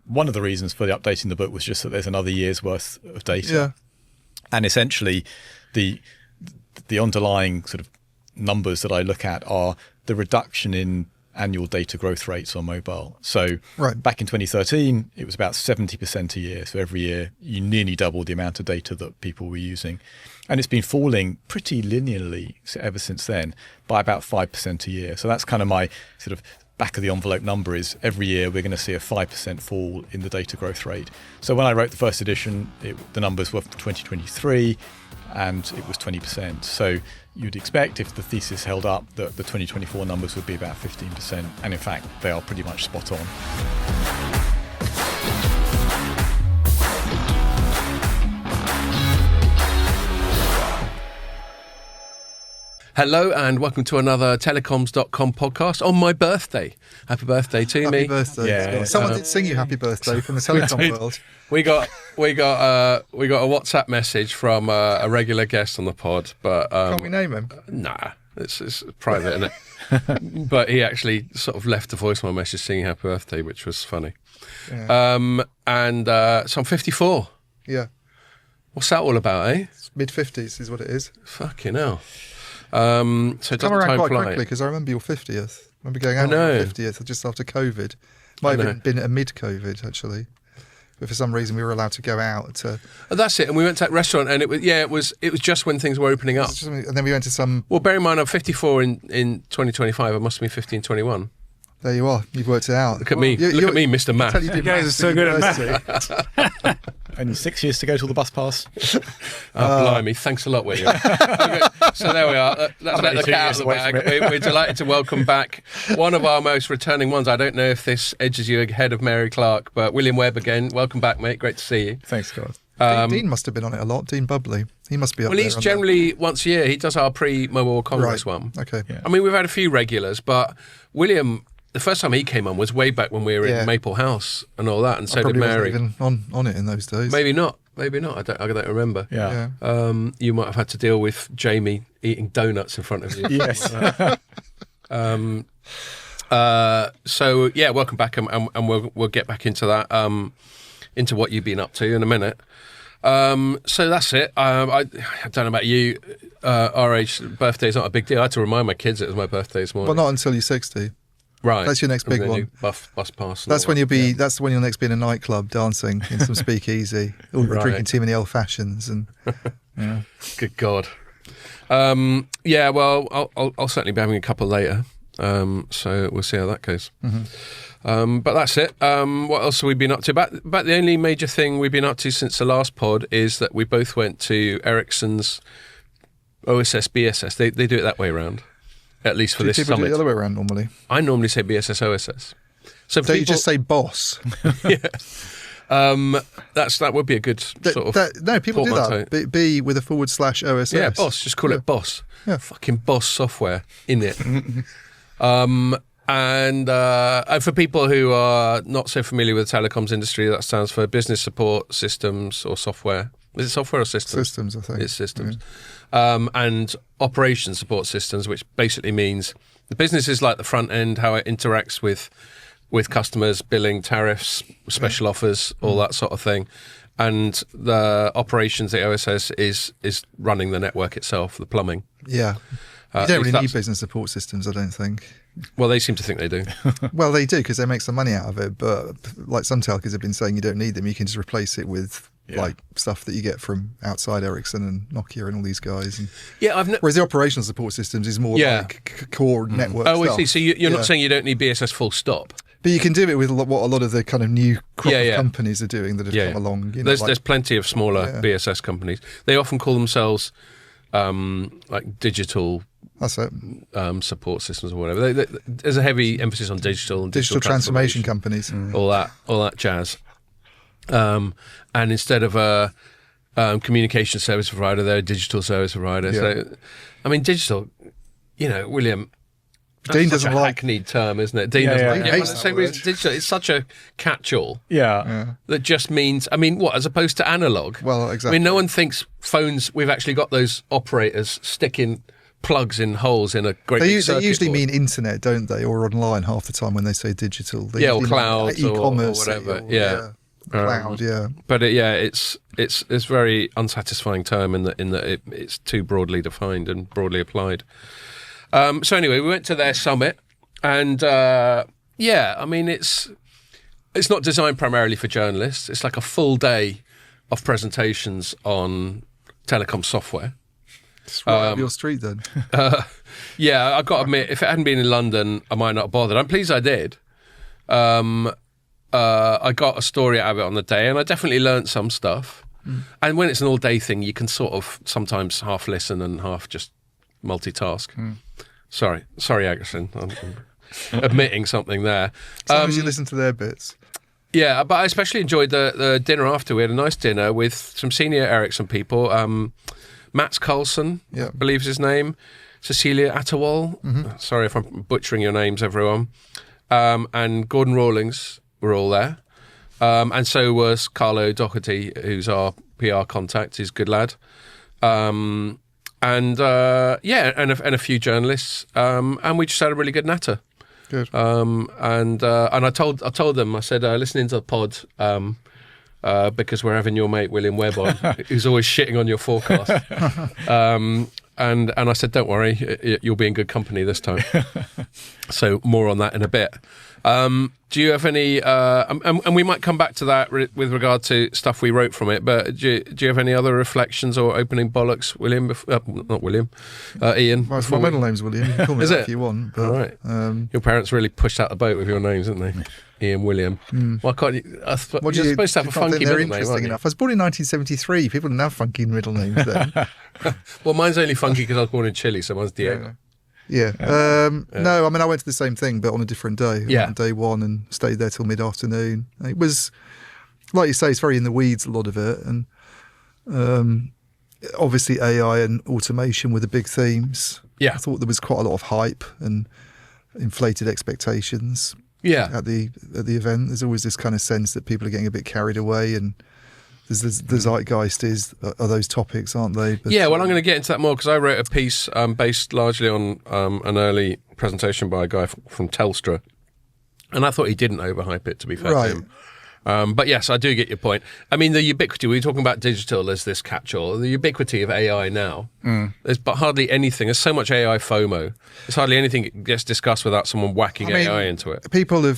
one of the reasons for the updating the book was just that there's another year's worth of data. Yeah. And essentially the underlying sort of numbers that I look at are the reduction in annual data growth rates on mobile. So back in 2013, it was about 70% a year. So every year you nearly double the amount of data that people were using. And it's been falling pretty linearly ever since then by about 5% a year. So that's kind of my sort of back of the envelope number is every year we're going to see a 5% fall in the data growth rate. So when I wrote the first edition, the numbers were for 2023 and it was 20%. So you'd expect if the thesis held up that the 2024 numbers would be about 15%. And in fact, they are pretty much spot on. Hello and welcome to another Telecoms.com podcast on my birthday. Happy birthday to me. Happy birthday. Yeah. Someone did sing you happy birthday from the telecom world. We got a WhatsApp message from a regular guest on the pod, but Can't we name him? Nah, it's private, isn't it? But he actually sort of left a voicemail message singing happy birthday, which was funny. Yeah. So I'm 54. Yeah. What's that all about, eh? Mid-50s is what it is. Fucking hell. So it Come doesn't around time quite fly. quickly because I remember your 50th. I remember going out on know. your 50th just after COVID. Might have been a mid-COVID actually, but for some reason we were allowed to go out to. Oh, that's it. And we went to that restaurant, and it was just when things were opening up. And then we went to some. Well, bear in mind, I'm 54 in 2025. I must have been 15, 21. There you are. You've worked it out. Look at me. Look at me, Mr. Math. You guys are so good at maths. Only 6 years to go till the bus pass. Blimey. Thanks a lot, William. Okay, so there we are. Let's let the cat out of the bag. We're delighted to welcome back one of our most returning ones. I don't know if this edges you ahead of Mary Clark, but William Webb again. Welcome back, mate. Great to see you. Thanks, Scott. Dean must have been on it a lot. Dean Bubley. He must be up there. Well, he's generally once a year. He does our pre-Mobile World Congress one. Okay. Yeah. I mean, we've had a few regulars, but William, the first time he came on was way back when we were in Maple House and all that, and so did Probably Mary. wasn't even on it in those days. Maybe not. I don't remember. Yeah. You might have had to deal with Jamie eating donuts in front of you. Yes. So yeah, welcome back, and we'll get back into that, into what you've been up to in a minute. So that's it. I don't know about you. Our age, birthday's not a big deal. I had to remind my kids it was my birthday this morning. Well, not until you're 60. Right. That's your next big And then one. you bus pass. That's when you'll be. That's when you'll next be in a nightclub dancing in some speakeasy, or drinking too many old fashions, and Good God. Yeah. Well, I'll certainly be having a couple later. So we'll see how that goes. Mm-hmm. But that's it. What else have we been up to? But the only major thing we've been up to since the last pod is that we both went to Ericsson's OSS BSS. They do it that way around. At least for this people summit. do it the other way around normally. I normally say BSS OSS. So Don't you just say boss? Yeah. That would be a good sort of no, people do portmanteau. that. B with a /OSS. Yeah, boss. Just call it boss. Yeah. Fucking boss software in it. And for people who are not so familiar with the telecoms industry, that stands for Business Support Systems or Software. Is it software or systems? Systems, I think. It's systems. And Operations Support Systems, which basically means the business is like the front end, how it interacts with customers, billing, tariffs, special offers, all that sort of thing. And the operations, the OSS, is running the network itself, the plumbing. Yeah. You don't really need business support systems, I don't think. Well, they seem to think they do. Well, they do because they make some money out of it. But like some telcos have been saying, you don't need them. You can just replace it with like stuff that you get from outside Ericsson and Nokia and all these guys. And Yeah, whereas the operational support systems is more like core network Oh, stuff. I see. So you're not saying you don't need BSS full stop. But you can do it with what a lot of the kind of new crop of companies are doing that have come along. You know, there's plenty of smaller BSS companies. They often call themselves like digital support systems or whatever. There's a heavy emphasis on digital and digital transformation companies. All that jazz. And instead of a communication service provider, they're a digital service provider. Yeah. So, I mean, digital, William, Dean that's doesn't such a like hackneyed term, isn't it? Dean doesn't like he it. hates The same reason digital, it's such a catch-all. Yeah. That just means, I mean, what, as opposed to analog? Well, exactly. I mean, no one thinks phones, we've actually got those operators sticking plugs in holes in a great They circuit usually board. mean internet, don't they, or online half the time when they say digital. They or usually mean cloud e-commerce or whatever. cloud. But it's very unsatisfying term in that it's too broadly defined and broadly applied. So anyway, we went to their summit, and I mean it's not designed primarily for journalists. It's like a full day of presentations on telecom software. It's right up your street then. Yeah, I've got to admit, if it hadn't been in London, I might not have bothered. I'm pleased I did. I got a story out of it on the day, and I definitely learnt some stuff. And when it's an all-day thing, you can sort of sometimes half listen and half just multitask. Sorry, Agerson. I'm admitting something there. As long as you listen to their bits. Yeah, but I especially enjoyed the dinner after. We had a nice dinner with some senior Ericsson people. Mats Carlson, I believe is his name. Cecilia Attawol. Sorry if I'm butchering your names, everyone. And Gordon Rawlings were all there. And so was Carlo Doherty, who's our PR contact. He's a good lad. And a few journalists. And we just had a really good natter. Good. And I told them, I said, listening to the pod, because we're having your mate William Webb on, who's always shitting on your forecast. And I said, don't worry, you'll be in good company this time. So more on that in a bit. Do you have any, and we might come back to that with regard to stuff we wrote from it, but do you have any other reflections or opening bollocks, William? Not William, Ian. Well, my middle name's William. You can call me that if you want. But, all right. Your parents really pushed out the boat with your names, didn't they? Ian William. Why can't you? You're supposed to have a funky middle name, aren't you? I was born in 1973. People didn't have funky middle names then. Well, mine's only funky because I was born in Chile, so mine's Diego. Yeah. No, I mean, I went to the same thing, but on a different day. I went on day one and stayed there till mid-afternoon. It was, like you say, it's very in the weeds, a lot of it. And obviously AI and automation were the big themes. Yeah. I thought there was quite a lot of hype and inflated expectations. Yeah. At the event, there's always this kind of sense that people are getting a bit carried away, and the zeitgeist are those topics, aren't they? But, well, I'm going to get into that more because I wrote a piece based largely on an early presentation by a guy from Telstra, and I thought he didn't overhype it, to be fair to him. But yes, I do get your point. I mean, the ubiquity, we were talking about digital as this catch-all, the ubiquity of AI now, there's but hardly anything, there's so much AI FOMO, there's hardly anything that gets discussed without someone whacking AI into it.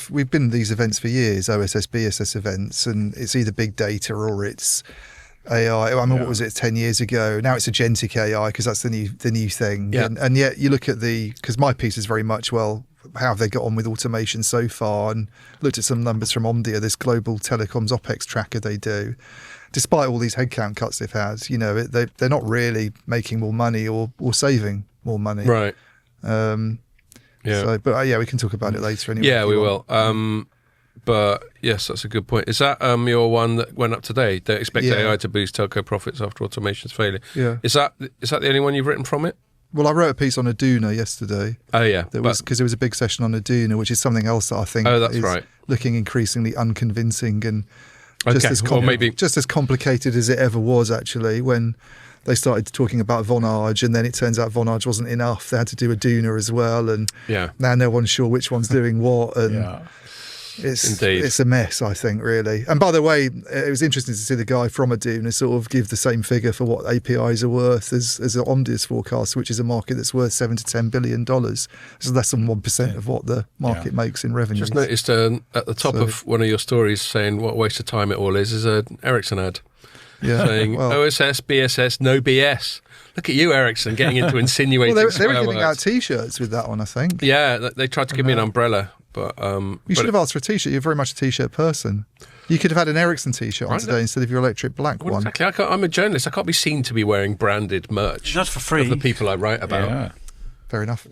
We've been to these events for years, OSS, BSS events, and it's either big data or it's AI. I mean, what was it 10 years ago? Now it's agentic AI because that's the new thing. Yeah. And yet you look at because my piece is very much, well, how have they got on with automation so far, and looked at some numbers from Omdia, this global telecoms OPEX tracker they do. Despite all these headcount cuts they've had, they're not really making more money or saving more money. Right. So, but we can talk about it later anyway. Yeah, we will. But yes, that's a good point. Is that your one that went up today? They expect AI to boost telco profits after automation's failure. Yeah. Is that the only one you've written from it? Well, I wrote a piece on Aduna yesterday. Oh, yeah. Because there was a big session on Aduna, which is something else that I think is looking increasingly unconvincing and just as complicated as it ever was, actually, when they started talking about Vonage, and then it turns out Vonage wasn't enough. They had to do Aduna as well, and now no one's sure which one's doing what. And it's a mess, I think, really. And by the way, it was interesting to see the guy from Aduna sort of give the same figure for what APIs are worth as Omdia's forecast, which is a market that's worth $7 to $10 billion. It's less than 1% of what the market makes in revenue. Just noticed at the top of one of your stories saying what a waste of time it all is an Ericsson ad. Yeah, saying OSS, BSS, no BS. Look at you, Ericsson, getting into insinuating. Well, they were giving out T-shirts with that one, I think. Yeah, they tried to give me an umbrella. But you should have asked for a T-shirt. You're very much a T-shirt person. You could have had an Ericsson T-shirt on today instead of your electric black one. Exactly. I'm a journalist. I can't be seen to be wearing branded merch. Not for free. Of the people I write about. Yeah. Fair enough.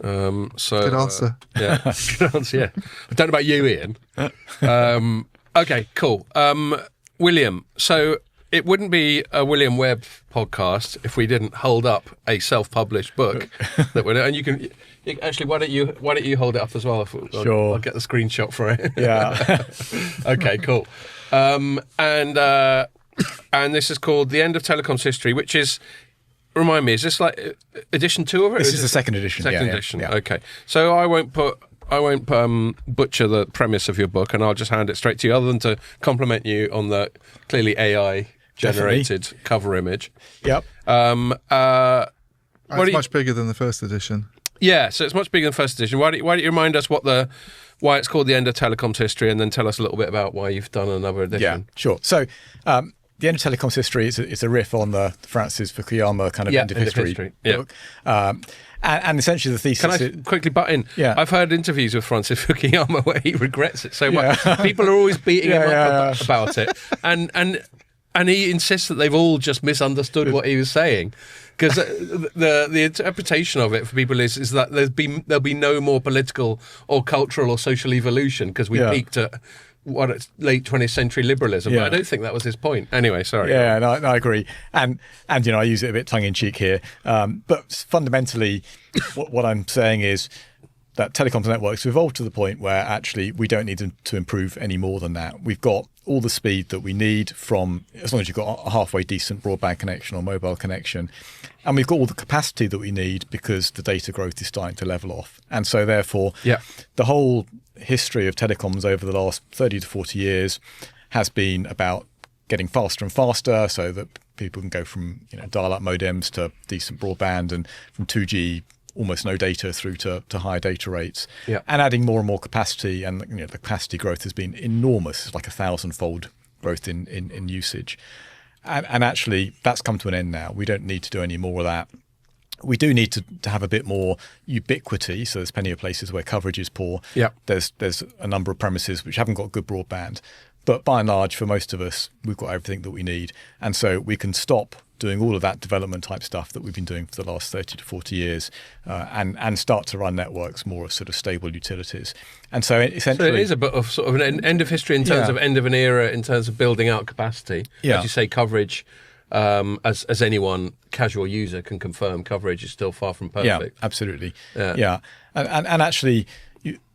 So good answer. Yeah, good answer. Yeah. I don't know about you, Ian. Okay, cool. William. So it wouldn't be a William Webb podcast if we didn't hold up a self-published book that would, and you can. Actually, why don't you hold it up as well? Sure. I'll get the screenshot for it. Yeah. Okay, cool. And this is called The End of Telecoms History, which is remind me, is this like edition 2 of it? This is the second edition. Second edition. Yeah. Okay. So I won't butcher the premise of your book, and I'll just hand it straight to you, other than to compliment you on the clearly AI generated cover image. Yep. It's much bigger than the first edition. Yeah, so it's much bigger than first edition. Why don't you remind us why it's called The End of Telecoms History, and then tell us a little bit about why you've done another edition. Yeah, sure. So The End of Telecoms History is a riff on the Francis Fukuyama kind of end of history book. And essentially the thesis... Can I quickly butt in? Yeah. I've heard interviews with Francis Fukuyama where he regrets it so much. People are always beating him up about it. And he insists that they've all just misunderstood what he was saying. Because the interpretation of it for people is that there'll be no more political or cultural or social evolution because we peaked at late 20th century liberalism. But I don't think that was his point. Anyway, sorry. Yeah, no, I agree. And I use it a bit tongue in cheek here. But fundamentally, what I'm saying is that telecoms networks have evolved to the point where actually we don't need them to improve any more than that. We've got all the speed that we need from, as long as you've got a halfway decent broadband connection or mobile connection. And we've got all the capacity that we need because the data growth is starting to level off. And so therefore, the whole history of telecoms over the last 30 to 40 years has been about getting faster and faster so that people can go from dial-up modems to decent broadband, and from 2G almost no data through to higher data rates, and adding more and more capacity. And the capacity growth has been enormous. It's like 1,000-fold growth in usage. And actually, that's come to an end now. We don't need to do any more of that. We do need to have a bit more ubiquity. So there's plenty of places where coverage is poor. There's a number of premises which haven't got good broadband. But by and large, for most of us, we've got everything that we need. And so we can stop doing all of that development type stuff that we've been doing for the last 30 to 40 years and start to run networks more as sort of stable utilities. And so essentially... So it is a bit of sort of an end of history in terms of end of an era, in terms of building out capacity. As you say, coverage, as anyone casual user can confirm, coverage is still far from perfect. Yeah, absolutely. And actually,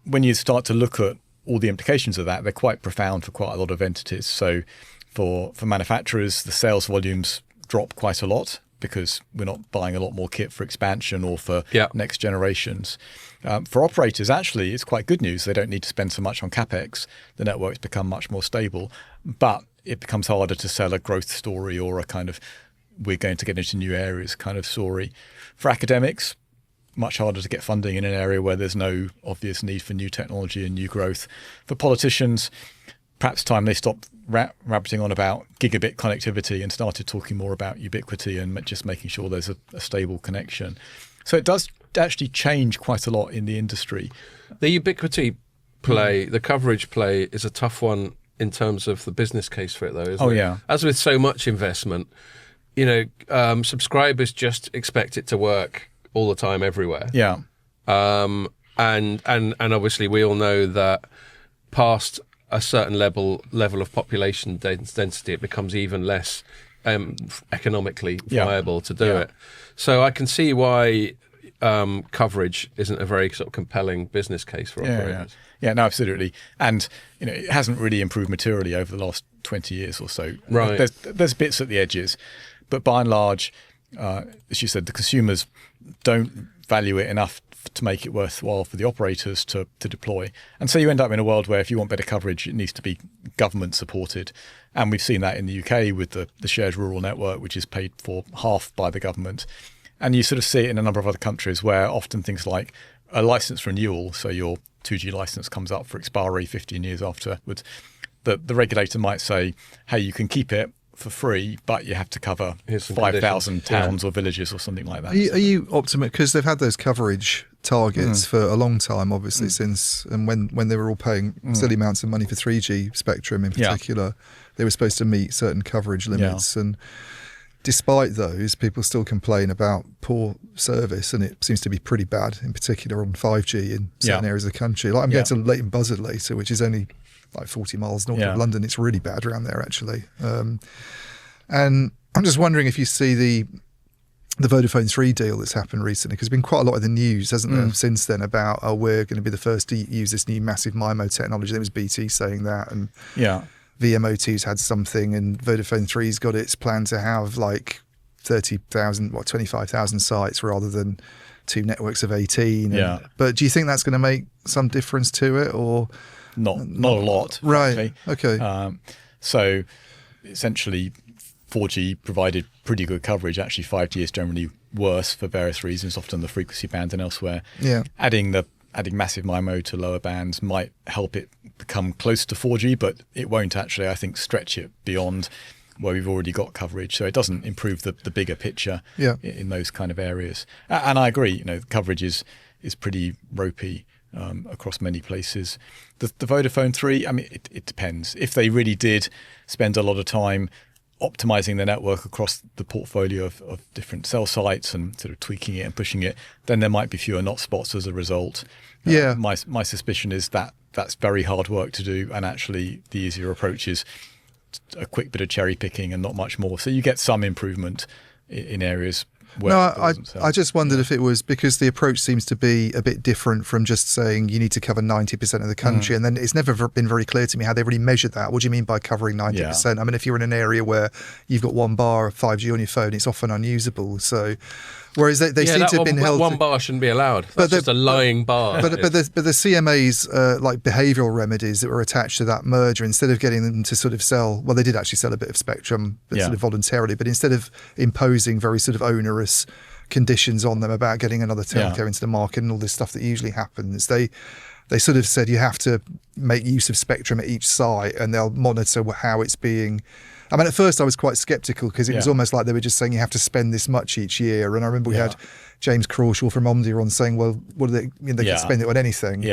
when you start to look at all the implications of that, they're quite profound for quite a lot of entities. So for manufacturers, the sales volumes drop quite a lot because we're not buying a lot more kit for expansion or for next generations. For operators, actually, it's quite good news. They don't need to spend so much on CapEx. The networks become much more stable, but it becomes harder to sell a growth story or a kind of we're going to get into new areas kind of story. For academics, much harder to get funding in an area where there's no obvious need for new technology and new growth. For politicians, perhaps time they stopped rabbiting on about gigabit connectivity and started talking more about ubiquity and just making sure there's a stable connection. So it does actually change quite a lot in the industry. The ubiquity play, the coverage play is a tough one in terms of the business case for it, though, isn't it? Yeah. As with so much investment, subscribers just expect it to work all the time, everywhere. Yeah. And obviously we all know that past a certain level of population density, it becomes even less economically viable to do it. So I can see why coverage isn't a very sort of compelling business case for operators. Yeah, no, absolutely. And it hasn't really improved materially over the last 20 years or so. Right. There's bits at the edges, but by and large, as you said, the consumers don't value it enough to make it worthwhile for the operators to deploy. And so you end up in a world where if you want better coverage, it needs to be government supported. And we've seen that in the UK with the shared rural network, which is paid for half by the government. And you sort of see it in a number of other countries where often things like a license renewal, so your 2G license comes up for expiry 15 years afterwards, the regulator might say, hey, you can keep it for free, but you have to cover 5,000 towns or villages or something like that. Are you optimistic? Because they've had those coverage targets for a long time, obviously, since and when they were all paying silly amounts of money for 3G spectrum in particular, they were supposed to meet certain coverage limits. And despite those, people still complain about poor service, and it seems to be pretty bad, in particular on 5G in certain areas of the country. Like I'm going to Leighton Buzzard later, which is only like 40 miles north of London. It's really bad around there, actually. And I'm just wondering if you see the Vodafone 3 deal that's happened recently, because there's been quite a lot of the news, hasn't there, since then about, we're going to be the first to use this new massive MIMO technology. There was BT saying that, and VMO2's had something, and Vodafone 3's got its plan to have like 30,000, 25,000 sites rather than two networks of 18. But do you think that's going to make some difference to it, or not a lot? Right. Frankly. Okay. So essentially, 4G provided pretty good coverage. Actually, 5G is generally worse for various reasons, often the frequency band and elsewhere. Adding massive MIMO to lower bands might help it become close to 4G, but it won't actually, I think, stretch it beyond where we've already got coverage. So it doesn't improve the bigger picture in those kind of areas. And I agree, coverage is pretty ropey across many places. The Vodafone 3, I mean, it depends. If they really did spend a lot of time optimizing the network across the portfolio of different cell sites and sort of tweaking it and pushing it, then there might be fewer not spots as a result. My suspicion is that that's very hard work to do, and actually the easier approach is a quick bit of cherry picking and not much more. So you get some improvement in areas where I just wondered if it was because the approach seems to be a bit different from just saying you need to cover 90% of the country. And then it's never been very clear to me how they really measure that. What do you mean by covering 90%? I mean, if you're in an area where you've got 1 bar of 5G on your phone, it's often unusable. So whereas they seem to have been held... 1 bar shouldn't be allowed. That's just a lying bar. But the CMA's like behavioural remedies that were attached to that merger, instead of getting them to sort of sell... Well, they did actually sell a bit of spectrum, but sort of voluntarily. But instead of imposing very sort of onerous conditions on them about getting another telco into the market and all this stuff that usually happens, they sort of said you have to make use of spectrum at each site and they'll monitor how it's being... I mean, at first I was quite sceptical because it was almost like they were just saying you have to spend this much each year. And I remember we had James Crawshaw from Omdia on saying, well, what do they can spend it on anything.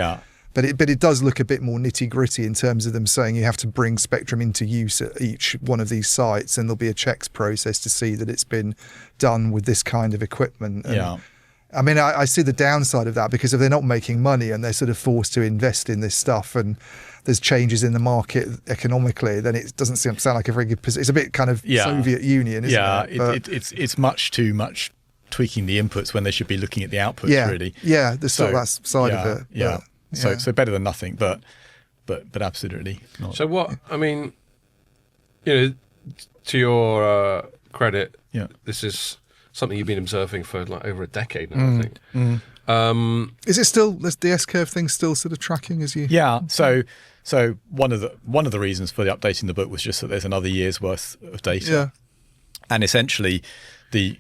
But it does look a bit more nitty gritty in terms of them saying you have to bring spectrum into use at each one of these sites, and there'll be a checks process to see that it's been done with this kind of equipment. And, I mean, I see the downside of that, because if they're not making money and they're sort of forced to invest in this stuff and there's changes in the market economically, then it doesn't sound like a very good position. It's a bit kind of Soviet Union, isn't it? It's much too much tweaking the inputs when they should be looking at the outputs, really. Yeah, there's still that side of it. So better than nothing, but absolutely not. So what, I mean, to your credit, this is something you've been observing for like over a decade now, I think. Is it still, the S-curve thing still sort of tracking as you... Yeah, so one of the reasons for the updating the book was just that there's another year's worth of data. And essentially the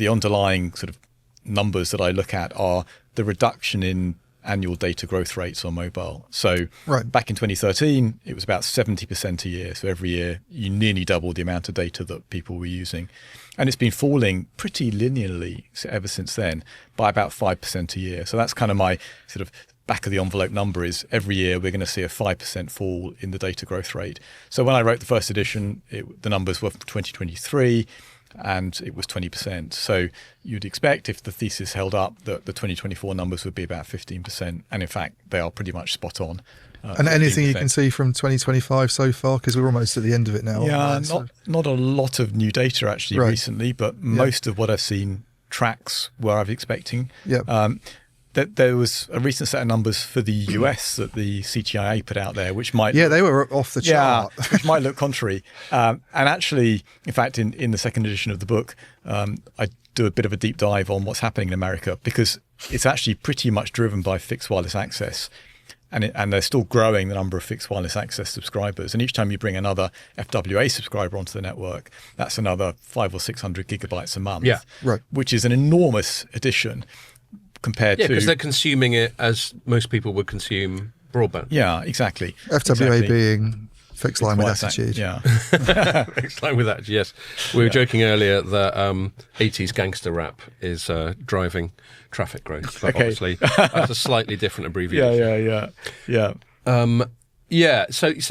underlying sort of numbers that I look at are the reduction in annual data growth rates on mobile. So back in 2013, it was about 70% a year. So every year you nearly doubled the amount of data that people were using. And it's been falling pretty linearly ever since then by about 5% a year. So that's kind of my sort of back of the envelope number, is every year we're going to see a 5% fall in the data growth rate. So when I wrote the first edition, the numbers were for 2023. And it was 20%. So you'd expect, if the thesis held up, that the 2024 numbers would be about 15%. And in fact, they are pretty much spot on. And 15%. Anything you can see from 2025 so far? Because we're almost at the end of it now. Yeah, not a lot of new data actually recently, but most of what I've seen tracks where I was expecting. There was a recent set of numbers for the US that the CTIA put out there, which might... they were off the chart. Which might look contrary. And actually, in fact, in the second edition of the book, I do a bit of a deep dive on what's happening in America, because it's actually pretty much driven by fixed wireless access. And they're still growing the number of fixed wireless access subscribers. And each time you bring another FWA subscriber onto the network, that's another 500 or 600 gigabytes a month, which is an enormous addition. Compared to... because they're consuming it as most people would consume broadband. Yeah, exactly. FWA being fixed line with attitude. Fixed line with attitude, yes. We were joking earlier that 80s gangster rap is driving traffic growth. But obviously, that's a slightly different abbreviation. So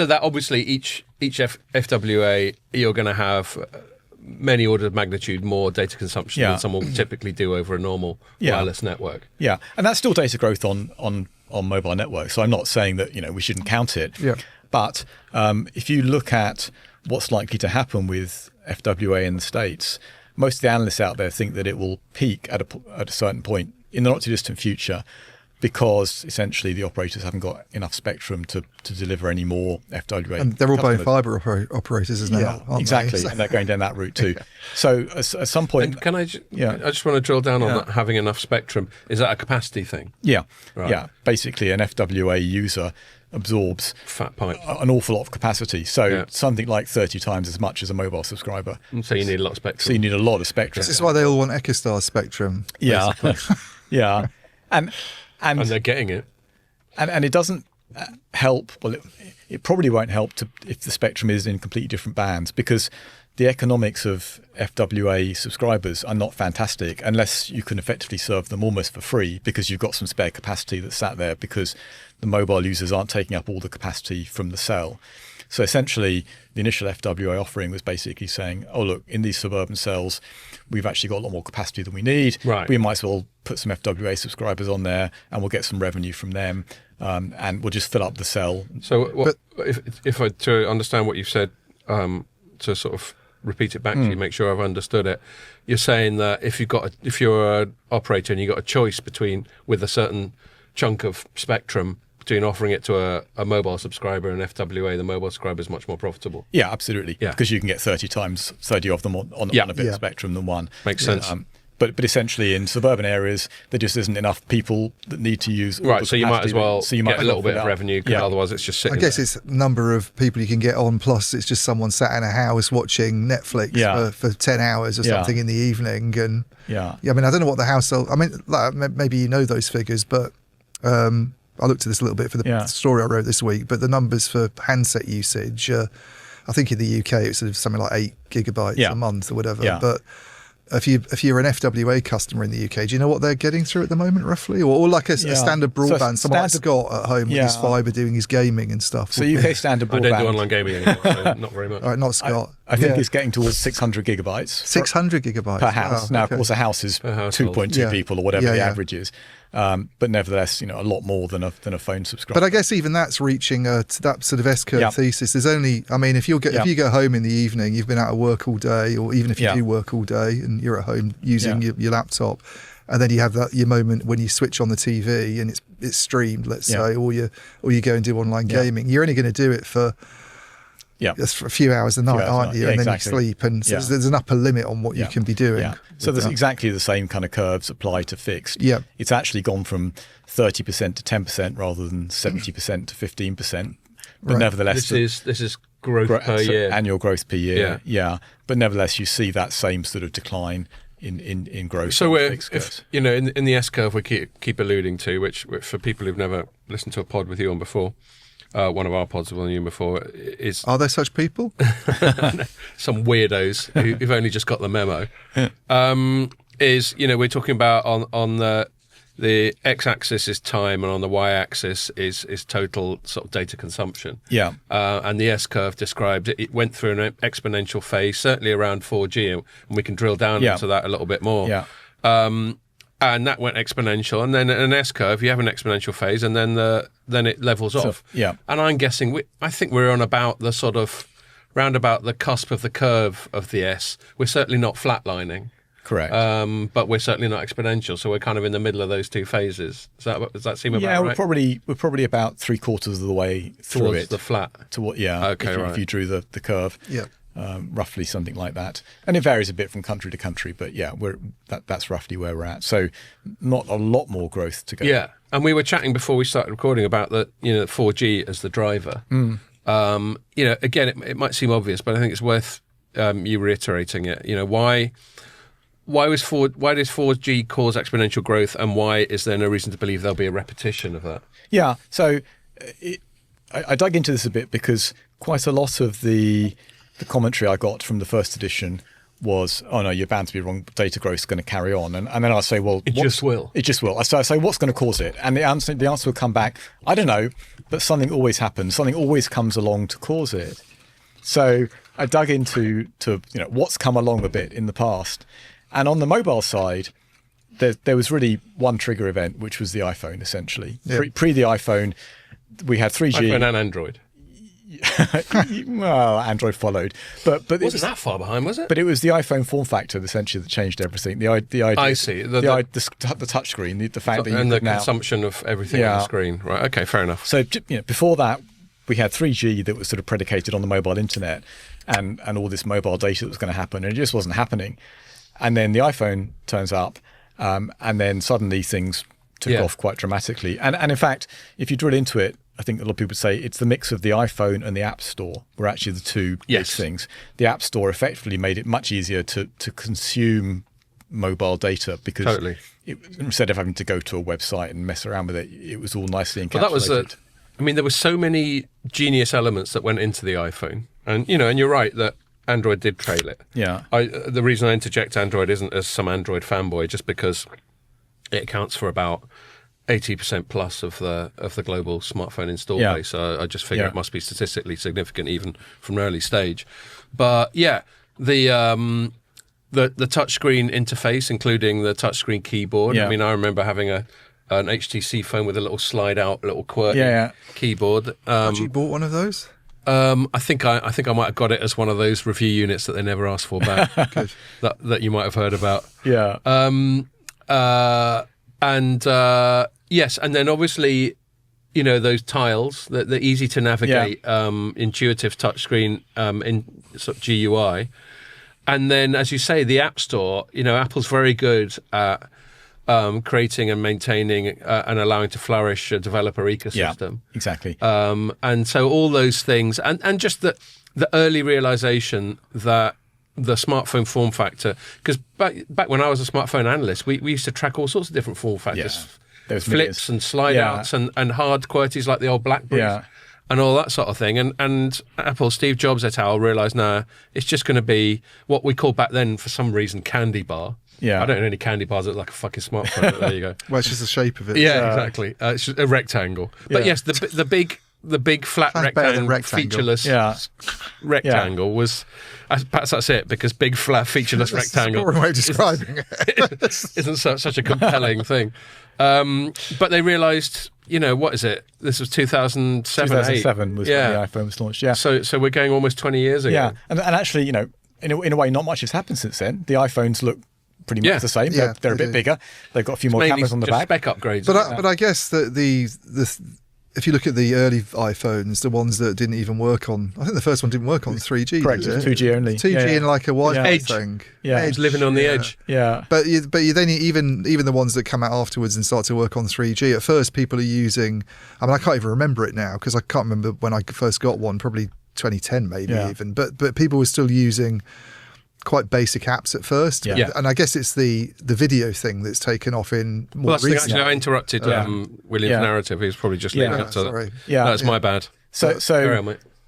that obviously each FWA, you're going to have... many orders of magnitude more data consumption than someone would typically do over a normal wireless network. Yeah, and that's still data growth on mobile networks. So I'm not saying that we shouldn't count it. But if you look at what's likely to happen with FWA in the States, most of the analysts out there think that it will peak at a certain point in the not too distant future. because essentially the operators haven't got enough spectrum to deliver any more FWA. And they're all buying fibre operators now, aren't exactly, they? and they're going down that route too. So at some point... And I just want to drill down on that, having enough spectrum. Is that a capacity thing? Yeah, right. Yeah. Basically, an FWA user absorbs fat pipe an awful lot of capacity. So something like 30 times as much as a mobile subscriber. So you need a lot of spectrum. So you need a lot of spectrum. This is why they all want EchoStar spectrum. Yeah, yeah. And they're getting it. And it doesn't help. Well, it probably won't help if the spectrum is in completely different bands, because the economics of FWA subscribers are not fantastic unless you can effectively serve them almost for free, because you've got some spare capacity that's sat there because the mobile users aren't taking up all the capacity from the cell. So essentially, the initial FWA offering was basically saying, oh, look, in these suburban cells, we've actually got a lot more capacity than we need. Right. We might as well put some FWA subscribers on there and we'll get some revenue from them, and we'll just fill up the cell. So if I to understand what you've said, to sort of repeat it back to you, make sure I've understood it, you're saying that if you're an operator and you've got a choice with a certain chunk of spectrum, between offering it to a mobile subscriber and FWA, the mobile subscriber is much more profitable. Yeah, absolutely. Yeah. Because you can get 30 of them on a bit of spectrum than one. Makes sense. But essentially in suburban areas, there just isn't enough people that need to use all right, the so you might as well get a little bit of out. revenue, because otherwise it's just sitting I guess there. it's number of people you can get on, plus it's just someone sat in a house watching Netflix for 10 hours or something in the evening. And I mean, I don't know what the household... I mean, maybe you know those figures, but... I looked at this a little bit for the story I wrote this week, but the numbers for handset usage, I think in the UK it's sort of something like 8 gigabytes a month or whatever. Yeah. But if you're an FWA customer in the UK, do you know what they're getting through at the moment roughly? Or like a standard broadband, someone like Scott at home with his fibre doing his gaming and stuff. So UK standard broadband. I don't do online gaming anymore, so not very much. All right, not Scott. I think it's getting towards 600 gigabytes. 600 gigabytes per house. Now, of course, a house is 2.2 people or whatever the average is. But nevertheless, a lot more than a phone subscriber. But I guess even that's reaching that sort of S-curve thesis. There's only, I mean, if you go home in the evening, you've been out of work all day, or even if you do work all day and you're at home using your laptop, and then you have your moment when you switch on the TV and it's streamed, let's say, or you go and do online gaming. You're only going to do it for a few hours a night, aren't you? And then you sleep, and so there's an upper limit on what you can be doing. Yeah. So there's exactly the same kind of curves apply to fixed. Yeah. It's actually gone from 30% to 10% rather than 70% to 15%. But nevertheless, this is growth per year, annual growth per year. Yeah. But nevertheless, you see that same sort of decline in growth. So in the S curve we keep alluding to, which for people who've never listened to a pod with you on before. One of our pods with you before is... Are there such people? Some weirdos who've only just got the memo. We're talking about on the x-axis is time, and on the y-axis is total sort of data consumption. Yeah. And the S-curve described it went through an exponential phase, certainly around 4G, and we can drill down into that a little bit more. Yeah. And that went exponential, and then an S-curve, you have an exponential phase, and then it levels off. Yeah. And I'm guessing, I think we're on about the sort of round about the cusp of the curve of the S. We're certainly not flatlining. Correct. But we're certainly not exponential, so we're kind of in the middle of those two phases. Does that seem about right? Yeah, we're probably about 3/4 of the way through towards the flat. If you drew the curve. Yeah. Roughly something like that, and it varies a bit from country to country, but that's roughly where we're at. So not a lot more growth to go. Yeah, and we were chatting before we started recording about 4G as the driver. Again, it might seem obvious, but I think it's worth you reiterating it. Why does 4G cause exponential growth, and why is there no reason to believe there'll be a repetition of that? Yeah, so I dug into this a bit because quite a lot of the commentary I got from the first edition was, oh no, you're bound to be wrong, data growth is going to carry on. And then I'll say, well... It just will. So I say, what's going to cause it? And the answer will come back, I don't know, but something always happens. Something always comes along to cause it. So I dug into what's come along a bit in the past. And on the mobile side, there was really one trigger event, which was the iPhone, essentially. Yeah. Pre the iPhone, we had 3G. iPhone and Android. Well, Android followed, but it wasn't that far behind, was it? But it was the iPhone form factor essentially that changed everything. The idea, I see the touch screen, the fact that you and the now, consumption of everything on the screen. Right. Okay. Fair enough. So before that, we had 3G that was sort of predicated on the mobile internet and all this mobile data that was going to happen, and it just wasn't happening. And then the iPhone turns up, and then suddenly things took off quite dramatically. And in fact, if you drill into it, I think a lot of people would say it's the mix of the iPhone and the App Store were actually the two big things. The App Store effectively made it much easier to consume mobile data because instead of having to go to a website and mess around with it, it was all nicely encapsulated. Well, there were so many genius elements that went into the iPhone. And, and you're right that Android did trail it. Yeah. The reason I interject Android isn't as some Android fanboy, just because it accounts for about 80% plus of the global smartphone install base. So I just figure it must be statistically significant even from an early stage. But the touchscreen interface, including the touchscreen keyboard. I mean, I remember having an HTC phone with a little slide out, little quirky keyboard. Had you bought one of those? I think I might have got it as one of those review units that they never asked for back. that you might have heard about. Yeah. Yes, and then obviously, those tiles, the easy to navigate, intuitive touchscreen in sort of GUI, and then as you say, the App Store. Apple's very good at creating and maintaining and allowing to flourish a developer ecosystem. Yeah, exactly. And so all those things, and just the early realization that the smartphone form factor, because back when I was a smartphone analyst, we used to track all sorts of different form factors, flips millions. And slide outs and hard QWERTYs like the old BlackBerry and all that sort of thing. And Apple, Steve Jobs et al. Realised, it's just going to be what we called back then for some reason candy bar. Yeah. I don't know any candy bars that look like a fucking smartphone, but there you go. Well, it's just the shape of it. Yeah, exactly. It's just a rectangle. But yes, the big flat rectangle, featureless rectangle was. Perhaps that's it, because big flat featureless rectangle. That's a way of describing it. Isn't such a compelling thing. But they realised, what is it? This was 2007. 2007 was when the iPhone was launched. Yeah. So we're going almost 20 years ago. Yeah, and actually, in a way, not much has happened since then. The iPhones look pretty much the same. Yeah, they're a bit bigger. They've got a few more cameras on the back. Spec upgrades. But I guess that if you look at the early iPhones, the ones that didn't even work on, I think the first one didn't work on 3G. Correct, it was 2G only. 2G and like a Wi-Fi thing. Yeah, edge, living on the edge. Yeah. But then even the ones that come out afterwards and start to work on 3G, at first people are using, I can't even remember it now because I can't remember when I first got one, probably 2010 maybe even. But people were still using quite basic apps at first, and I guess it's the video thing that's taken off in more recent. Actually, I interrupted William's narrative. He was probably just leading up to that. That's my bad. So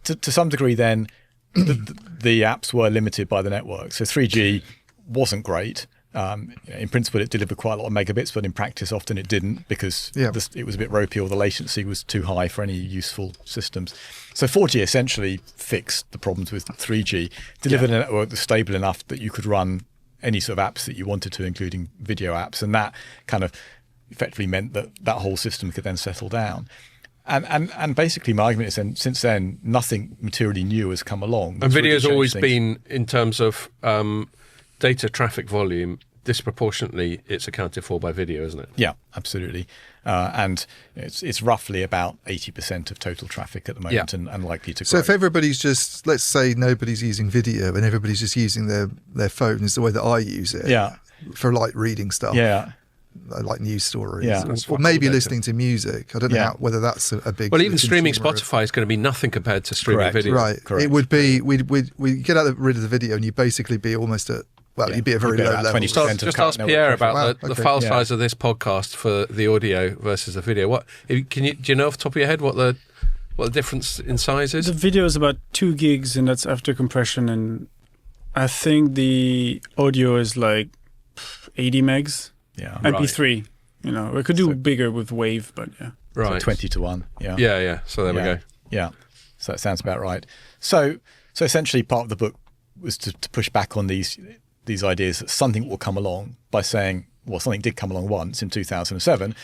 to some degree, then the apps were limited by the network. So 3G wasn't great. In principle, it delivered quite a lot of megabits, but in practice, often it didn't because it was a bit ropey or the latency was too high for any useful systems. So 4G essentially fixed the problems with 3G, delivered a network that's stable enough that you could run any sort of apps that you wanted to, including video apps. And that kind of effectively meant that whole system could then settle down. And basically my argument is then, since then, nothing materially new has come along. And video's always been, in terms of data traffic volume, disproportionately it's accounted for by video, isn't it? Yeah, absolutely. And it's roughly about 80% of total traffic at the moment and likely to grow. So if everybody's just, let's say nobody's using video and everybody's just using their phone is the way that I use it for like reading stuff. Yeah. Like news stories, or maybe listening to music. I don't know whether that's a big. Well, even streaming Spotify is going to be nothing compared to streaming video. Right, correct. It would be we get rid of the video, and you'd basically be almost at you'd be at very low level. Just ask Pierre about the file size of this podcast for the audio versus the video. What do you know off the top of your head what the difference in size is? The video is about 2 gigs, and that's after compression, and I think the audio is like 80 megs. Yeah, MP3. We could do bigger with Wave, but right, so 20 to 1. Yeah, yeah. So there we go. Yeah, so that sounds about right. So essentially, part of the book was to push back on these ideas that something will come along by saying well, something did come along once in 2007,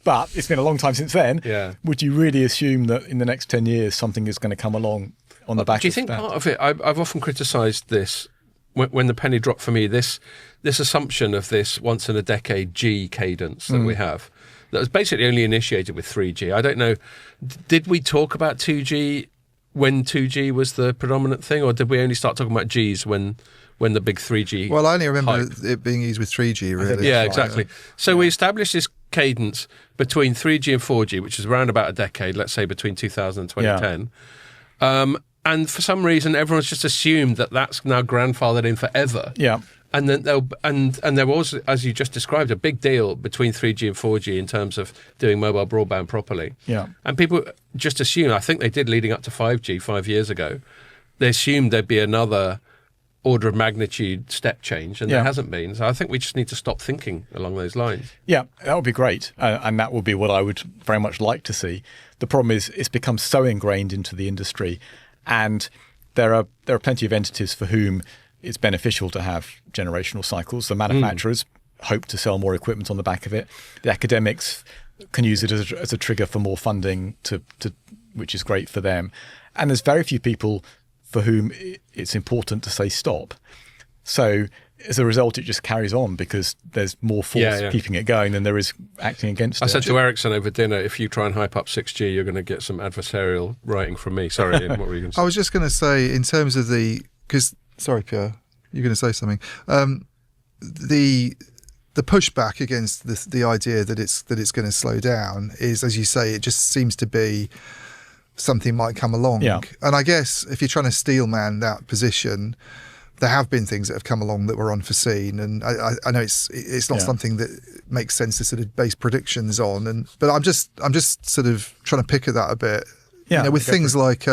but it's been a long time since then. Yeah. Would you really assume that in the next 10 years something is going to come along on the back of that? Do you think part of it, I've often criticised this, when the penny dropped for me, this assumption of this once in a decade G cadence that we have, that was basically only initiated with 3G. I don't know, did we talk about 2G when 2G was the predominant thing, or did we only start talking about Gs when the big 3G Well, I only remember hype? it being used with 3G, really. Yeah, exactly. So we established this cadence between 3G and 4G, which is around about a decade, let's say between 2000 and 2010. And for some reason, everyone's just assumed that that's now grandfathered in forever. Yeah. And then there was, as you just described, a big deal between 3G and 4G in terms of doing mobile broadband properly. Yeah. And people just assumed, I think they did leading up to 5G 5 years ago, they assumed there'd be another order of magnitude step change, and there hasn't been. So I think we just need to stop thinking along those lines. Yeah, that would be great. And that would be what I would very much like to see. The problem is it's become so ingrained into the industry, and there are plenty of entities for whom it's beneficial to have generational cycles. The manufacturers hope to sell more equipment on the back of it. The academics can use it as a trigger for more funding, which is great for them. And there's very few people for whom it's important to say stop. So as a result, it just carries on because there's more force keeping it going than there is acting against it. I said to Ericsson over dinner, if you try and hype up 6G, you're going to get some adversarial writing from me. Sorry, Ian, what were you going to say? I was just going to say, in terms of sorry, Pierre, you're going to say something. The pushback against the idea that it's going to slow down is, as you say, it just seems to be something might come along. Yeah. And I guess if you're trying to steelman that position, there have been things that have come along that were unforeseen, and I know it's not something that makes sense to sort of base predictions on. But I'm just sort of trying to pick at that a bit. Yeah, with things like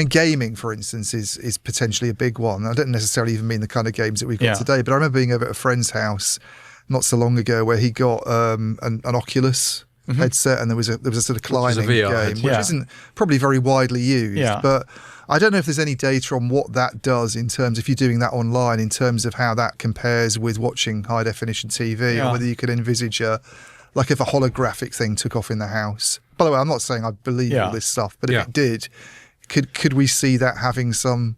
gaming, for instance, is potentially a big one. I don't necessarily even mean the kind of games that we've got today, but I remember being over at a friend's house not so long ago where he got an Oculus headset, and there was a sort of climbing game, which isn't probably very widely used. Yeah. But I don't know if there's any data on what that does in terms, if you're doing that online, in terms of how that compares with watching high definition TV, or whether you could envisage like if a holographic thing took off in the house. By the way, I'm not saying I believe all this stuff, but if it did, could we see that having some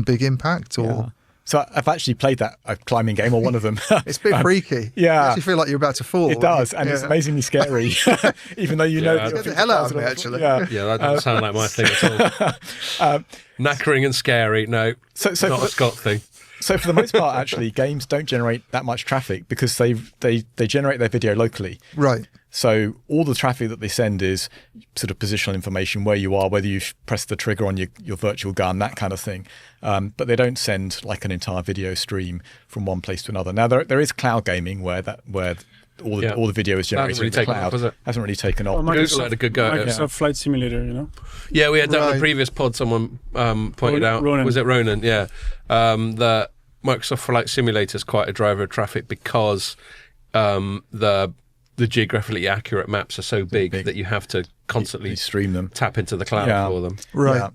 big impact? Or? Yeah. So I've actually played that climbing game, or one of them. It's a bit freaky. Yeah. You actually feel like you're about to fall. It does, and it's amazingly scary, even though you know... It scared the hell out of me, actually. Yeah, that doesn't sound like my thing at all. Knackering and scary, no, not a Scott thing. So for the most part, actually, games don't generate that much traffic because they generate their video locally. Right. So all the traffic that they send is sort of positional information, where you are, whether you've pressed the trigger on your virtual gun, that kind of thing. But they don't send like an entire video stream from one place to another. Now there is cloud gaming where all the video is generated in the cloud. Hasn't really taken off. Well, Google had a good go at it. Microsoft Flight Simulator, you know. Yeah, we had that on the previous pod. Someone pointed out. Ronan. Was it Ronan? Yeah, that Microsoft Flight Simulator is quite a driver of traffic because the geographically accurate maps are so big that you have to constantly stream them, tap into the cloud for them. Right. Yeah.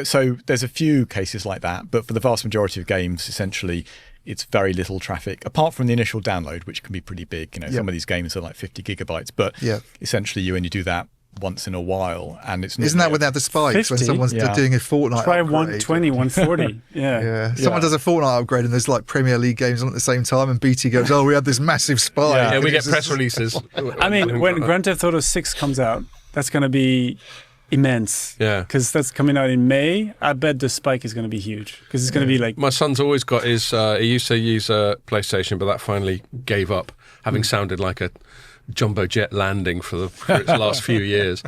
So there's a few cases like that, but for the vast majority of games, essentially, it's very little traffic, apart from the initial download, which can be pretty big. Some of these games are like 50 gigabytes, but essentially you only do that once in a while, and it's not. Isn't that when they have the spikes 50? when someone's doing a Fortnite Try upgrade? 120, 140. Yeah. Someone does a Fortnite upgrade and there's like Premier League games on at the same time, and BT goes, "Oh, we had this massive spike." Yeah, we get press releases. I mean, when Grand Theft Auto 6 comes out, that's going to be immense. Yeah, because that's coming out in May. I bet the spike is going to be huge because it's going to be like. My son's always got his. He used to use a PlayStation, but that finally gave up, having sounded like a jumbo jet landing for its last few years.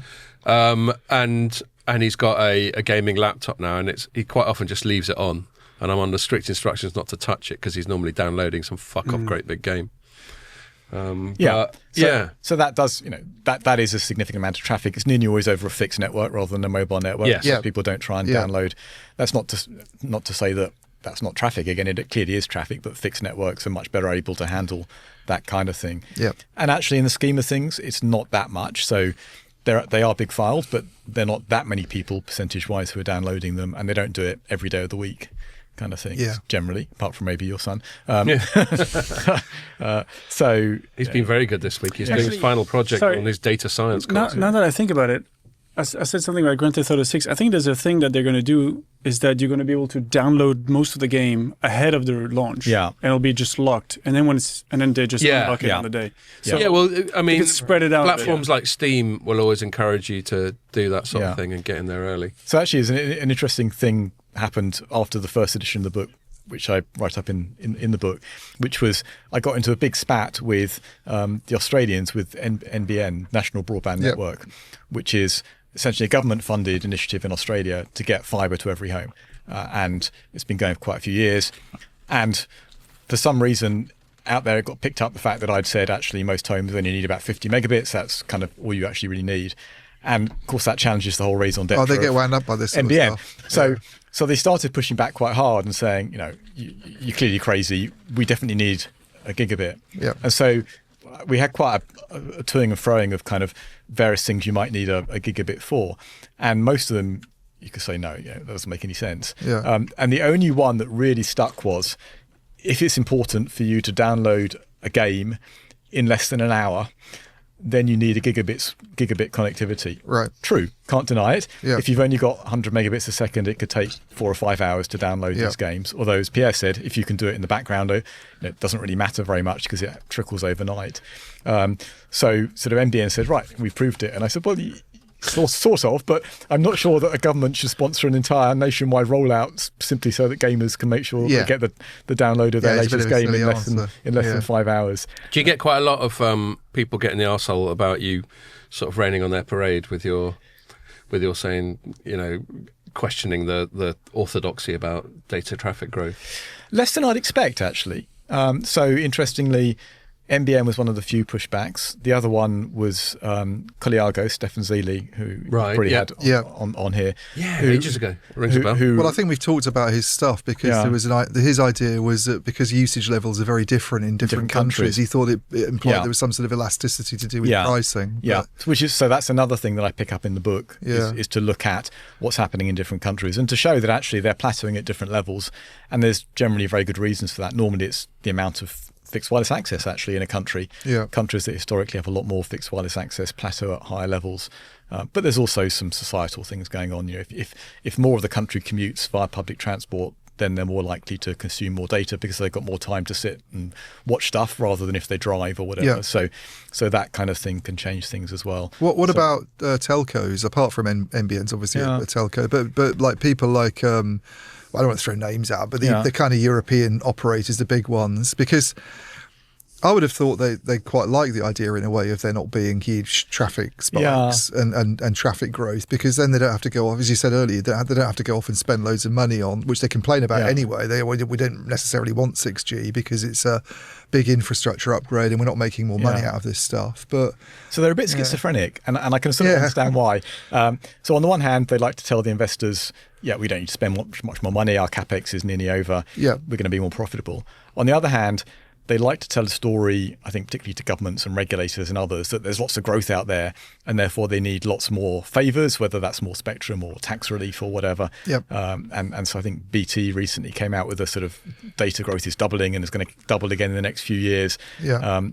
And he's got a gaming laptop now, and he quite often just leaves it on, and I'm under strict instructions not to touch it because he's normally downloading some fuck off great big game. So that does, that is a significant amount of traffic. It's nearly always over a fixed network rather than a mobile network. Yes. So people don't try and download. That's not to say that that's not traffic. Again, it clearly is traffic, but fixed networks are much better able to handle that kind of thing. Yeah. And actually, in the scheme of things, it's not that much. So they are big files, but they're not that many people percentage-wise who are downloading them, and they don't do it every day of the week. kind of thing, Yeah. generally, apart from maybe your son. So he's been very good this week. He's doing his final project on his data science course. Now that I think about it, I said something about Grand Theft Auto 6. I think there's a thing that they're going to do is that you're going to be able to download most of the game ahead of the launch. Yeah. And it'll be just locked. And then they just unlock it on the day. So, I mean, spread it out. Platforms like Steam will always encourage you to do that sort of thing and get in there early. So actually, an interesting thing happened after the first edition of the book, which I write up in the book, which was I got into a big spat with the Australians with NBN, National Broadband Network, which is essentially a government-funded initiative in Australia to get fibre to every home. And it's been going for quite a few years. And for some reason out there, it got picked up the fact that I'd said actually most homes only need about 50 megabits. That's kind of all you actually really need. And of course, that challenges the whole raison d'etre. Oh, they get wound up by this sort NBN. of stuff. So they started pushing back quite hard and saying, you're clearly crazy. We definitely need a gigabit. Yeah. And so we had quite a toing and froing of kind of various things you might need a gigabit for. And most of them, you could say, no, that doesn't make any sense. Yeah. And the only one that really stuck was, if it's important for you to download a game in less than an hour, then you need a gigabit connectivity. Right. True. Can't deny it. Yeah. If you've only got 100 megabits a second, it could take 4 or 5 hours to download these games. Although, as Pierre said, if you can do it in the background, it doesn't really matter very much because it trickles overnight. So sort of NBN said, right, we've proved it. And I said, well, sort of, but I'm not sure that a government should sponsor an entire nationwide rollout simply so that gamers can make sure they get the download of their latest game in less than 5 hours. Do you get quite a lot of people getting the arsehole about you sort of raining on their parade with your saying, questioning the orthodoxy about data traffic growth? Less than I'd expect, actually. So interestingly, NBN was one of the few pushbacks. The other one was Colliago, Stefan Zeely, who had on here. Yeah, ages ago. Rings a bell. Well, I think we've talked about his stuff because there was his idea was that because usage levels are very different in different countries, he thought it implied there was some sort of elasticity to do with pricing. Yeah, so that's another thing that I pick up in the book is to look at what's happening in different countries and to show that actually they're plateauing at different levels. And there's generally very good reasons for that. Normally it's the amount of fixed wireless access actually in a country. Countries that historically have a lot more fixed wireless access plateau at higher levels. But there's also some societal things going on. If more of the country commutes via public transport, then they're more likely to consume more data because they've got more time to sit and watch stuff rather than if they drive or whatever. So that kind of thing can change things as well. What about telcos, apart from NBN's obviously a telco, but like people like I don't want to throw names out, but the kind of European operators, the big ones, because I would have thought they quite like the idea in a way of there not being huge traffic spikes and traffic growth, because then they don't have to go off, as you said earlier, they don't have to go off and spend loads of money on, which they complain about anyway. We don't necessarily want 6G because it's a big infrastructure upgrade and we're not making more money out of this stuff. But so they're a bit schizophrenic, and I can sort of understand why. So on the one hand, they like to tell the investors, we don't need to spend much more money. Our capex is nearly over. We're going to be more profitable. On the other hand, they like to tell a story, I think particularly to governments and regulators and others, that there's lots of growth out there and therefore they need lots more favours, whether that's more spectrum or tax relief or whatever. And so I think BT recently came out with a sort of data growth is doubling and is going to double again in the next few years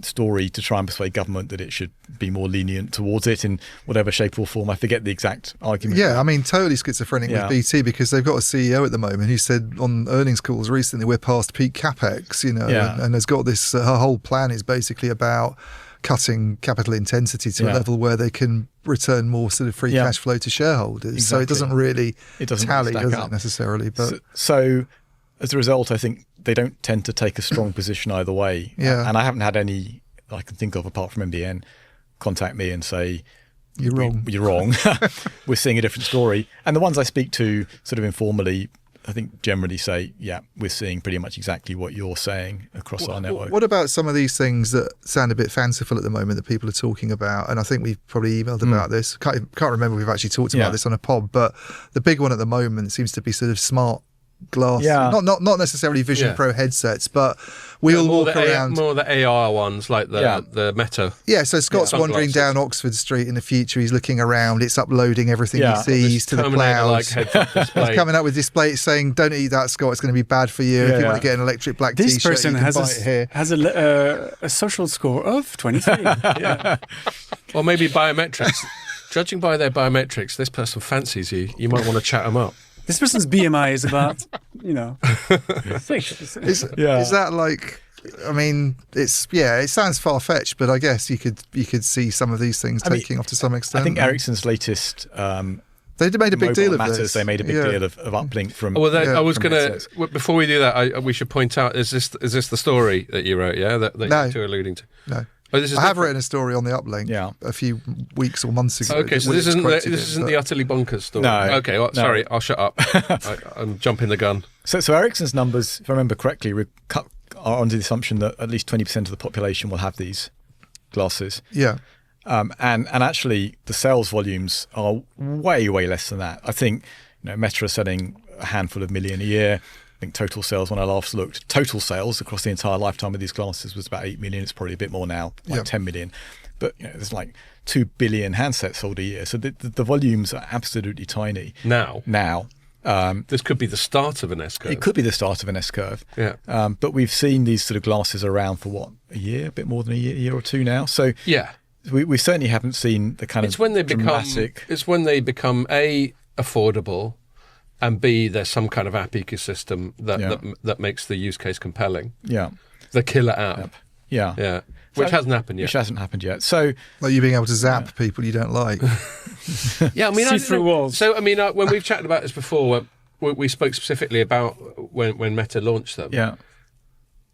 story to try and persuade government that it should be more lenient towards it in whatever shape or form. I forget the exact argument. Yeah, I mean, totally schizophrenic with BT because they've got a CEO at the moment who said on earnings calls recently we're past peak capex, and has got this, her whole plan is basically about cutting capital intensity to a level where they can return more sort of free cash flow to shareholders. Exactly. So it doesn't really tally, does it, necessarily? But so as a result, I think they don't tend to take a strong position either way. And I haven't had any I can think of apart from NBN contact me and say, You're wrong. We're seeing a different story. And the ones I speak to sort of informally, I think generally say, we're seeing pretty much exactly what you're saying across our network. What about some of these things that sound a bit fanciful at the moment that people are talking about? And I think we've probably emailed about this. Can't remember if we've actually talked about this on a pod, but the big one at the moment seems to be sort of smart glass. Not necessarily Vision Pro headsets, but we'll walk around. More the AR ones, like the Meta. Yeah, so Scott's wandering down Oxford Street in the future. He's looking around. It's uploading everything he sees to the clouds. It's coming up with display. It's saying, "Don't eat that, Scott. It's going to be bad for you. If you want to get an electric black this T-shirt, person you can has buy it here." Has a social score of 23. Or maybe biometrics. Judging by their biometrics, this person fancies you. You might want to chat them up. This person's BMI is about, 6. Is that like? I mean, it sounds far fetched, but I guess you could see some of these things taking off to some extent. I think Ericsson's latest. They made a big deal of this. They made a big deal of uplink from. Well, I was going to. Before we do that, we should point out: is this the story that you wrote? Yeah, that you're two alluding to. No. I have written a story on the uplink a few weeks or months ago. Okay, so this isn't the utterly bonkers story. No. Okay, sorry, I'll shut up. I'm jumping the gun. So Ericsson's numbers, if I remember correctly, are under the assumption that at least 20% of the population will have these glasses. Yeah. And actually, the sales volumes are way, way less than that. I think Meta are selling a handful of million a year. I think total sales, when I last looked, total sales across the entire lifetime of these glasses was about 8 million. It's probably a bit more now, 10 million. But there's like 2 billion handsets sold a year. So the volumes are absolutely tiny. Now. This could be the start of an S-curve. It could be the start of an S-curve. Yeah. But we've seen these sort of glasses around for a year, a bit more than a year or two now. So we certainly haven't seen the kind of dramatic... It's when they become A, affordable, and B, there's some kind of app ecosystem that makes the use case compelling. Yeah. The killer app. Yeah. Which hasn't happened yet. Which hasn't happened yet. So, like you being able to zap people you don't like. I mean, see-through walls. So, I mean, when we've chatted about this before, we spoke specifically about when Meta launched them. Yeah.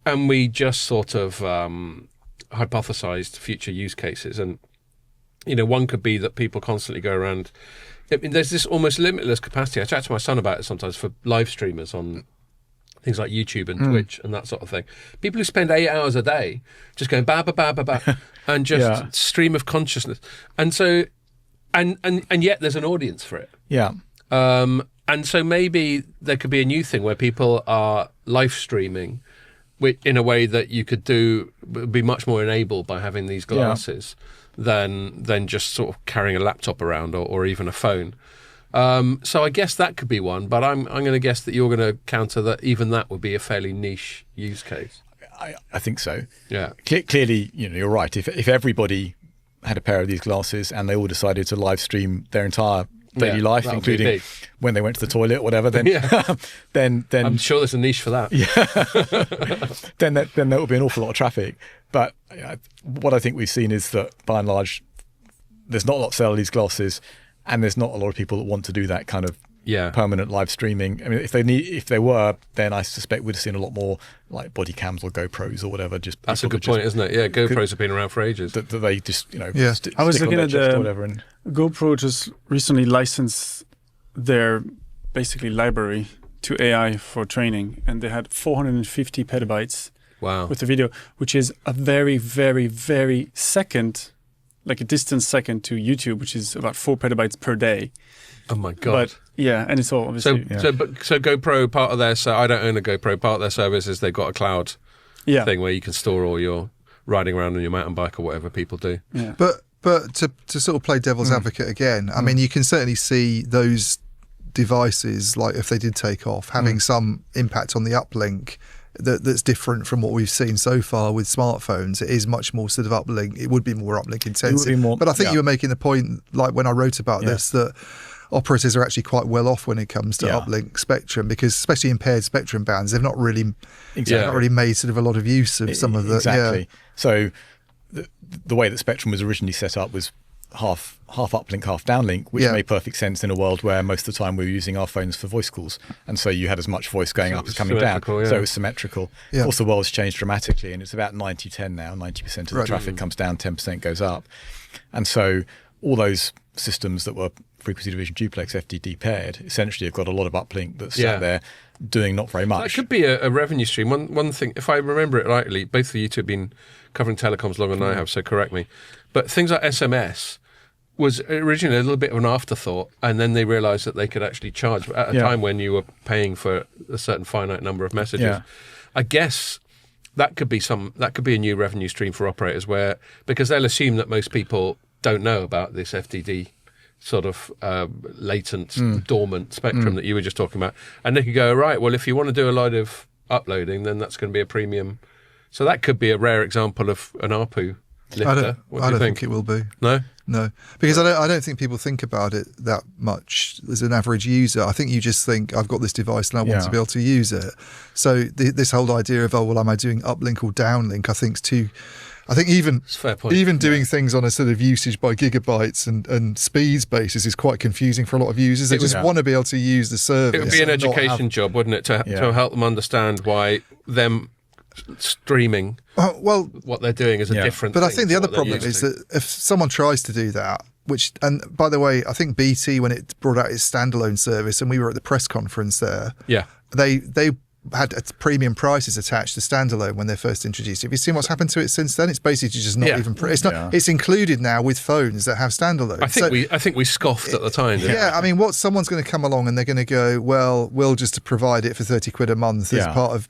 And we just sort of hypothesized future use cases. And, one could be that people constantly go around... I mean, there's this almost limitless capacity. I chat to my son about it sometimes for live streamers on things like YouTube and Twitch and that sort of thing. People who spend 8 hours a day just going ba ba ba ba ba and just stream of consciousness. And so, and yet there's an audience for it. Yeah. And so maybe there could be a new thing where people are live streaming in a way that you could be much more enabled by having these glasses. Than just sort of carrying a laptop around or even a phone. So I guess that could be one, but I'm going to guess that you're going to counter that even that would be a fairly niche use case. I think so. Yeah. Clearly, you're right. If everybody had a pair of these glasses and they all decided to live stream their entire daily life, including when they went to the toilet or whatever, then then I'm sure there's a niche for that. Yeah. then there will be an awful lot of traffic. But what I think we've seen is that by and large, there's not a lot of sale of these glasses, and there's not a lot of people that want to do that kind of permanent live streaming. I mean, if they were, then I suspect we'd have seen a lot more like body cams or GoPros or whatever. That's a good point, isn't it? Yeah, GoPros have been around for ages. That they just I was looking at the GoPro just recently licensed their basically library to AI for training, and they had 450 petabytes. Wow. With the video, which is a very, very, very second, like a distant second to YouTube, which is about 4 petabytes per day. Oh my God. But and it's all obviously. So GoPro, part of their, I don't own a GoPro, part of their service is they've got a cloud thing where you can store all your riding around on your mountain bike or whatever people do. Yeah. But to sort of play devil's advocate again, I mean, you can certainly see those devices, like if they did take off, having some impact on the uplink. That's different from what we've seen so far with smartphones. It is much more sort of uplink. It would be more uplink intensive. But I think you were making the point, like when I wrote about this, that operators are actually quite well off when it comes to uplink spectrum, because especially in paired spectrum bands, they've not really made sort of a lot of use of some of the... Exactly. So the way that spectrum was originally set up was half uplink, half downlink, which made perfect sense in a world where most of the time we were using our phones for voice calls, and so you had as much voice going up as coming down. So it was symmetrical. Of course, the world's changed dramatically, and it's about 90-10 now. 90% of the traffic comes down, 10% goes up, and so all those systems that were frequency division duplex FDD paired essentially have got a lot of uplink that's sat there doing not very much. That could be a revenue stream. One thing, if I remember it rightly, both of you two have been covering telecoms longer than I have, so correct me, but things like SMS was originally a little bit of an afterthought, and then they realised that they could actually charge at a time when you were paying for a certain finite number of messages. Yeah. I guess that could be a new revenue stream for operators, because they'll assume that most people don't know about this FDD sort of latent, dormant spectrum that you were just talking about, and they could go, right, well, if you want to do a lot of uploading, then that's going to be a premium. So that could be a rare example of an ARPU lifter. I don't think it will be. No, because I don't think people think about it that much as an average user. I think you just think, I've got this device and I want to be able to use it. So this whole idea of, am I doing uplink or downlink? I think even doing things on a sort of usage by gigabytes and speeds basis is quite confusing for a lot of users. They just want to be able to use the service. It would be an education job, wouldn't it, to help them understand why them streaming what they're doing is a different thing. But I think the other problem is that if someone tries to do that, and by the way, I think BT, when it brought out its standalone service, and we were at the press conference there, they had premium prices attached to standalone when they first introduced it. Have you seen what's happened to it since then? It's basically just not even. It's not. It's included now with phones that have standalone. I think we scoffed at the time. I mean, someone's going to come along and they're going to go, well, we'll just provide it for £30 a month as part of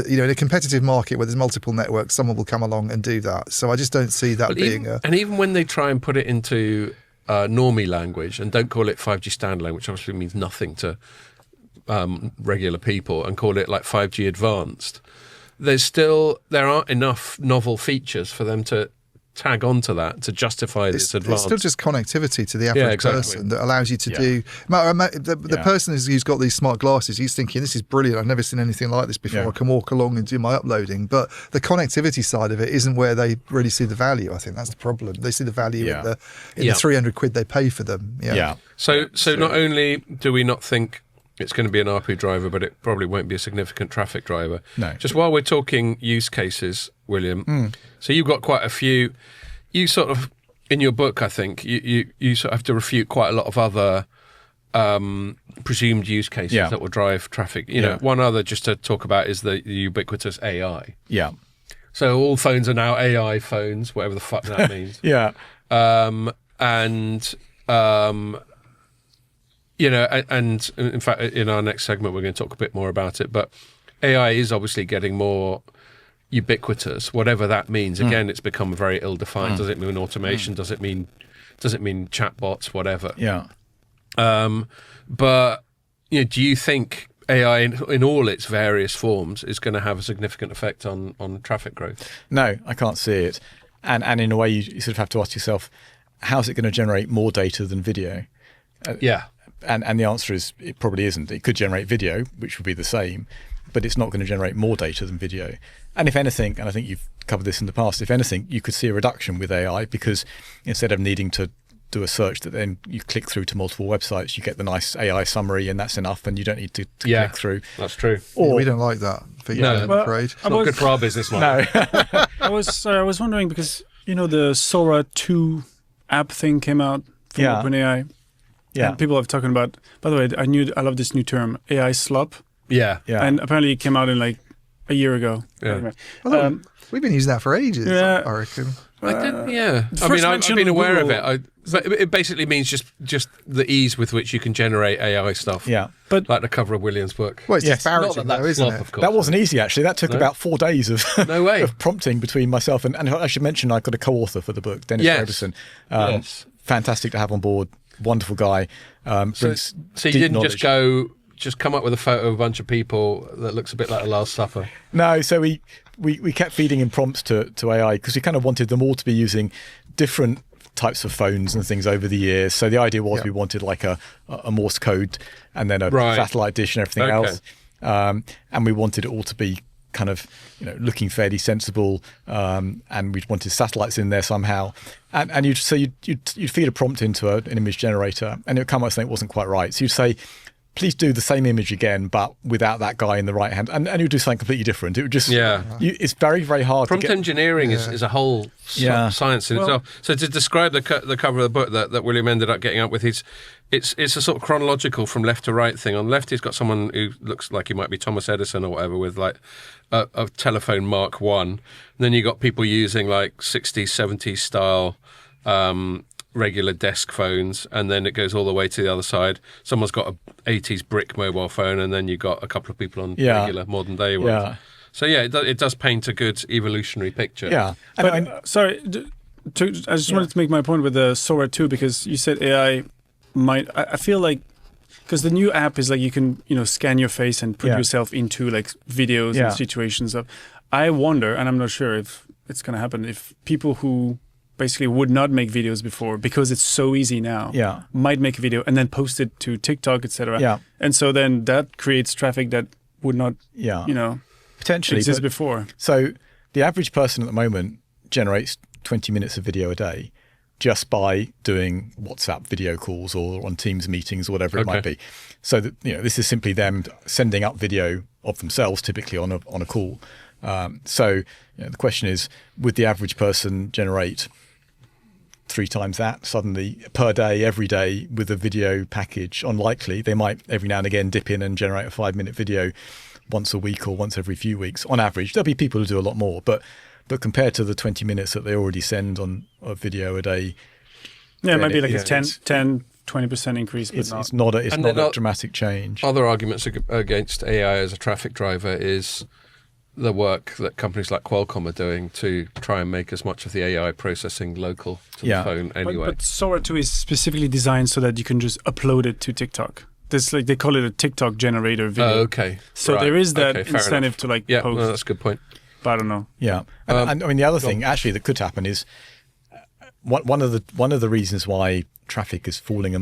in a competitive market where there's multiple networks. Someone will come along and do that. So I just don't see that being and even when they try and put it into normie language and don't call it 5G standalone, which obviously means nothing to regular people, and call it like 5G advanced, there aren't enough novel features for them to tag onto that to justify its advance. It's still just connectivity to the average person that allows you to do. The person who's got these smart glasses, he's thinking, this is brilliant. I've never seen anything like this before. I can walk along and do my uploading. But the connectivity side of it isn't where they really see the value. I think that's the problem. They see the value in the £300 they pay for them. So not only do we not think it's going to be an ARPU driver, but it probably won't be a significant traffic driver. No. Just while we're talking use cases, William, so you've got quite a few. You sort of, in your book, I think, you sort of have to refute quite a lot of other presumed use cases that will drive traffic. You know, one other just to talk about is the ubiquitous AI. Yeah. So all phones are now AI phones, whatever the fuck that means. And in fact, in our next segment, we're going to talk a bit more about it. But AI is obviously getting more ubiquitous, whatever that means. Again, it's become very ill-defined. Does it mean automation? Does it mean chatbots? Whatever. Yeah. But do you think AI, in all its various forms, is going to have a significant effect on traffic growth? No, I can't see it. And in a way, you sort of have to ask yourself, how's it going to generate more data than video? And the answer is it probably isn't. It could generate video, which would be the same, but it's not going to generate more data than video. And if anything, and I think you've covered this in the past, if anything, you could see a reduction with AI, because instead of needing to do a search that then you click through to multiple websites, you get the nice AI summary and that's enough, and you don't need to click through. That's true. Or we don't like that for you, I'm afraid. It's not good for our business model. No. I was wondering, because the Sora 2 app thing came out from OpenAI. Yeah. And people are talking about, by the way, I love this new term, AI slop. Yeah. And apparently it came out in like a year ago. Yeah. We've been using that for ages, I reckon. I've been aware of it. But it basically means just the ease with which you can generate AI stuff. Yeah. But like the cover of William's book. Well, it's disparaging though, isn't it? That wasn't easy, actually. That took about 4 days of of prompting between myself and I should mention I got a co-author for the book, Dennis Ferguson. Fantastic to have on board. Wonderful guy. So you didn't just come up with a photo of a bunch of people that looks a bit like the Last Supper? No, so we kept feeding in prompts to AI because we kind of wanted them all to be using different types of phones and things over the years. So the idea was we wanted like a Morse code and then a satellite dish and everything else. And we wanted it all to be kind of looking fairly sensible, and we wanted satellites in there somehow, and you'd feed a prompt into an image generator and it would come up saying it wasn't quite right, so you'd say please do the same image again but without that guy in the right hand, and you'd do something completely different. It would just it's very, very hard. Prompt engineering is a whole science in itself. So to describe the cover of the book that William ended up getting up with, it's a sort of chronological from left to right thing. On the left he's got someone who looks like he might be Thomas Edison or whatever with like a telephone Mark 1. And then you got people using like 60s, 70s style regular desk phones, and then it goes all the way to the other side. Someone's got a 80s brick mobile phone, and then you've got a couple of people on regular modern day ones. Yeah. So it does paint a good evolutionary picture. Yeah. But sorry, I just wanted to make my point with the Sora 2, because you said AI might. I feel like, because the new app is like you can scan your face and put yourself into like videos and situations of. I wonder, and I'm not sure if it's going to happen, if people who basically would not make videos before because it's so easy now might make a video and then post it to TikTok, etc. Yeah. And so then that creates traffic that would not potentially exist before. So the average person at the moment generates 20 minutes of video a day just by doing WhatsApp video calls or on Teams meetings or whatever it might be. So that, this is simply them sending up video of themselves, typically on a call. So the question is, would the average person generate 3 times that suddenly per day, every day with a video package? Unlikely. They might every now and again dip in and generate a 5-minute video once a week or once every few weeks. On average, there'll be people who do a lot more, but compared to the 20 minutes that they already send on a video a day, it might be like a 10-20% increase. But it's not a dramatic change. Other arguments against AI as a traffic driver is the work that companies like Qualcomm are doing to try and make as much of the AI processing local to the phone anyway. But Sora 2 is specifically designed so that you can just upload it to TikTok. This they call it a TikTok generator video. Oh, okay. So there is that incentive to post. No, that's a good point. But I don't know. Yeah. And I mean, the other thing actually that could happen is one of the reasons why traffic is falling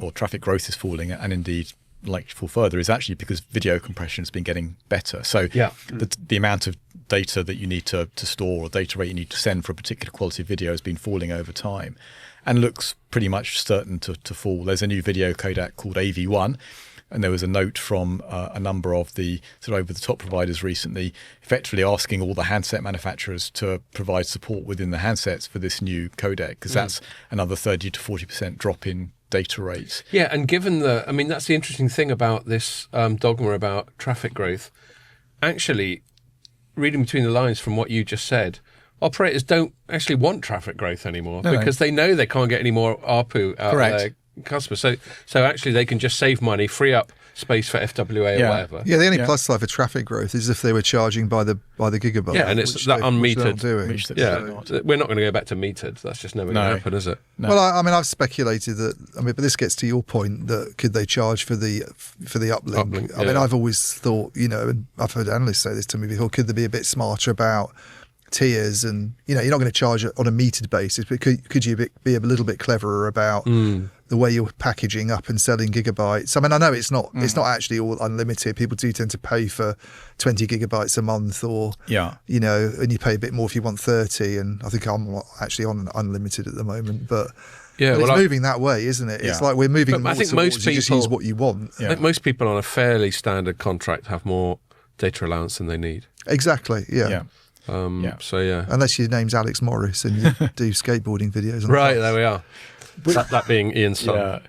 or traffic growth is falling, and indeed like to fall further, is actually because video compression has been getting better. So the amount of data that you need to store or data rate you need to send for a particular quality of video has been falling over time and looks pretty much certain to fall. There's a new video codec called AV1, and there was a note from a number of the sort of over-the-top providers recently effectively asking all the handset manufacturers to provide support within the handsets for this new codec, because that's another 30 to 40% drop in data rates. Yeah, and given that's the interesting thing about this dogma about traffic growth. Actually, reading between the lines from what you just said, operators don't actually want traffic growth anymore because they know they can't get any more ARPU out of their customers. So actually they can just save money, free up space for FWA or whatever. Yeah, the only plus side for traffic growth is if they were charging by the gigabyte. Yeah, and it's that unmetered. Doing. We're not going to go back to metered. That's just never going to happen, is it? No. Well, I've speculated that. But this gets to your point that could they charge for the uplink? I mean, I've always thought, and I've heard analysts say this to me before. Could they be a bit smarter about tiers, and you're not going to charge it on a metered basis, but could you be a little bit cleverer about the way you're packaging up and selling gigabytes? I mean, I know it's not actually all unlimited. People do tend to pay for 20 gigabytes a month, or and you pay a bit more if you want 30. And I think I'm actually on unlimited at the moment, but. Yeah, it's moving that way, isn't it? It's like we're moving more towards you just use what you want. I think most people on a fairly standard contract have more data allowance than they need. Exactly, yeah. Unless your name's Alex Morris and you do skateboarding videos. Right, there we are. that being Ian's son.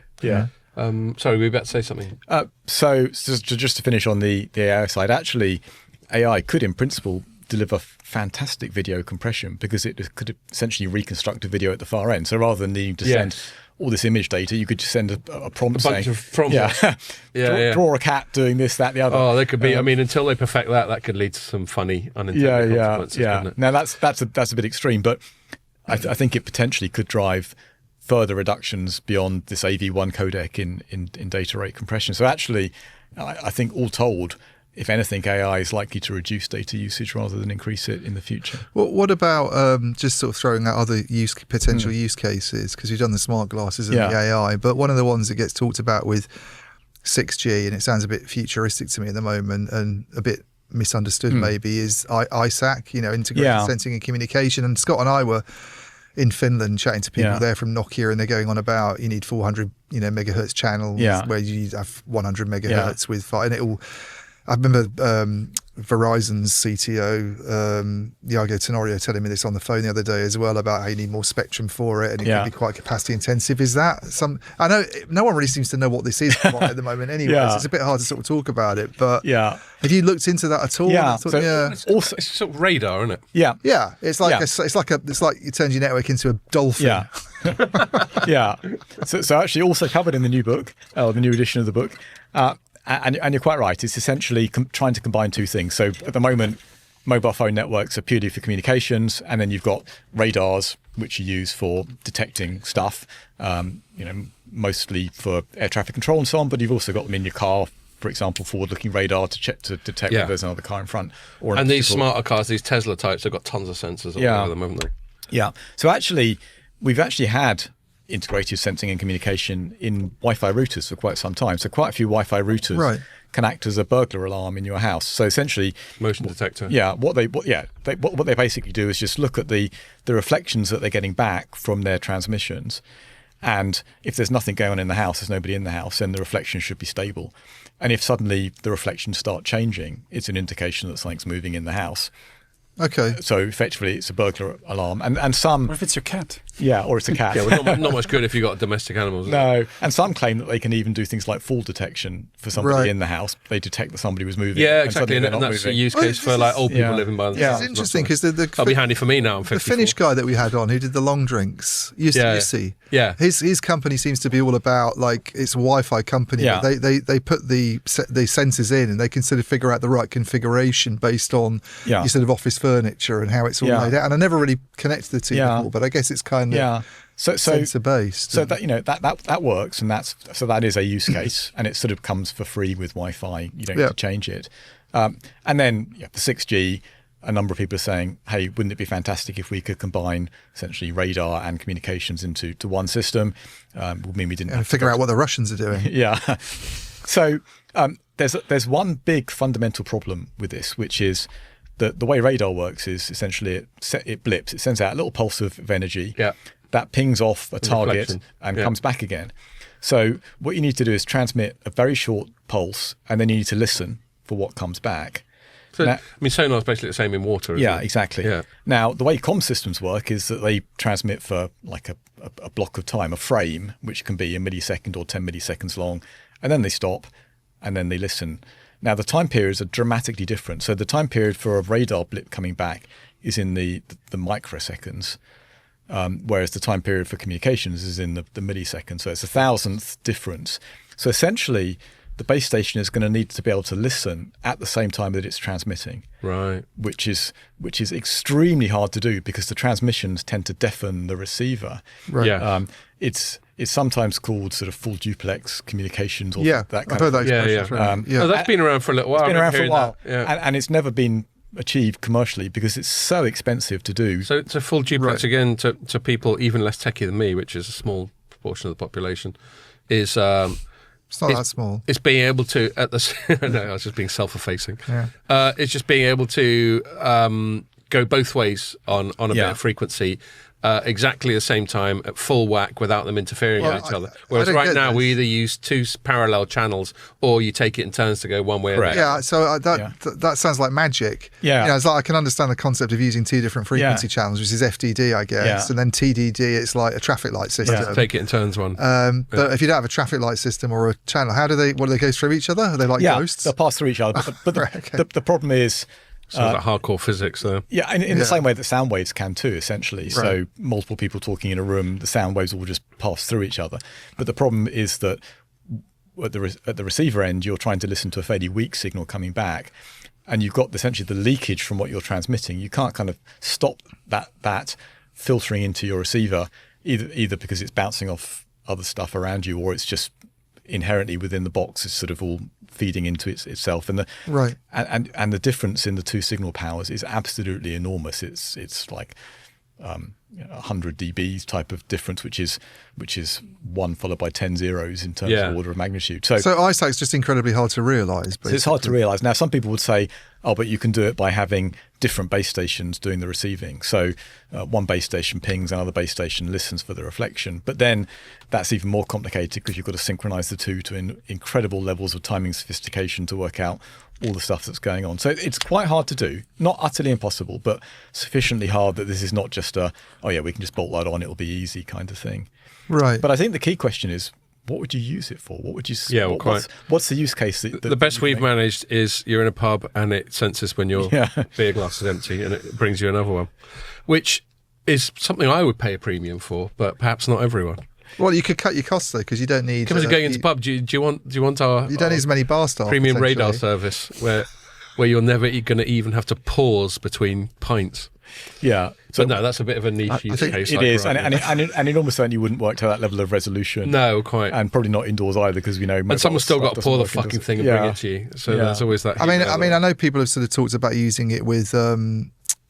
Sorry, we were about to say something. So just to finish on the AI side, actually, AI could, in principle, deliver fantastic video compression because it could essentially reconstruct a video at the far end. So rather than needing to send all this image data, you could just send a prompt saying, draw a cat doing this, that, the other. Oh, there could be. Until they perfect that could lead to some funny unintended consequences. Couldn't it? Now that's a bit extreme, but I think it potentially could drive further reductions beyond this AV1 codec in data rate compression. So actually, I think all told, if anything, AI is likely to reduce data usage rather than increase it in the future. Well, what about just sort of throwing out other potential use cases? Because you've done the smart glasses and the AI, but one of the ones that gets talked about with 6G, and it sounds a bit futuristic to me at the moment and a bit misunderstood maybe, is ISAC, integrated sensing and communication. And Scott and I were in Finland chatting to people there from Nokia, and they're going on about you need 400 megahertz channels where you have 100 megahertz with 5, and it all. I remember Verizon's CTO, Iago Tenorio, telling me this on the phone the other day as well, about how you need more spectrum for it, and it can be quite capacity intensive. Is that some? I know no one really seems to know what this is at the moment. Anyways, it's a bit hard to sort of talk about it. But have you looked into that at all? Yeah, it's also it's sort of radar, isn't it? Yeah, yeah. It's like it's like you turned your network into a dolphin. Yeah. Yeah. So actually also covered in the new book, or the new edition of the book, and you're quite right. It's essentially trying to combine two things. So at the moment, mobile phone networks are purely for communications, and then you've got radars, which you use for detecting stuff, mostly for air traffic control and so on, but you've also got them in your car, for example, forward-looking radar to detect whether there's another car in front. And these smarter cars, these Tesla types, have got tons of sensors all over them, haven't they? Yeah. So actually, we've actually had integrated sensing and communication in Wi-Fi routers for quite some time. So quite a few Wi-Fi routers can act as a burglar alarm in your house. So essentially, motion detector. Yeah. What they basically do is just look at the reflections that they're getting back from their transmissions. And if there's nothing going on in the house, there's nobody in the house, then the reflections should be stable. And if suddenly the reflections start changing, it's an indication that something's moving in the house. Okay. So effectively, it's a burglar alarm, and some. What if it's your cat? Yeah, or it's a cat. Yeah, well, not much good if you've got domestic animals. No, and some claim that they can even do things like fall detection for somebody in the house. They detect that somebody was moving. Yeah, exactly, and that's a use case for like old people living by themselves. It's interesting because that'll be handy for me now. I'm 54. The Finnish guy that we had on who did the long drinks, Jussi. Yeah, his company seems to be all about, like, it's a Wi-Fi company. Yeah. They put the sensors in, and they can sort of figure out the right configuration based on your sort of office furniture and how it's all laid out. And I never really connected the two before, but I guess it's kind of sensor based. So that that works, and that is a use case, and it sort of comes for free with Wi-Fi. You don't need to change it. And then the 6G. A number of people are saying, hey, wouldn't it be fantastic if we could combine essentially radar and communications into one system? Would mean we didn't have to figure out what the Russians are doing. Yeah. So there's one big fundamental problem with this, which is that the way radar works is essentially it blips. It sends out a little pulse of energy that pings off a target and comes back again. So what you need to do is transmit a very short pulse, and then you need to listen for what comes back. So, now, sonar is basically the same in water, isn't it? Exactly. Yeah. Now, the way comm systems work is that they transmit for like a block of time, a frame, which can be a millisecond or 10 milliseconds long, and then they stop, and then they listen. Now, the time periods are dramatically different. So the time period for a radar blip coming back is in the microseconds, whereas the time period for communications is in the milliseconds. So it's 1,000th difference. So essentially, the base station is going to need to be able to listen at the same time that it's transmitting, right? Which is extremely hard to do because the transmissions tend to deafen the receiver. Right. Yeah. It's sometimes called sort of full duplex communications or that kind I've heard of that thing. expression. Oh, that's been around for a little while. It's been around for a while, that. and it's never been achieved commercially because it's so expensive to do. So it's a full duplex again to people even less techie than me, which is a small proportion of the population, is. It's not that small. It's being able to no, I was just being self-effacing. Yeah. It's just being able to go both ways on a bit of frequency, exactly the same time at full whack without them interfering with each other. Whereas right now we either use two parallel channels or you take it in turns to go one way or the other. Yeah, so that sounds like magic. Yeah. It's like I can understand the concept of using two different frequency channels, which is FDD, I guess, and then TDD, it's like a traffic light system. Yeah. Take it in turns one. But if you don't have a traffic light system or a channel, what do they go through each other? Are they like ghosts? They'll pass through each other. But the problem is... Sounds like hardcore physics, though. Yeah, in the same way that sound waves can too, essentially. Right. So multiple people talking in a room, the sound waves will just pass through each other. But the problem is that at the receiver end, you're trying to listen to a fairly weak signal coming back, and you've got essentially the leakage from what you're transmitting. You can't kind of stop that filtering into your receiver, either because it's bouncing off other stuff around you, or it's just inherently within the box. It's sort of all feeding into itself, and the difference in the two signal powers is absolutely enormous. It's like 100 dBs type of difference, which is 1 followed by 10 zeros in terms of order of magnitude. So ISAC's just incredibly hard to realise. So it's hard to realise. Now, some people would say, oh, but you can do it by having different base stations doing the receiving. So one base station pings, another base station listens for the reflection. But then that's even more complicated because you've got to synchronise the two to incredible levels of timing sophistication to work out all the stuff that's going on. So it's quite hard to do. Not utterly impossible, but sufficiently hard that this is not just we can just bolt that on, it'll be easy kind of thing. Right. But I think the key question is, what would you use it for? What would you? What's the use case? The best we've managed is you're in a pub and it senses when your beer glass is empty and it brings you another one, which is something I would pay a premium for, but perhaps not everyone. Well, you could cut your costs though, because you don't need. Comes going into pub. Do you want our? You don't need as many bar staff. Premium radar service where you're never going to even have to pause between pints. Yeah. So no, that's a bit of a niche use case. It is, and it almost certainly wouldn't work to that level of resolution. No, quite. And probably not indoors either, because we know. And someone's still got to pour the fucking thing and bring it to you. So there's always that. I mean, I know people have sort of talked about using it with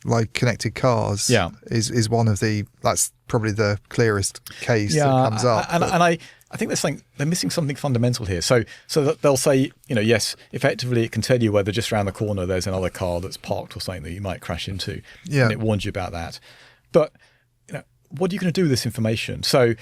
like connected cars. Yeah, is one of the. That's probably the clearest case that comes up. And I think they're missing something fundamental here. So that they'll say, yes, effectively it can tell you whether just around the corner there's another car that's parked or something that you might crash into. Yeah. And it warns you about that. But what are you going to do with this information? So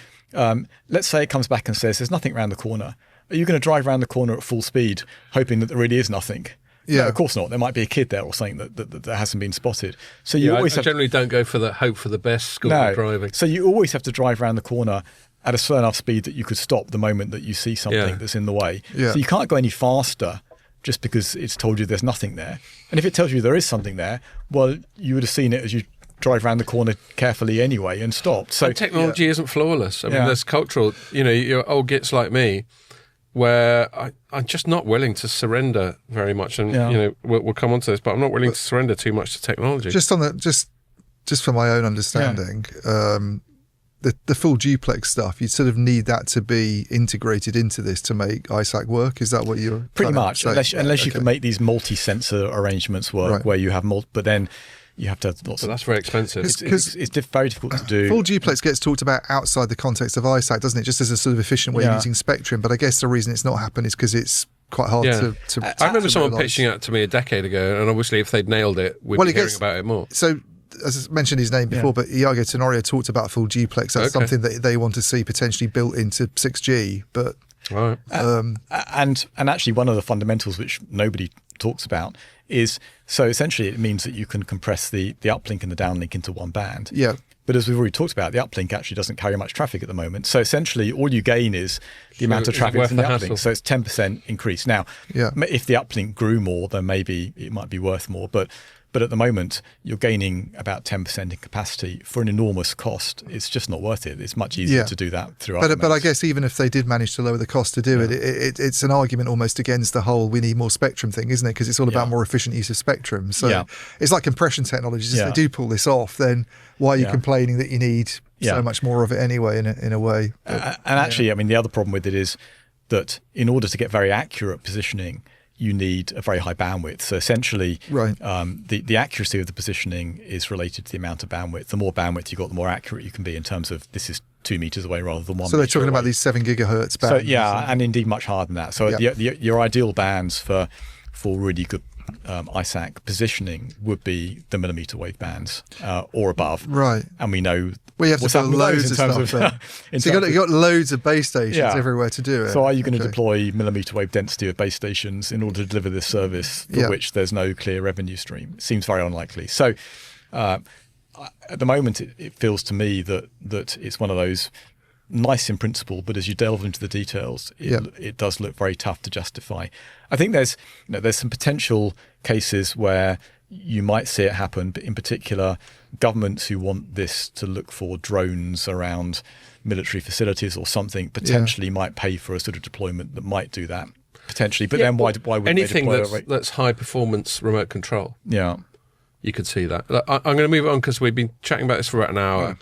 let's say it comes back and says there's nothing around the corner. Are you going to drive around the corner at full speed hoping that there really is nothing? Yeah, no, of course not. There might be a kid there or something that hasn't been spotted. So I generally don't go for the hope for the best school driving. So you always have to drive around the corner at a slow enough speed that you could stop the moment that you see something that's in the way. Yeah. So you can't go any faster just because it's told you there's nothing there. And if it tells you there is something there, well, you would have seen it as you drive around the corner carefully anyway and stopped. So and technology isn't flawless. I mean, there's cultural, you're old gits like me, where I'm just not willing to surrender very much. And, we'll come on to this, but I'm not willing to surrender too much to technology. Just on the, just for my own understanding, the full duplex stuff, you sort of need that to be integrated into this to make ISAC work. Is that what you're pretty much? Unless you can make these multi-sensor arrangements work, where you have but then you have to have lots. But that's very expensive. It's very difficult to do. Full duplex gets talked about outside the context of ISAC, doesn't it? Just as a sort of efficient way of using spectrum. But I guess the reason it's not happened is because it's quite hard to I remember someone pitching it to me a decade ago, and obviously if they'd nailed it, we'd be hearing about it more. So, as I mentioned his name before, but Iago Tenorio talked about full duplex. That's something that they want to see potentially built into 6G. But and actually, one of the fundamentals which nobody talks about is, so essentially it means that you can compress the uplink and the downlink into one band. Yeah. But as we've already talked about, the uplink actually doesn't carry much traffic at the moment. So essentially, all you gain is the amount of traffic in the uplink. So it's 10% increase. Now, if the uplink grew more, then maybe it might be worth more. But at the moment, you're gaining about 10% in capacity for an enormous cost. It's just not worth it. It's much easier to do that through But I guess even if they did manage to lower the cost to do it, it's an argument almost against the whole we need more spectrum thing, isn't it? Because it's all about more efficient use of spectrum. So it's like compression technologies. If they do pull this off, then why are you complaining that you need so much more of it anyway, in a way? And actually, I mean, the other problem with it is that in order to get very accurate positioning, you need a very high bandwidth. So essentially, the accuracy of the positioning is related to the amount of bandwidth. The more bandwidth you got, the more accurate you can be in terms of this is 2 meters away rather than 1 meter. So they're talking about these 7 gigahertz bands. So and indeed much higher than that. So your ideal bands for really good ISAC positioning would be the millimeter wave bands or above. Right. And we know we have to build loads of stuff. So you got loads of base stations everywhere to do it. So are you going to deploy millimeter wave density of base stations in order to deliver this service for which there's no clear revenue stream? It seems very unlikely. So at the moment, it feels to me that it's one of those nice in principle, but as you delve into the details, it does look very tough to justify. I think there's some potential cases where you might see it happen, but in particular, governments who want this to look for drones around military facilities or something potentially might pay for a sort of deployment that might do that potentially. But then why would anything they deploy that's high performance remote control? Yeah, you could see that. I'm going to move on because we've been chatting about this for about an hour.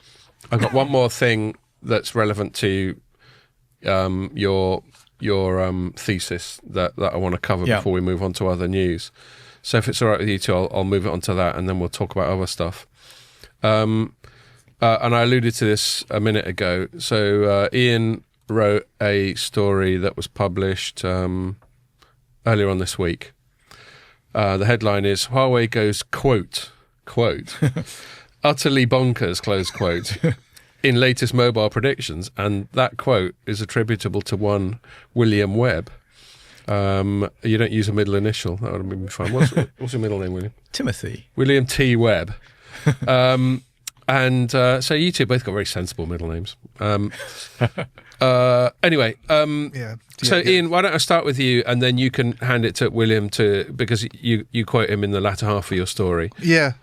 I've got one more thing that's relevant to your thesis that I want to cover before we move on to other news. So if it's all right with you two, I'll move it on to that and then we'll talk about other stuff. and I alluded to this a minute ago. So Ian wrote a story that was published earlier on this week. The headline is Huawei goes quote utterly bonkers, close quote, in latest mobile predictions, and that quote is attributable to one William Webb. You don't use a middle initial. That would have been fine. What's your middle name, William? Timothy. William T. Webb. And so you two both got very sensible middle names. Anyway, so Ian, why don't I start with you, and then you can hand it to William because you quote him in the latter half of your story. Yeah.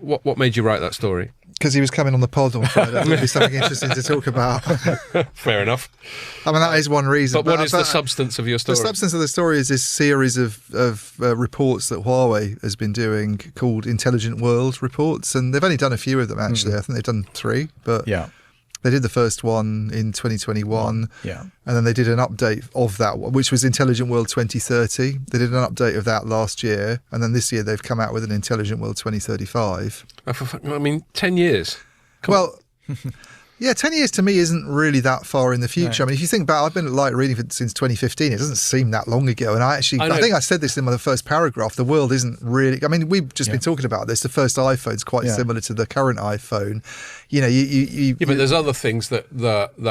What made you write that story? Because he was coming on the pod on Friday. That would be something interesting to talk about. Fair enough. I mean, that is one reason. But what is the substance of your story? The substance of the story is this series of reports that Huawei has been doing called Intelligent World reports. And they've only done a few of them, actually. I think they've done 3. But yeah. They did the first one in 2021. Yeah. And then they did an update of that one, which was Intelligent World 2030. They did an update of that last year. And then this year they've come out with an Intelligent World 2035. I mean, 10 years. Yeah, 10 years to me isn't really that far in the future. No. I mean, if you think back, I've been reading it since 2015. It doesn't seem that long ago. And I think I said this in my first paragraph. The world isn't really, I mean, we've just been talking about this. The first iPhone's quite similar to the current iPhone. You know, but there's other things that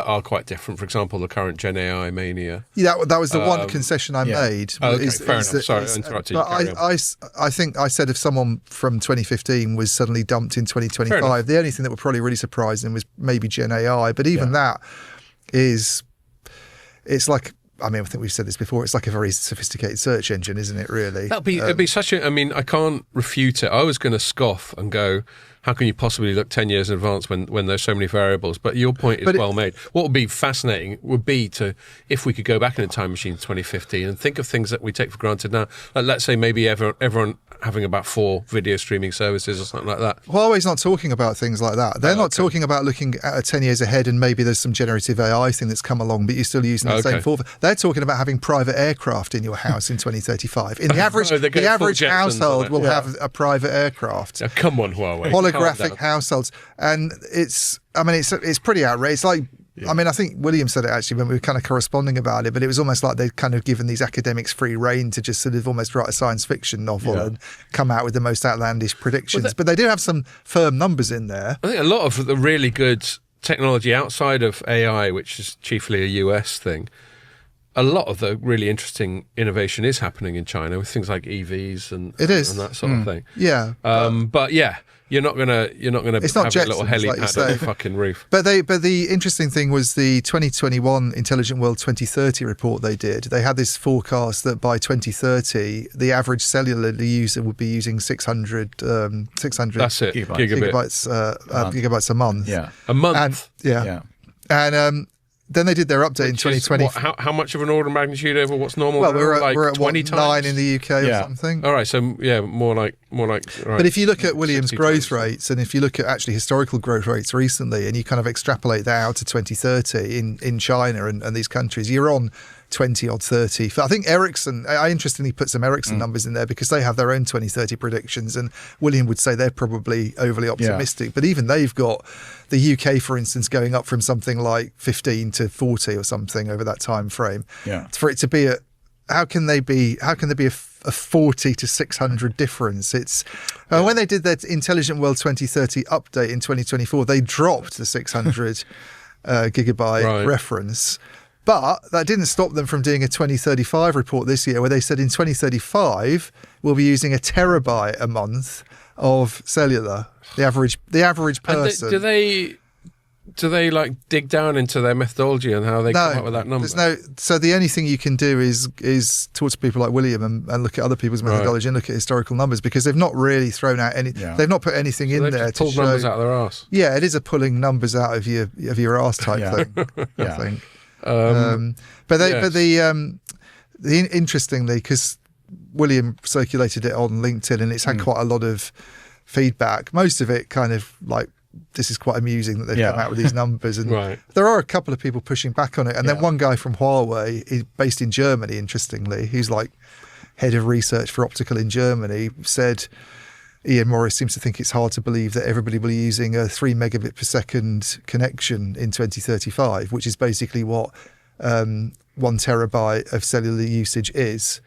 are quite different. For example, the current Gen AI mania. Yeah, that was the one concession I made. Okay, fair enough. Sorry, I interrupted you. I think I said if someone from 2015 was suddenly dumped in 2025, the only thing that would probably really surprise them was maybe Gen AI. But even that it's like, I mean, I think we've said this before, it's like a very sophisticated search engine, isn't it, really? It'd be such a, I mean, I can't refute it. I was going to scoff and go, how can you possibly look 10 years in advance when there's so many variables? But your point is well made. What would be fascinating would be if we could go back in a time machine to 2015 and think of things that we take for granted now. Like, let's say maybe everyone having about 4 video streaming services or something like that. Huawei's not talking about things like that. They're not talking about looking at 10 years ahead and maybe there's some generative AI thing that's come along, but you're still using the same form. They're talking about having private aircraft in your house in 2035. In the average household will have a private aircraft. Now, come on, Huawei. Holographic households. And it's pretty outrageous. It's like, I mean, I think William said it actually when we were kind of corresponding about it, but it was almost like they'd kind of given these academics free rein to just sort of almost write a science fiction novel and come out with the most outlandish predictions. But they do have some firm numbers in there. I think a lot of the really good technology outside of AI, which is chiefly a US thing, a lot of the really interesting innovation is happening in China with things like EVs and that sort of thing. Yeah. But yeah. You're not gonna it's not have a little helipad like on the fucking roof. But the interesting thing was the 2021 Intelligent World 2030 report they did. They had this forecast that by 2030 the average cellular user would be using 600 That's it. gigabytes a month. Yeah, a month. And then they did their update in 2020. How much of an order of magnitude over what's normal? Well, we're at 20 times? 9 in the UK or something. All right, so more like. Right. But if you look at William's growth rates, and if you look at actually historical growth rates recently, and you kind of extrapolate that out to 2030 in China and these countries, you're on 20 odd 30. I think Ericsson, I interestingly put some Ericsson numbers in there because they have their own 2030 predictions, and William would say they're probably overly optimistic. But even they've got the UK, for instance, going up from something like 15 to 40 or something over that time frame. Yeah. For it to be how can there be a 40 to 600 difference? It's when they did their Intelligent World 2030 update in 2024, they dropped the 600 gigabyte reference. But that didn't stop them from doing a 2035 report this year where they said in 2035 we'll be using 1 terabyte a month of cellular, the average person. And do they like dig down into their methodology and how they come up with that number? So the only thing you can do is talk to people like William and look at other people's methodology and look at historical numbers, because they've not really thrown out any. Yeah. They've not put anything in there to pull numbers out of their arse. Yeah, it is a pulling numbers out of your arse type thing. I think. Interestingly, because William circulated it on LinkedIn and it's had quite a lot of feedback. Most of it kind of like, this is quite amusing that they've come out with these numbers, and there are a couple of people pushing back on it. And then one guy from Huawei, is based in Germany, interestingly, who's like head of research for optical in Germany, said Ian Morris seems to think it's hard to believe that everybody will be using a 3 megabit per second connection in 2035, which is basically what 1 terabyte of cellular usage is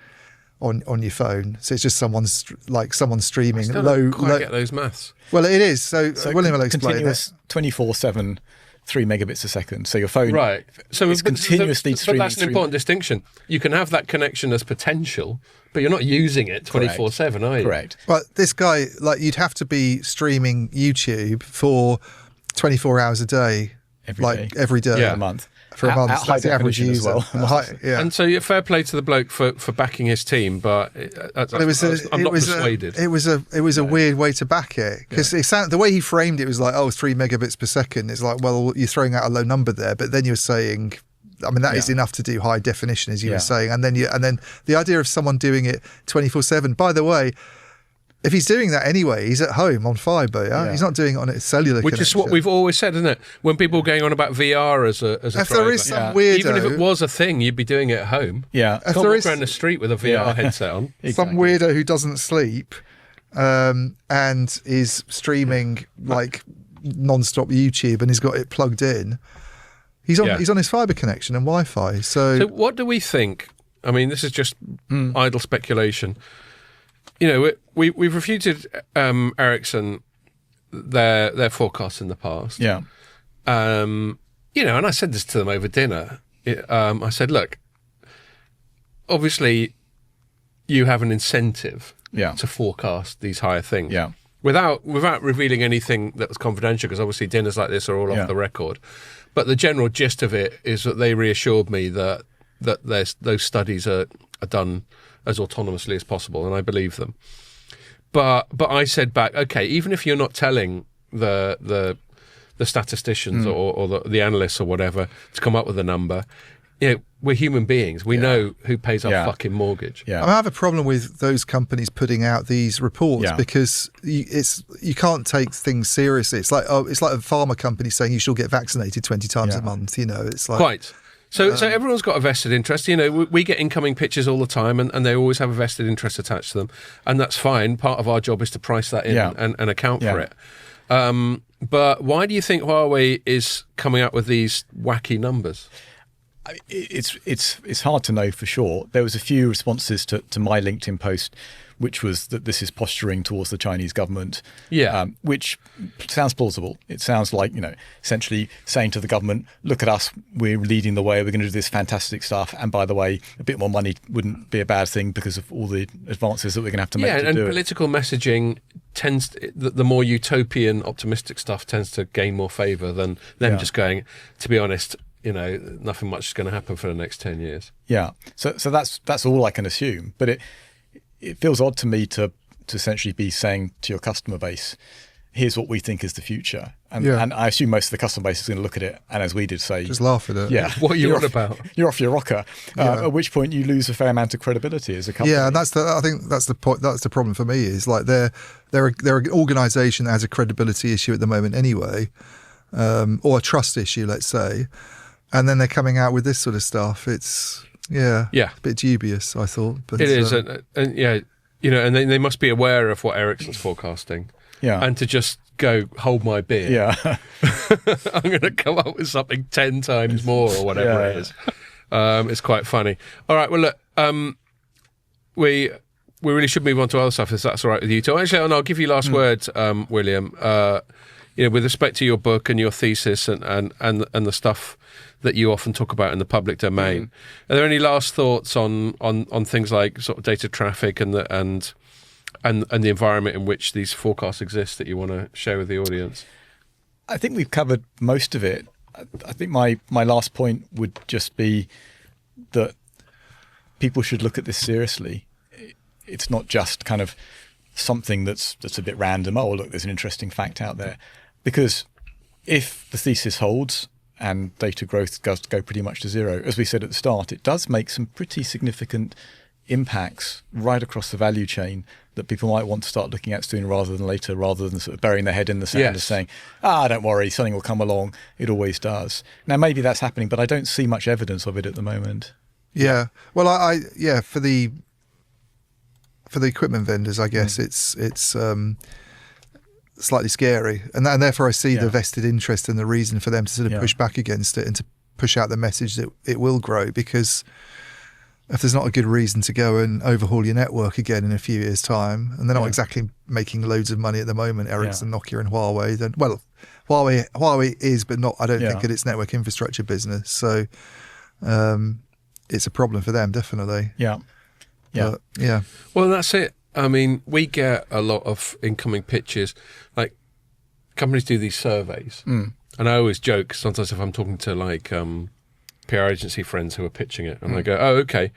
on your phone. So it's just someone streaming. I still don't quite get those maths. Well, it is. So William will explain continuous 24/7, 3 megabits a second. So your phone, right? So it's continuously streaming. But that's an important distinction. You can have that connection as potential, but you're not using it 24/7, are you? Correct. But this guy, you'd have to be streaming YouTube for 24 hours a day, every day, a month. For a month, that's the average user. As well. And so, fair play to the bloke for backing his team, but I'm not persuaded. It was a weird way to back it, because the way he framed it was like, 3 megabits per second. It's like, well, you're throwing out a low number there, but then you're saying, I mean, that is enough to do high definition, as you were saying, and then the idea of someone doing it 24/7. By the way, if he's doing that anyway, he's at home on fibre. Yeah? He's not doing it on a cellular Which connection. is what we've always said, isn't it? When people are going on about VR as a if driver, there is some weirdo, even if it was a thing, you'd be doing it at home. Yeah, if there is around the street with a VR headset on. Exactly. Some weirdo who doesn't sleep and is streaming non-stop YouTube and he's got it plugged in. He's on his fibre connection and Wi-Fi. So what do we think? I mean, this is just idle speculation. You know, we've refuted Ericsson their forecasts in the past. Yeah. And I said this to them over dinner. I said, look, obviously you have an incentive to forecast these higher things. Yeah. Without revealing anything that was confidential, because obviously dinners like this are all off the record. But the general gist of it is that they reassured me that those studies are done as autonomously as possible, and I believe them. But I said back, okay, even if you're not telling the statisticians or the analysts or whatever to come up with a number, we're human beings. We know who pays our fucking mortgage. Yeah. I have a problem with those companies putting out these reports because you can't take things seriously. It's like a pharma company saying you should get vaccinated 20 times a month. It's like quite. So everyone's got a vested interest. We get incoming pitches all the time, and they always have a vested interest attached to them, and that's fine. Part of our job is to price that in and account for it. But why do you think Huawei is coming up with these wacky numbers? It's hard to know for sure. There was a few responses to my LinkedIn post, which was that this is posturing towards the Chinese government, which sounds plausible. It sounds like, essentially saying to the government, look at us, we're leading the way, we're going to do this fantastic stuff. And by the way, a bit more money wouldn't be a bad thing because of all the advances that we're going to have to make to do it. Yeah, and political messaging tends, the more utopian, optimistic stuff tends to gain more favour than them just going, to be honest, nothing much is going to happen for the next 10 years. Yeah, so that's all I can assume. But it feels odd to me to essentially be saying to your customer base, here's what we think is the future. And I assume most of the customer base is going to look at it and, as we did, say... just laugh at it. Yeah. What are you on about? You're off your rocker. At which point you lose a fair amount of credibility as a company. Yeah, and I think that's the point. That's the problem for me, is like they're an organisation that has a credibility issue at the moment anyway, or a trust issue, let's say. And then they're coming out with this sort of stuff. It's a bit dubious, I thought. But it is, and they must be aware of what Ericsson's forecasting. Yeah, and to just go hold my beer. Yeah, I'm going to come up with something 10 times more or whatever it is. It's quite funny. All right, well look, we really should move on to other stuff if that's all right with you too. Actually, and I'll give you last words, William. With respect to your book and your thesis and the stuff that you often talk about in the public domain, are there any last thoughts on things like sort of data traffic and the environment in which these forecasts exist that you want to share with the audience? I think we've covered most of it. I think my last point would just be that people should look at this seriously. It's not just kind of something that's a bit random. Oh, look, there's an interesting fact out there. Because if the thesis holds and data growth does go pretty much to zero, as we said at the start, it does make some pretty significant impacts right across the value chain that people might want to start looking at sooner rather than later, rather than sort of burying their head in the sand and saying, don't worry, something will come along. It always does. Now, maybe that's happening, but I don't see much evidence of it at the moment. Yeah. Well, for the equipment vendors, I guess it's slightly scary, and therefore I see the vested interest and the reason for them to sort of push back against it and to push out the message that it will grow, because if there's not a good reason to go and overhaul your network again in a few years' time, and they're not exactly making loads of money at the moment, Ericsson, Nokia and Huawei, then, well, Huawei is, but not, I don't think, at its network infrastructure business. So it's a problem for them, definitely. Yeah. But, yeah. Well, that's it. I mean, we get a lot of incoming pitches. Like, companies do these surveys. And I always joke sometimes if I'm talking to like PR agency friends who are pitching it, and I go, "Oh, okay,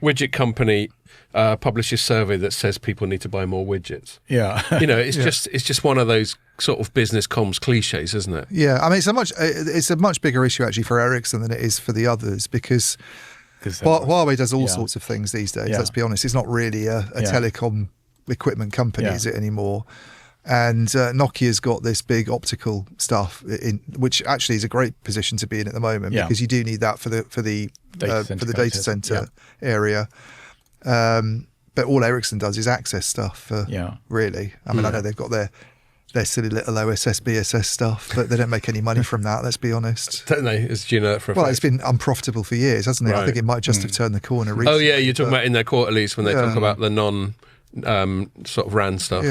widget company publishes survey that says people need to buy more widgets." Yeah, it's just one of those sort of business comms cliches, isn't it? Yeah, I mean, it's a much bigger issue actually for Ericsson than it is for the others, because Huawei does all sorts of things these days. Let's be honest, it's not really a telecom equipment company, is it anymore? And Nokia's got this big optical stuff, which actually is a great position to be in at the moment, because you do need that for the data center area. But all Ericsson does is access stuff. Really, I mean, I know they've got their silly little OSS BSS stuff, but they don't make any money from that. Let's be honest. Don't they? Do you know that for a fact? Well, it's been unprofitable for years, hasn't it? Right. I think it might just have turned the corner recently. Oh yeah, you're talking about in their quarterlies when they talk about the non sort of RAN stuff.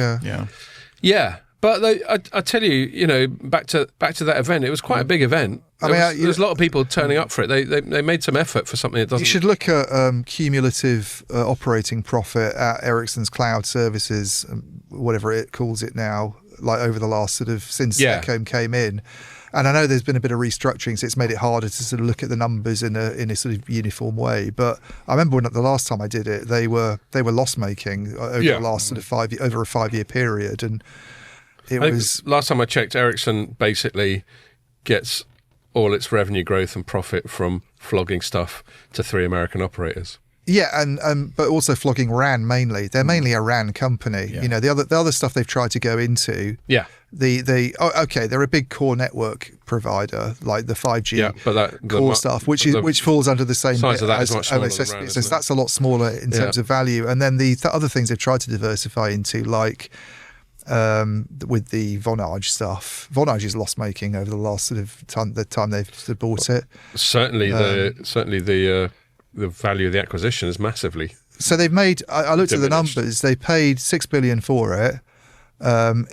Yeah, but I tell you, back to that event, it was quite a big event. There's a lot of people turning up for it. They made some effort for something that doesn't. You should look at cumulative operating profit at Ericsson's cloud services, whatever it calls it now, like over the last sort of since Ecom came in. And I know there's been a bit of restructuring, so it's made it harder to sort of look at the numbers in a sort of uniform way. But I remember when the last time I did it, they were loss making over the last sort of over a 5-year period, and it was. Last time I checked, Ericsson basically gets all its revenue growth and profit from flogging stuff to 3 American operators. Yeah, and but also flogging RAN mainly. They're mainly a RAN company. Yeah. The other stuff they've tried to go into. Yeah. They're a big core network provider like the 5G core stuff, which falls under the same size of that is much smaller than RAN, so that's a lot smaller in terms of value. And then the other things they've tried to diversify into, like with the Vonage stuff. Vonage is loss making over the last sort of time they've bought it. Certainly the value of the acquisition is massively. So they've made. I looked at the numbers. They paid $6 billion for it.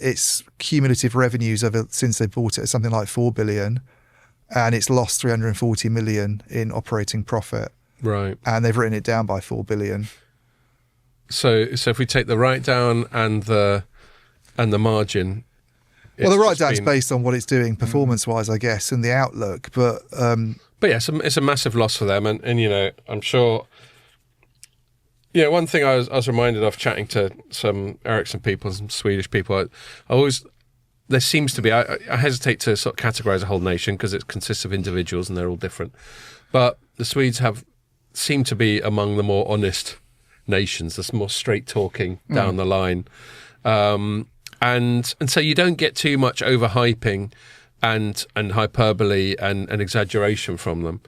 Its cumulative revenues since they bought it is something like $4 billion, and it's lost $340 million in operating profit. Right. And they've written it down by $4 billion. So if we take the write down and the margin. Well, the write down is based on what it's doing performance wise, I guess, and the outlook, but. But yeah, it's a massive loss for them, and I'm sure. One thing I was reminded of chatting to some Ericsson people, some Swedish people. There seems to be. I hesitate to sort of categorize a whole nation because it consists of individuals and they're all different. But the Swedes seem to be among the more honest nations. There's more straight talking down the line, and so you don't get too much overhyping and hyperbole and exaggeration from them.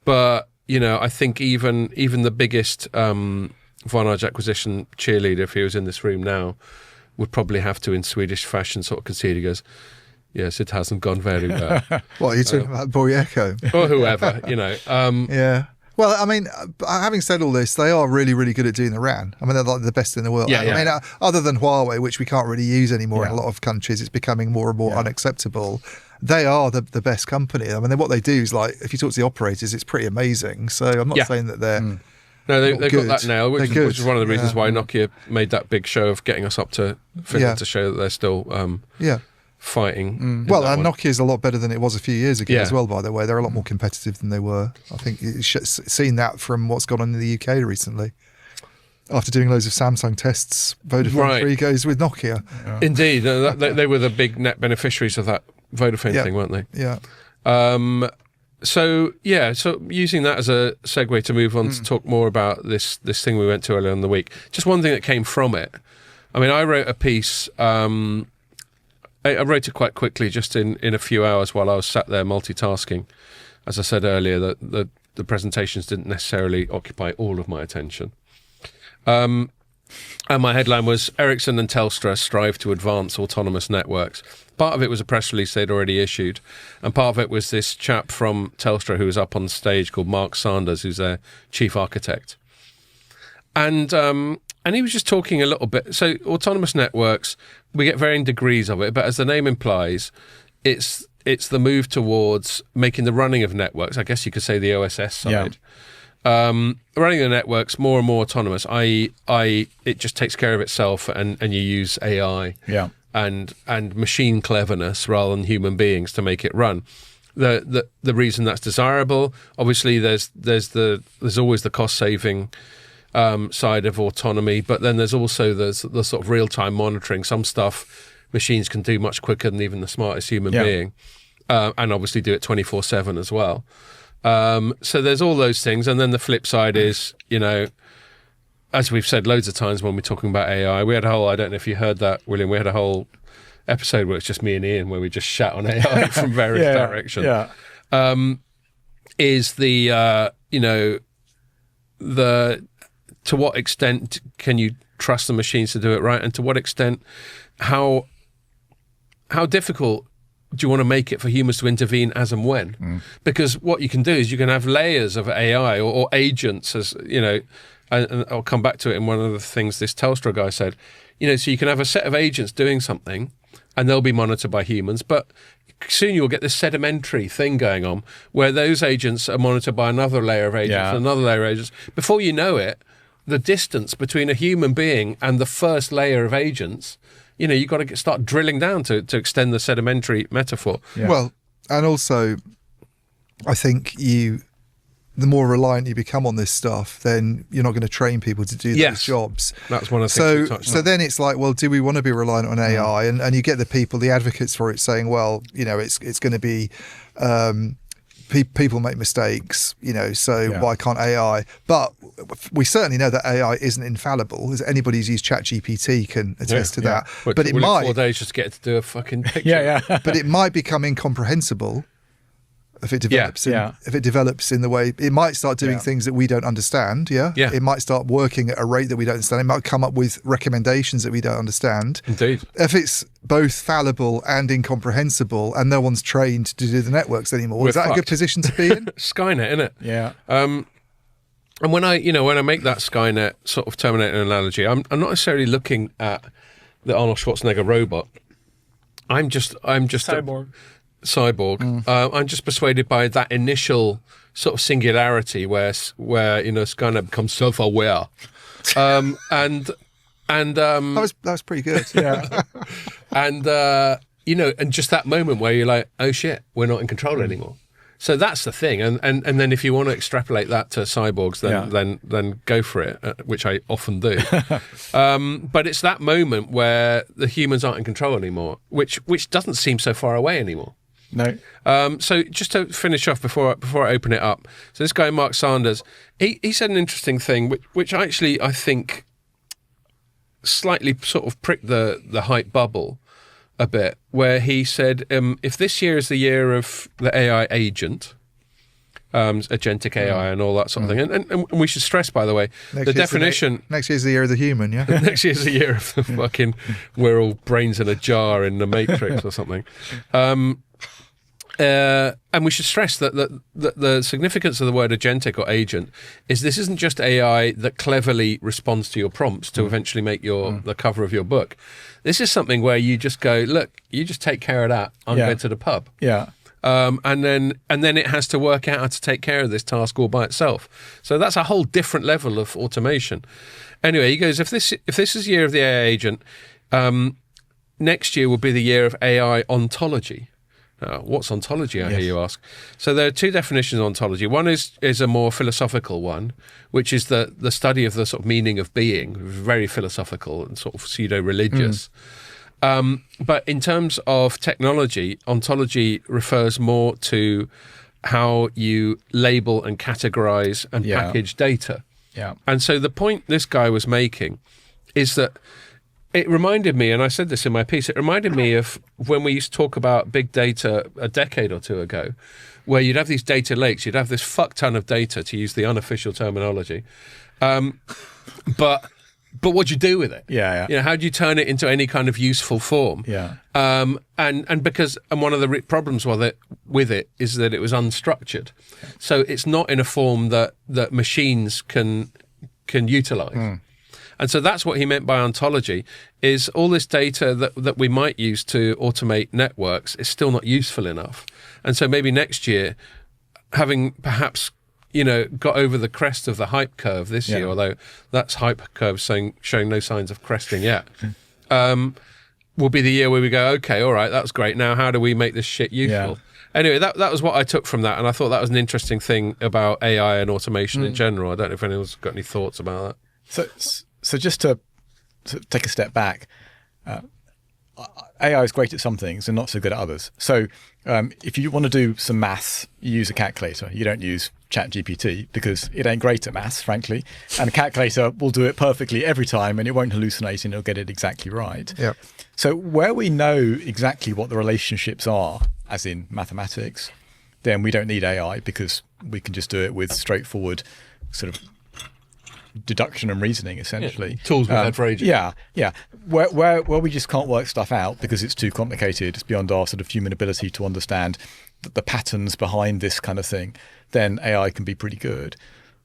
But I think even the biggest Vonage acquisition cheerleader, if he was in this room now, would probably have to, in Swedish fashion, sort of concede. He goes, "Yes, it hasn't gone very well." What are you talking about, Boyeko? Or whoever, Yeah. Well, I mean, having said all this, they are really, really good at doing the RAN. I mean, they're like the best in the world. I mean, other than Huawei, which we can't really use anymore in a lot of countries, it's becoming more and more unacceptable. They are the best company. I mean, what they do is, like, if you talk to the operators, it's pretty amazing. So I'm not saying that they're No, they've got that now, which is one of the reasons why Nokia made that big show of getting us up to Finland to show that they're still fighting. Well, and Nokia's a lot better than it was a few years ago as well, by the way. They're a lot more competitive than they were. I think you've seen that from what's gone on in the UK recently. After doing loads of Samsung tests, Vodafone 3 goes with Nokia. Yeah. Indeed. They were the big net beneficiaries of that Vodafone thing, weren't they? Yeah. So using that as a segue to move on to talk more about this thing we went to earlier in the week. Just one thing that came from it. I mean, I wrote a piece. I wrote it quite quickly, just in a few hours while I was sat there multitasking. As I said earlier, the presentations didn't necessarily occupy all of my attention. And my headline was, Ericsson and Telstra strive to advance autonomous networks. Part of it was a press release they'd already issued, and part of it was this chap from Telstra who was up on stage called Mark Sanders, who's their chief architect. And he was just talking a little bit. So autonomous networks, we get varying degrees of it, but as the name implies, it's the move towards making the running of networks, I guess you could say the OSS side, running the networks more and more autonomous, i.e. it just takes care of itself and you use AI and machine cleverness rather than human beings to make it run. The reason that's desirable, obviously there's always the cost saving side of autonomy, but then there's also the sort of real-time monitoring. Some stuff machines can do much quicker than even the smartest human being, and obviously do it 24/7 as well. So there's all those things, and then the flip side is, as we've said loads of times when we're talking about AI, we had a whole, I don't know if you heard that, William, we had a whole episode where it's just me and Ian where we just shat on AI from various directions. Is the to what extent can you trust the machines to do it right, and to what extent, how difficult do you want to make it for humans to intervene as and when? Because what you can do is you can have layers of AI or agents, as and I'll come back to it in one of the things this Telstra guy said. So you can have a set of agents doing something, and they'll be monitored by humans, but soon you'll get this sedimentary thing going on where those agents are monitored by another layer of agents and another layer of agents. Before you know it, the distance between a human being and the first layer of agents, you've got to start drilling down to extend the sedimentary metaphor. Well, and also, I think the more reliant you become on this stuff, then you're not going to train people to do those jobs. That's one of the things we touched on. So then it's like, well, do we want to be reliant on AI? And you get the advocates for it saying, well, it's going to be, people make mistakes, so why can't AI? But we certainly know that AI isn't infallible. As anybody who's used ChatGPT can attest to that. But it might 4 days just to get to do a fucking picture. But it might become incomprehensible if it develops. If it develops in the way, it might start doing things that we don't understand. It might start working at a rate that we don't understand. It might come up with recommendations that we don't understand. Indeed. If it's both fallible and incomprehensible, and no one's trained to do the networks anymore, is that a good position to be in? Skynet, isn't it? Yeah. And when I make that Skynet sort of Terminator analogy, I'm not necessarily looking at the Arnold Schwarzenegger robot. I'm just cyborg. I'm just persuaded by that initial sort of singularity where Skynet becomes self-aware, and that was pretty good. and and just that moment where you're like, oh shit, we're not in control anymore. So that's the thing, and then if you want to extrapolate that to cyborgs, then go for it, which I often do. But it's that moment where the humans aren't in control anymore, which doesn't seem so far away anymore. No. So just to finish off before I open it up, so this guy Mark Sanders, he said an interesting thing, which actually I think slightly sort of pricked the hype bubble a bit, where he said, if this year is the year of the AI agent, agentic AI and all that sort of thing, and we should stress, by the way, the definition... Next year's the year of the human, yeah? Next year's the year of the fucking, we're all brains in a jar in the Matrix or something. And we should stress that the significance of the word agentic or agent is this isn't just AI that cleverly responds to your prompts to eventually make the cover of your book. This is something where you just go, look, you just take care of that. I'm going to the pub. And then it has to work out how to take care of this task all by itself. So that's a whole different level of automation. Anyway, he goes, if this is the year of the AI agent, next year will be the year of AI ontology. What's ontology, I hear you ask? So there are two definitions of ontology. One is a more philosophical one, which is the study of the sort of meaning of being, very philosophical and sort of pseudo-religious. But in terms of technology, ontology refers more to how you label and categorize and package data. And so the point this guy was making is that it reminded me, and I said this in my piece, it reminded me of when we used to talk about big data a decade or two ago, where you'd have these data lakes, you'd have this fuck ton of data, to use the unofficial terminology. But what do you do with it? Yeah. You know, how do you turn it into any kind of useful form? Yeah. And one of the problems with it is that it was unstructured, so it's not in a form that machines can utilize. And so that's what he meant by ontology, is all this data that we might use to automate networks is still not useful enough. And so maybe next year, having perhaps, got over the crest of the hype curve this year, although that's hype curve showing no signs of cresting yet, will be the year where we go, okay, all right, that's great. Now, how do we make this shit useful? Yeah. Anyway, that was what I took from that. And I thought that was an interesting thing about AI and automation in general. I don't know if anyone's got any thoughts about that. So just to take a step back, AI is great at some things and not so good at others. So if you want to do some maths, you use a calculator. You don't use ChatGPT because it ain't great at maths, frankly. And a calculator will do it perfectly every time and it won't hallucinate and it'll get it exactly right. Yep. So where we know exactly what the relationships are, as in mathematics, then we don't need AI because we can just do it with straightforward sort of deduction and reasoning, essentially. Tools we've had for ages. Yeah. Where we just can't work stuff out because it's too complicated, it's beyond our sort of human ability to understand the patterns behind this kind of thing, then AI can be pretty good.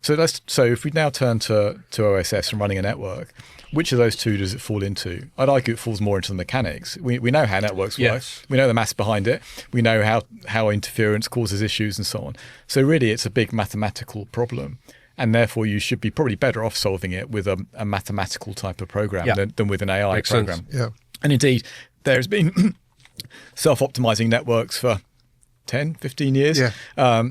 So if we now turn to OSS and running a network, which of those two does it fall into? I'd argue it falls more into the mechanics. We know how networks work. We know the maths behind it. We know how interference causes issues and so on. So really, it's a big mathematical problem. And therefore, you should be probably better off solving it with a mathematical type of program than with an AI program. Yeah. And indeed, there's been self-optimizing networks for 10, 15 years. Yeah.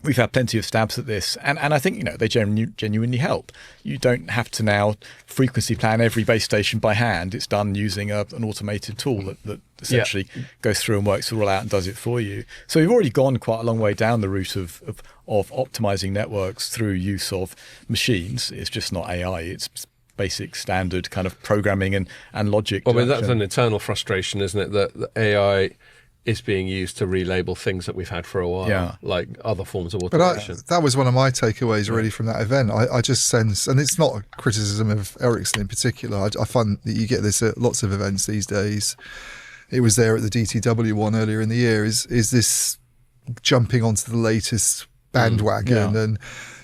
We've had plenty of stabs at this. And I think, they genuinely help. You don't have to now frequency plan every base station by hand. It's done using an automated tool that essentially goes through and works it all out and does it for you. So we've already gone quite a long way down the route of optimizing networks through use of machines. It's just not AI. It's basic standard kind of programming and logic. Well, I mean, that's an eternal frustration, isn't it? That AI is being used to relabel things that we've had for a while, like other forms of automation. But that was one of my takeaways really from that event. I just sense, and it's not a criticism of Ericsson in particular, I find that you get this at lots of events these days. It was there at the DTW one earlier in the year, is this jumping onto the latest bandwagon and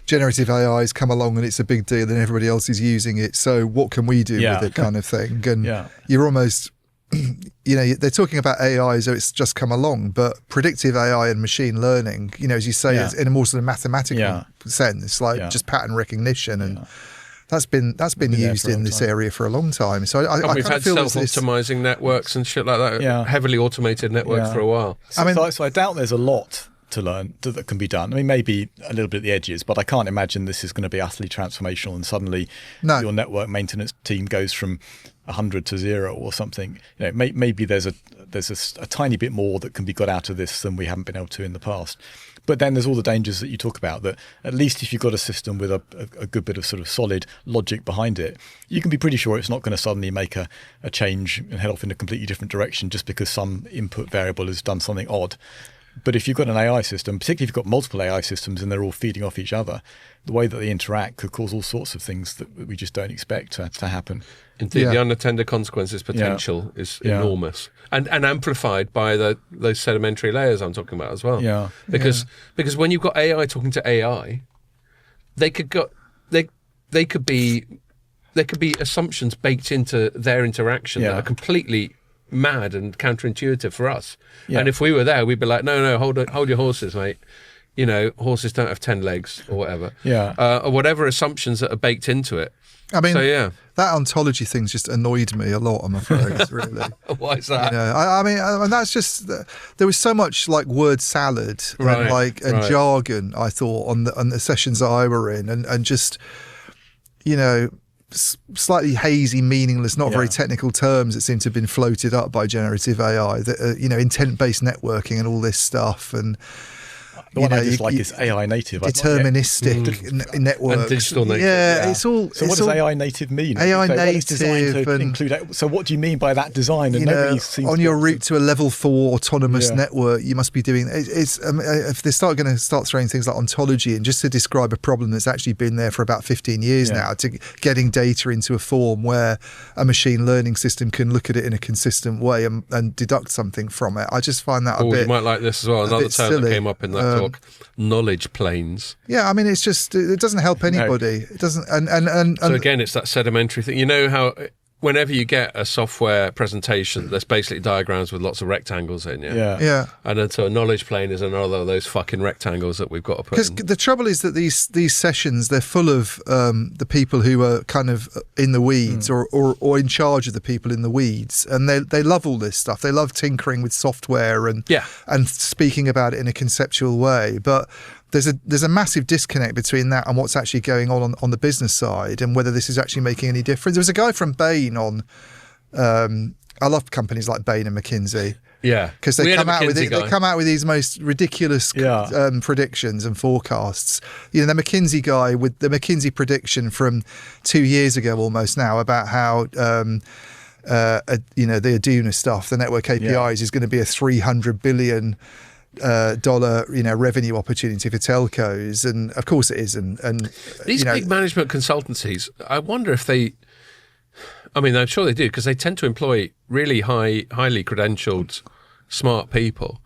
generative AI has come along and it's a big deal and everybody else is using it. So what can we do with it kind of thing? And you're almost... they're talking about AI as though it's just come along, but predictive AI and machine learning, as you say, it's in a more sort of mathematical sense, like just pattern recognition, and that's been used in this area for a long time. So I we've had self-optimizing networks and shit like that, heavily automated networks for a while. So I doubt there's a lot to learn that can be done. I mean, maybe a little bit at the edges, but I can't imagine this is going to be utterly transformational and suddenly your network maintenance team goes from 100 to 0 or something. Maybe there's a tiny bit more that can be got out of this than we haven't been able to in the past. But then there's all the dangers that you talk about, that at least if you've got a system with a good bit of sort of solid logic behind it, you can be pretty sure it's not going to suddenly make a change and head off in a completely different direction just because some input variable has done something odd. But if you've got an AI system, particularly if you've got multiple AI systems and they're all feeding off each other, the way that they interact could cause all sorts of things that we just don't expect to happen. Indeed, the unintended consequences potential is enormous, and amplified by those sedimentary layers I'm talking about as well. Yeah, because when you've got AI talking to AI, they could be assumptions baked into their interaction that are completely mad and counterintuitive for us. And if we were there, we'd be like, no, hold your horses, mate. Horses don't have 10 legs or whatever. Or whatever assumptions that are baked into it. I mean, that ontology thing's just annoyed me a lot, I'm afraid, really. Why is that? I mean, that's just, there was so much like word salad and jargon, I thought, on the sessions that I were in, and just, slightly hazy, meaningless, not very technical terms that seem to have been floated up by generative AI, that intent-based networking and all this stuff. And The one I dislike is AI native. Deterministic networks. And digital native. Yeah, it's all... So what does AI native mean? AI native... It's designed to include... So what do you mean by that design? And nobody seems on your route to a level 4 autonomous network, you must be doing... If they're going to start throwing things like ontology and just to describe a problem that's actually been there for about 15 years now, to getting data into a form where a machine learning system can look at it in a consistent way and deduct something from it. I just find that a bit... You might like this as well. Another term that came up in that talk, knowledge planes. Yeah, I mean, it's just, it doesn't help anybody. No. It doesn't... So again, it's that sedimentary thing. You know how... Whenever you get a software presentation, there's basically diagrams with lots of rectangles in, yeah. And then so a knowledge plane is another of those fucking rectangles that we've got to put in. Because the trouble is that these sessions, they're full of the people who are kind of in the weeds or in charge of the people in the weeds. And they love all this stuff. They love tinkering with software and speaking about it in a conceptual way. But there's a massive disconnect between that and what's actually going on the business side and whether this is actually making any difference. There was a guy from Bain on. I love companies like Bain and McKinsey. Yeah, because they come out with these most ridiculous predictions and forecasts. You know, the McKinsey guy with the McKinsey prediction from 2 years ago almost now about how the Aduna stuff, the network APIs, is going to be a $300 billion revenue opportunity for telcos, and of course it isn't. And these big management consultancies, I wonder if they, I mean, I'm sure they do, because they tend to employ really highly credentialed, smart people,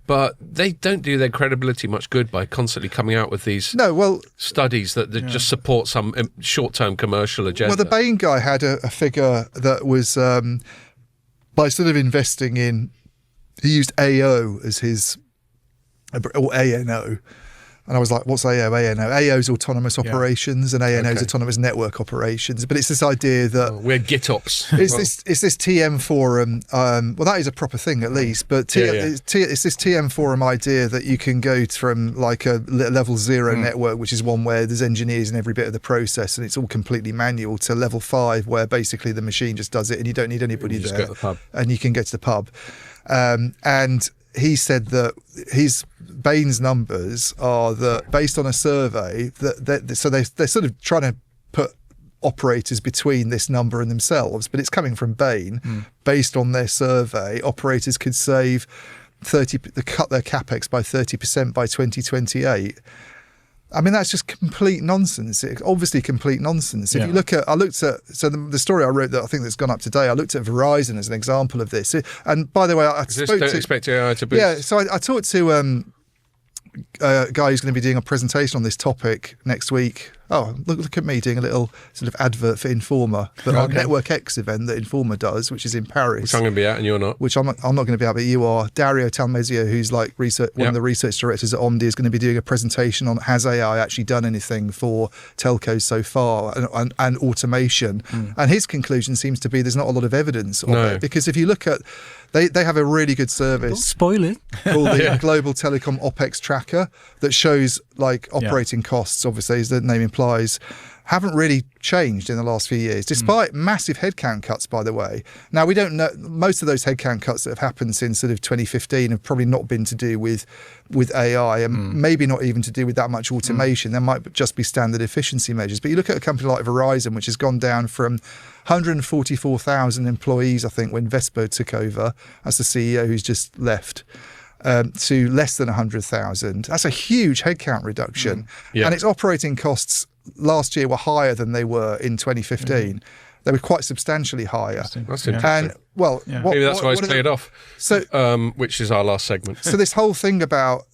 but they don't do their credibility much good by constantly coming out with these studies that just support some short-term commercial agenda. Well, the Bain guy had a figure that was by sort of investing in, he used AO as his, or ANO. And I was like, what's AO? ANO. AO is autonomous operations and ANO is autonomous network operations. But it's this idea that... we're GitOps. It's this TM forum. Well, that is a proper thing at least. But it's this TM forum idea that you can go from like a level 0 network, which is one where there's engineers in every bit of the process and it's all completely manual, to level 5 where basically the machine just does it and you don't need anybody there. Just go to the pub. And you can get to the pub. And he said that Bain's numbers are that based on a survey so they're sort of trying to put operators between this number and themselves, but it's coming from Bain. Based on their survey, operators could save cut their capex by 30% by 2028. I mean, that's just complete nonsense. It's obviously complete nonsense. If you look at, the story I wrote that I think that's gone up today, I looked at Verizon as an example of this. And by the way, don't expect AI to boost. Yeah, so I talked to a guy who's going to be doing a presentation on this topic next week. Oh, look at me doing a little sort of advert for Informa, but our Network X event that Informa does, which is in Paris. Which I'm going to be at and you're not. Which I'm not going to be at, but you are. Dario Talmesio, who's like one of the research directors at Omdi, is going to be doing a presentation on has AI actually done anything for telcos so far and automation. And his conclusion seems to be there's not a lot of evidence of it. Because if you look at, they have a really good service. Don't spoil it. Called the Global Telecom OPEX Tracker that shows like operating costs, obviously, as the name implies, haven't really changed in the last few years, despite massive headcount cuts, by the way. Now, we don't know, most of those headcount cuts that have happened since sort of 2015 have probably not been to do with AI and maybe not even to do with that much automation. There might just be standard efficiency measures. But you look at a company like Verizon, which has gone down from 144,000 employees, I think, when Vespo took over as the CEO, who's just left, to less than 100,000. That's a huge headcount reduction. And its operating costs last year were higher than they were in 2015. They were quite substantially higher. That's interesting. And maybe that's why it's cleared off. So, which is our last segment. So this whole thing about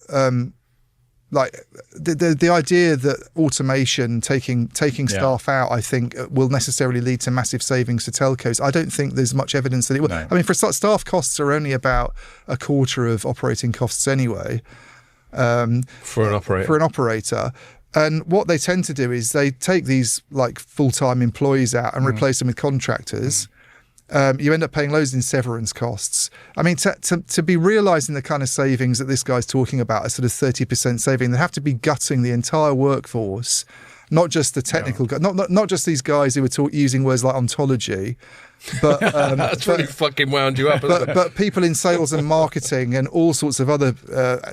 like the idea that automation taking staff out, I think, will necessarily lead to massive savings to telcos. I don't think there's much evidence that it will. No. I mean, for staff costs are only about a quarter of operating costs anyway. For an operator. And what they tend to do is they take these like full-time employees out and replace them with contractors. You end up paying loads in severance costs. I mean, to be realising the kind of savings that this guy's talking about, a sort of 30% saving, they have to be gutting the entire workforce, not just the technical, not just these guys who are using words like ontology. But that's really fucking wound you up. But people in sales and marketing and all sorts of other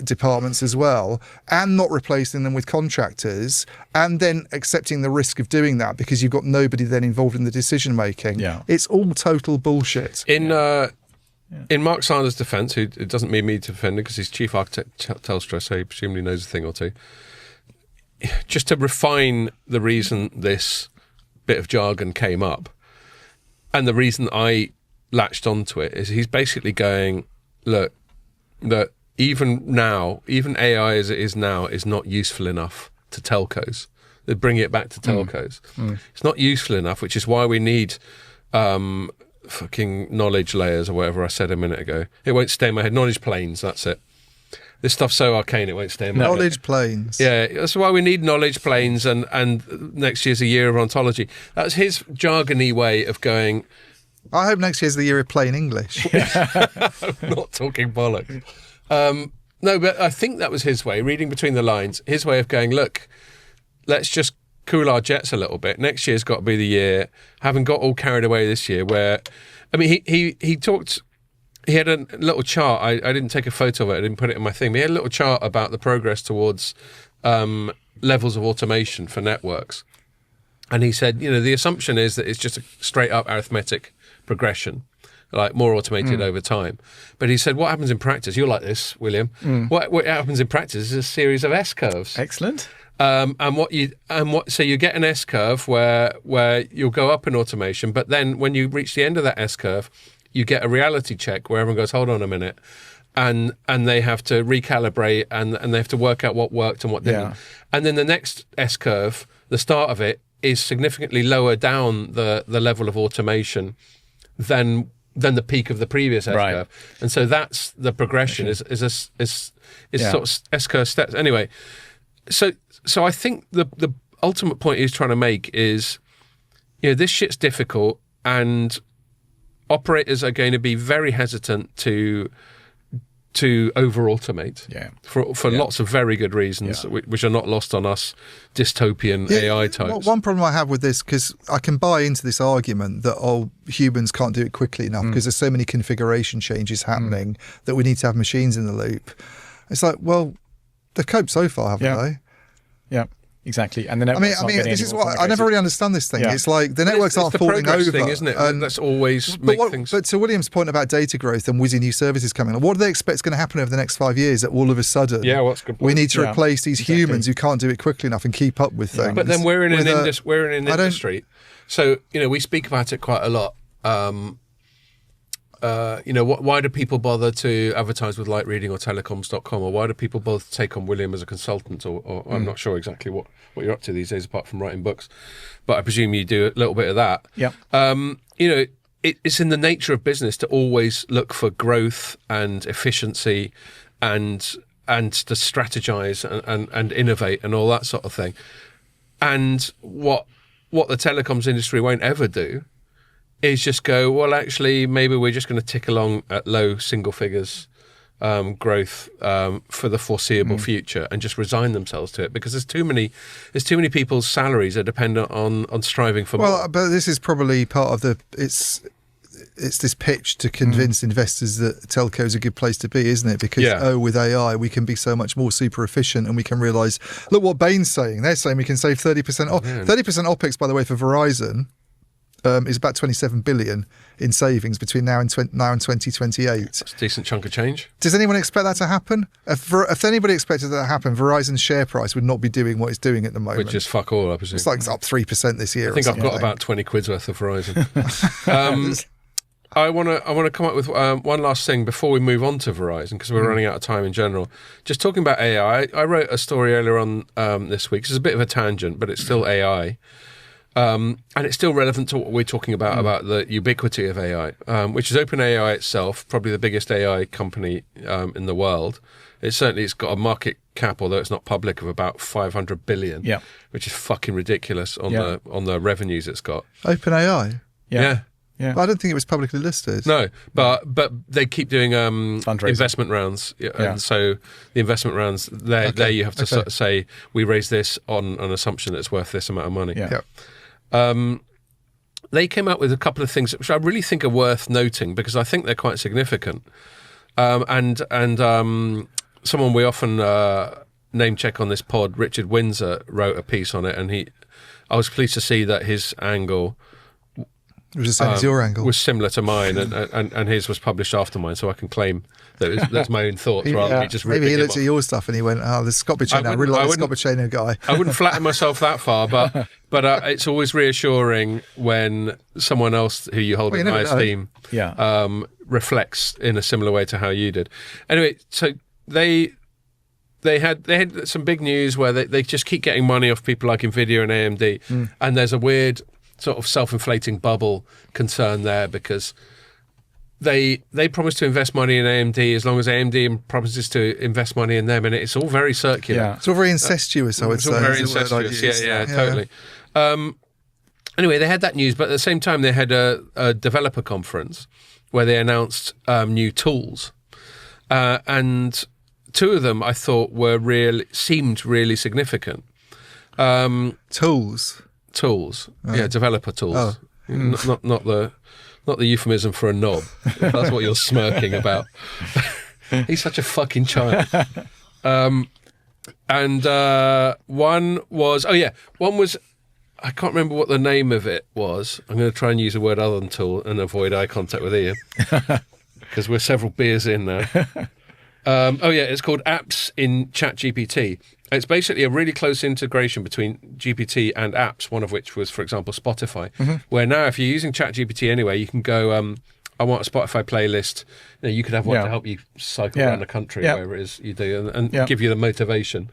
departments as well, and not replacing them with contractors, and then accepting the risk of doing that because you've got nobody then involved in the decision making. Yeah. It's all total bullshit. In Mark Sanders' defence, who it doesn't mean me to defend him because he's chief architect at Telstra, so he presumably knows a thing or two. Just to refine the reason this bit of jargon came up, and the reason I latched onto it, is he's basically going, look, that even now, even AI as it is now, is not useful enough to telcos. They bring it back to telcos. It's not useful enough, which is why we need fucking knowledge layers or whatever I said a minute ago. It won't stay in my head. Knowledge planes, that's it. This stuff's so arcane it won't stay in my head. Knowledge planes. Yeah, that's why we need knowledge planes, and next year's a year of ontology. That's his jargony way of going. I hope next year's the year of plain English. I'm not talking bollocks. No, but I think that was his way, reading between the lines, his way of going, look, let's just cool our jets a little bit. Next year's got to be the year, having got all carried away this year, where, I mean, he talked, he had a little chart, I didn't take a photo of it, I didn't put it in my thing, but he had a little chart about the progress towards levels of automation for networks. And he said, you know, the assumption is that it's just a straight up arithmetic progression, like more automated over time. But he said, what happens in practice, you're like this, William, what happens in practice is a series of S-curves. Excellent. So you get an S-curve where you'll go up in automation, but then when you reach the end of that S-curve, you get a reality check where everyone goes, hold on a minute, and they have to recalibrate and they have to work out what worked and what didn't. Yeah. And then the next S-curve, the start of it, is significantly lower down the level of automation than the peak of the previous S-curve. Right. And so that's the progression is sort of S-curve steps. Anyway, so I think the ultimate point he's trying to make is, you know, this shit's difficult and operators are going to be very hesitant to over-automate for lots of very good reasons, which are not lost on us dystopian AI types. One problem I have with this, because I can buy into this argument that, humans can't do it quickly enough because there's so many configuration changes happening that we need to have machines in the loop. It's like, well, they've coped so far, haven't they? Yeah. Exactly, and the networks. I mean, this is what I never really understand. This thing, it's like the networks are falling over, thing, isn't it? And that's always things. But to William's point about data growth and whizzing new services coming on, what do they expect is going to happen over the next 5 years? That all of a sudden, what's good point? We need to replace these humans who can't do it quickly enough and keep up with things. But then we're in an industry, so you know we speak about it quite a lot. You know, why do people bother to advertise with Light Reading or Telecoms.com, or why do people bother to take on William as a consultant? Or I'm not sure exactly what you're up to these days, apart from writing books. But I presume you do a little bit of that. Yeah. You know, it's in the nature of business to always look for growth and efficiency, and to strategize and innovate and all that sort of thing. And what the telecoms industry won't ever do is just go, well, actually, maybe we're just going to tick along at low single figures growth for the foreseeable future and just resign themselves to it, because there's too many people's salaries are dependent on striving for more. Well, but this is probably part of it's this pitch to convince investors that telco is a good place to be, isn't it? Because with AI we can be so much more super efficient, and we can realise, look what Bain's saying. They're saying we can save 30% off. 30% OPEX, by the way, for Verizon. Is about 27 billion in savings between now and 2028. That's a decent chunk of change. Does anyone expect that to happen? If anybody expected that to happen, Verizon's share price would not be doing what it's doing at the moment. Which is fuck all, I presume. It's like it's up 3% this year. I think I've got about 20 quid's worth of Verizon. I want to come up with one last thing before we move on to Verizon, because we're running out of time in general. Just talking about AI, I wrote a story earlier on this week. It's a bit of a tangent, but it's still AI. And it's still relevant to what we're talking about the ubiquity of AI, which is OpenAI itself, probably the biggest AI company in the world. It's got a market cap, although it's not public, of about 500 billion, which is fucking ridiculous on the revenues it's got. OpenAI? Yeah. But I don't think it was publicly listed. No, but they keep doing investment rounds, and so the investment rounds there you have to sort of say, we raise this on an assumption that it's worth this amount of money. they came up with a couple of things which I really think are worth noting because I think they're quite significant. And someone we often name check on this pod, Richard Windsor, wrote a piece on it, and I was pleased to see that his angle was the same as your angle, was similar to mine, and his was published after mine, so I can claim that that's my own thoughts rather than just maybe he looked at your stuff and he went, "Oh, this Scott Piceno, I really like the Scott Piceno guy." I wouldn't flatter myself that far, but it's always reassuring when someone else who you hold in high esteem reflects in a similar way to how you did. Anyway, so they had some big news where they just keep getting money off people like Nvidia and AMD, and there's a weird sort of self-inflating bubble concern there because they promise to invest money in AMD as long as AMD promises to invest money in them, and it's all very circular. Yeah. It's all very incestuous, I would say. It's all very incestuous, yeah, totally. Anyway, they had that news, but at the same time they had a developer conference where they announced new tools, and two of them I thought seemed really significant. Tools, yeah, developer tools. Not the euphemism for a knob. If that's what you're smirking about. He's such a fucking child. And one was I can't remember what the name of it was. I'm going to try and use a word other than tool and avoid eye contact with Ian because we're several beers in now. It's called Apps in ChatGPT. It's basically a really close integration between GPT and apps, one of which was, for example, Spotify, where now if you're using ChatGPT anyway, you can go, I want a Spotify playlist. You could have one to help you cycle around the country, wherever it is you do, and give you the motivation.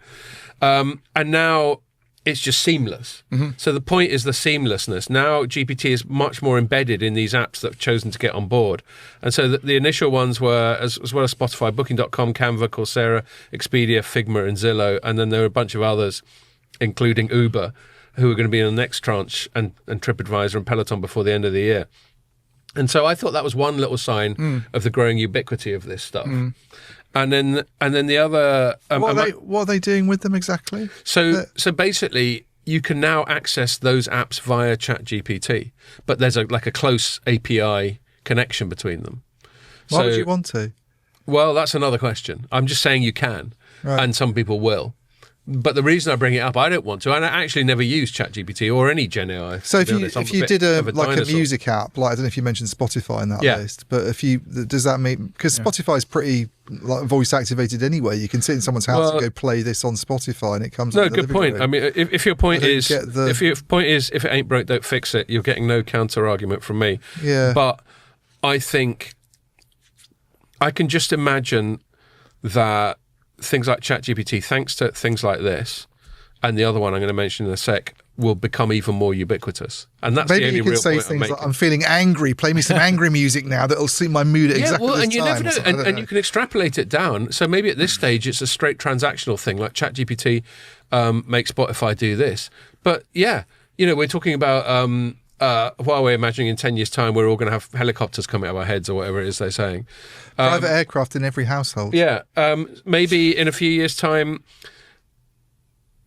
And now it's just seamless. So the point is the seamlessness. Now GPT is much more embedded in these apps that have chosen to get on board. And so the initial ones were, as well as Spotify, Booking.com, Canva, Coursera, Expedia, Figma, and Zillow. And then there were a bunch of others, including Uber, who are going to be in the next tranche, and TripAdvisor and Peloton before the end of the year. And so I thought that was one little sign of the growing ubiquity of this stuff. And then the other... what are they doing with them exactly? So basically, you can now access those apps via ChatGPT, but there's a close API connection between them. Why would you want to? Well, that's another question. I'm just saying you can, and some people will. But the reason I bring it up, I don't want to, and I actually never use ChatGPT or any Gen AI. So if you did a music app, like I don't know if you mentioned Spotify in that list, but does that mean, because Spotify is pretty voice activated anyway, you can sit in someone's house and go play this on Spotify and it comes. No, good point. I mean, if your point is if it ain't broke, don't fix it, you're getting no counter argument from me. Yeah, but I think I can just imagine that things like ChatGPT, thanks to things like this, and the other one I'm going to mention in a sec, will become even more ubiquitous. And that's maybe the only you can real say point things like, I'm feeling angry, play me some angry music now that'll suit my mood at exactly this time. You never know. And you can extrapolate it down. So maybe at this stage it's a straight transactional thing, like ChatGPT makes Spotify do this. But we're talking about while we're imagining in 10 years' time we're all going to have helicopters coming out of our heads or whatever it is they're saying. Private aircraft in every household. Yeah. Maybe in a few years' time,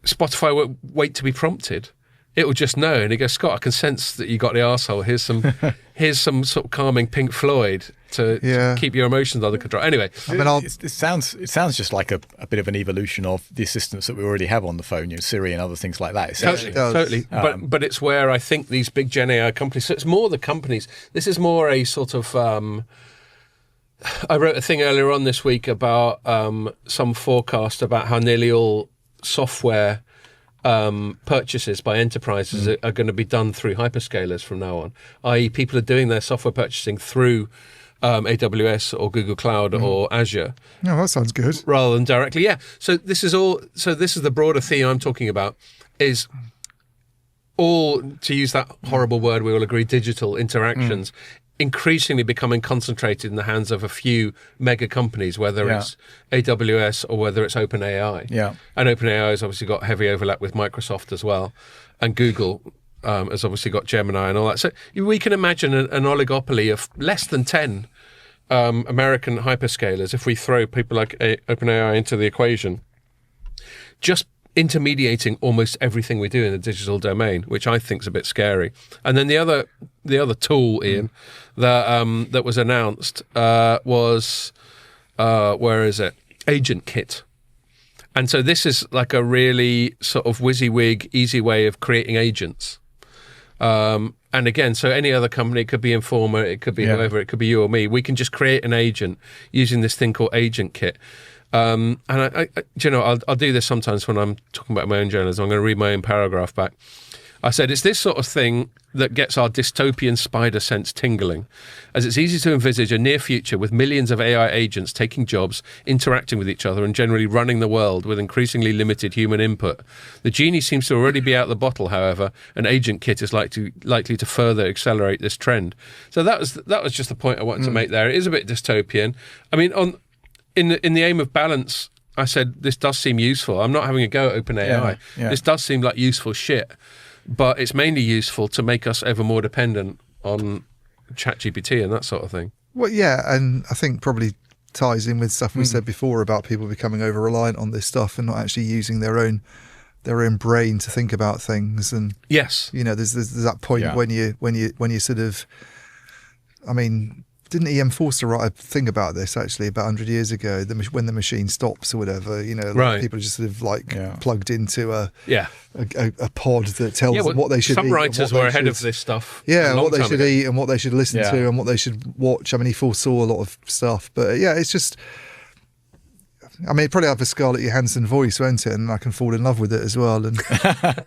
Spotify won't wait to be prompted. It will just know, and it goes, Scott, I can sense that you got the arsehole. Here's some sort of calming Pink Floyd to keep your emotions under control. Anyway, it sounds just like a bit of an evolution of the assistants that we already have on the phone, Siri and other things like that. Totally. But it's where I think these big Gen AI companies. So it's more the companies. This is more a sort of. I wrote a thing earlier on this week about some forecast about how nearly all software purchases by enterprises are going to be done through hyperscalers from now on, i.e. people are doing their software purchasing through AWS or Google Cloud or Azure. Oh, that sounds good. Rather than directly. Yeah. So this is the broader theme I'm talking about, is all, to use that horrible word we all agree, digital interactions increasingly becoming concentrated in the hands of a few mega companies, whether it's AWS or whether it's OpenAI. Yeah. And OpenAI has obviously got heavy overlap with Microsoft as well. And Google has obviously got Gemini and all that. So we can imagine an oligopoly of less than 10 American hyperscalers if we throw people like OpenAI into the equation. Just intermediating almost everything we do in the digital domain, which I think is a bit scary. And then the other tool, Ian, that was announced was where is it? Agent Kit. And so this is like a really sort of WYSIWYG, easy way of creating agents. And again, so any other company, it could be Informa, it could be whoever, it could be you or me. We can just create an agent using this thing called Agent Kit. And I'll do this sometimes when I'm talking about my own journalism. I'm going to read my own paragraph back. I said, it's this sort of thing that gets our dystopian spider sense tingling, as it's easy to envisage a near future with millions of AI agents taking jobs, interacting with each other, and generally running the world with increasingly limited human input. The genie seems to already be out of the bottle, however, and Agent Kit is likely to further accelerate this trend. So that was just the point I wanted to make there. It is a bit dystopian. I mean, in the aim of balance, I said this does seem useful. I'm not having a go at OpenAI. Yeah. This does seem like useful shit. But it's mainly useful to make us ever more dependent on ChatGPT and that sort of thing. Well, yeah, and I think probably ties in with stuff we said before about people becoming over-reliant on this stuff and not actually using their own brain to think about things. And yes, there's that point when you sort of, I mean, didn't E.M. Forster write a thing about this actually about 100 years ago? When the machine stops or whatever, right. People are just sort of plugged into a pod that tells them what they should eat. Some writers were ahead of this stuff. Yeah, what they should eat and what they should listen to and what they should watch. I mean, he foresaw a lot of stuff, but it's just. I mean, it'd probably have a Scarlett Johansson voice, won't it? And I can fall in love with it as well. And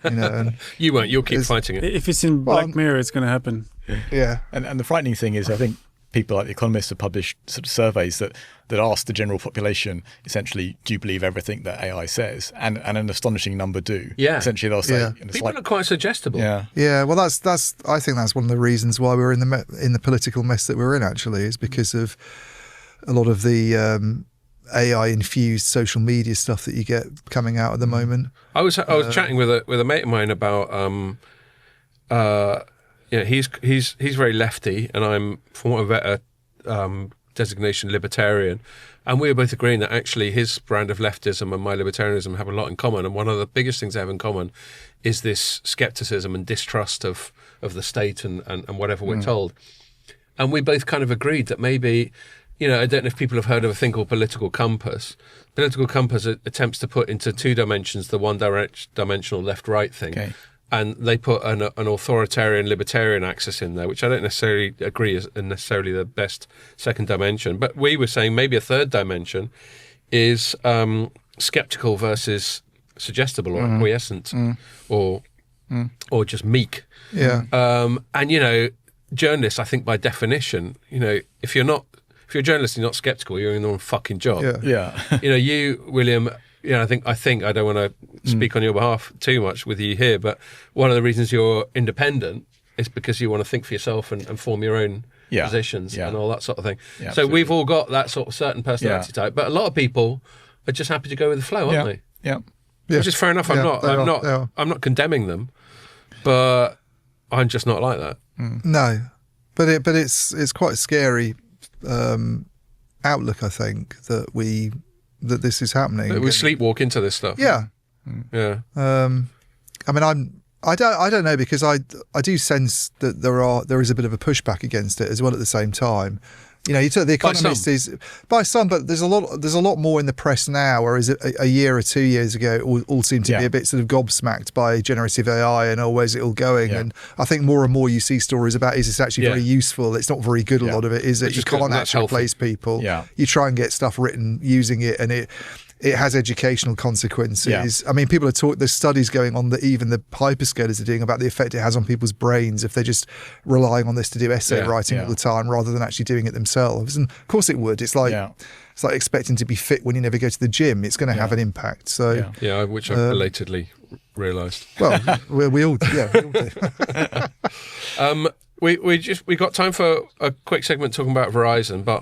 and you won't. You'll keep fighting it. If it's in Black Mirror, it's going to happen. Yeah, and the frightening thing is, I think. People like The Economist have published sort of surveys that ask the general population, essentially, do you believe everything that AI says? And an astonishing number do. Yeah. Essentially, they'll say... People are quite suggestible. Yeah. Yeah, well, that's. I think that's one of the reasons why we're in the political mess that we're in, actually, is because of a lot of the AI-infused social media stuff that you get coming out at the moment. I was chatting with a mate of mine about... he's very lefty, and I'm, for want of a better designation, libertarian. And we were both agreeing that actually his brand of leftism and my libertarianism have a lot in common. And one of the biggest things they have in common is this skepticism and distrust of the state and whatever we're told. And we both kind of agreed that maybe, I don't know if people have heard of a thing called political compass. Political compass attempts to put into two dimensions the one-dimensional left-right thing. Okay. And they put an authoritarian libertarian axis in there, which I don't necessarily agree is necessarily the best second dimension. But we were saying maybe a third dimension is skeptical versus suggestible or acquiescent or just meek. Yeah. And journalists, I think by definition, if you're a journalist, you're not skeptical, you're in the wrong fucking job. Yeah. You, William. I think I don't want to speak on your behalf too much with you here, but one of the reasons you're independent is because you want to think for yourself and form your own positions and all that sort of thing. Yeah, so absolutely. We've all got that sort of certain personality type, but a lot of people are just happy to go with the flow, aren't they? Yeah. Which is fair enough. I'm not condemning them, but I'm just not like that. No, but it's quite a scary outlook, I think, that this is happening. We sleepwalk into this stuff. Yeah. Yeah. I mean, I don't know, because I do sense that there is a bit of a pushback against it as well at the same time. You took The Economist is by some, but there's a lot more in the press now, whereas a year or 2 years ago, all seemed to be a bit sort of gobsmacked by generative AI and where's it all going. Yeah. And I think more and more you see stories about, is this actually very useful? It's not very good, a lot of it, is it? You can't actually replace people. Yeah. You try and get stuff written using it, and it has educational consequences. Yeah. I mean, people are there's studies going on that even the hyperscalers are doing about the effect it has on people's brains if they're just relying on this to do essay writing all the time rather than actually doing it themselves. And of course it would. It's like it's like expecting to be fit when you never go to the gym. It's going to have an impact. So which I belatedly realised. Well, we all do. We got time for a quick segment talking about Verizon, but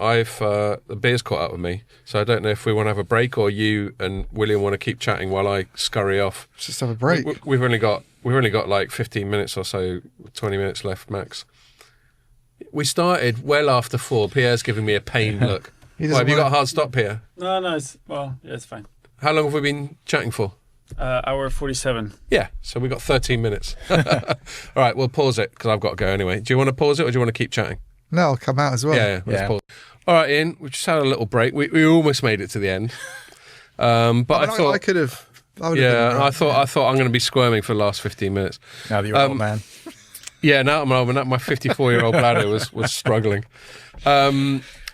the beer's caught up with me, so I don't know if we want to have a break or you and William want to keep chatting while I scurry off. Let's just have a break. We've only got like 15 minutes or so, 20 minutes left max. We started well after 4. Pierre's giving me a pained look. Have you got a hard stop, Pierre? No, it's fine. How long have we been chatting for? Hour 47. Yeah, so we've got 13 minutes. All right, we'll pause it because I've got to go anyway. Do you want to pause it or do you want to keep chatting? No, I'll come out as well. Yeah, let's pause. All right, Ian, we just had a little break. We almost made it to the end. But I thought... I could have... I thought I'm going to be squirming for the last 15 minutes. Now that you're an old man. Yeah, now I'm an old man. My 54-year-old bladder was struggling.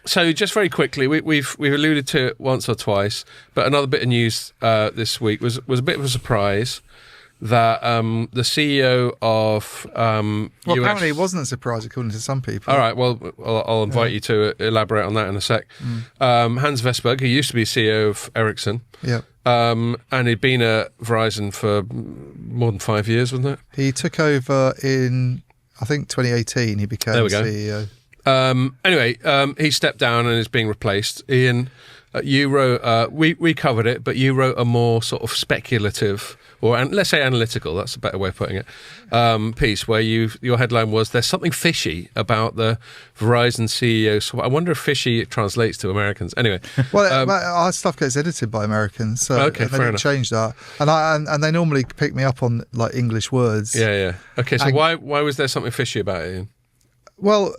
So just very quickly, we've alluded to it once or twice, but another bit of news this week was a bit of a surprise that the CEO of well, apparently it wasn't a surprise according to some people. All right, well, I'll invite you to elaborate on that in a sec. Hans Vestberg, who used to be CEO of Ericsson, and he'd been at Verizon for more than 5 years, wasn't it? He took over in, I think, 2018. He became CEO. Anyway, he stepped down and is being replaced. Ian, you wrote, we covered it, but you wrote a more sort of speculative, or let's say analytical, that's a better way of putting it, piece where your headline was, "There's something fishy about the Verizon CEO." So I wonder if fishy translates to Americans. Anyway. Well, our stuff gets edited by Americans, so they didn't change that. And they normally pick me up on like English words. Yeah. Okay, so why was there something fishy about it, Ian? Well,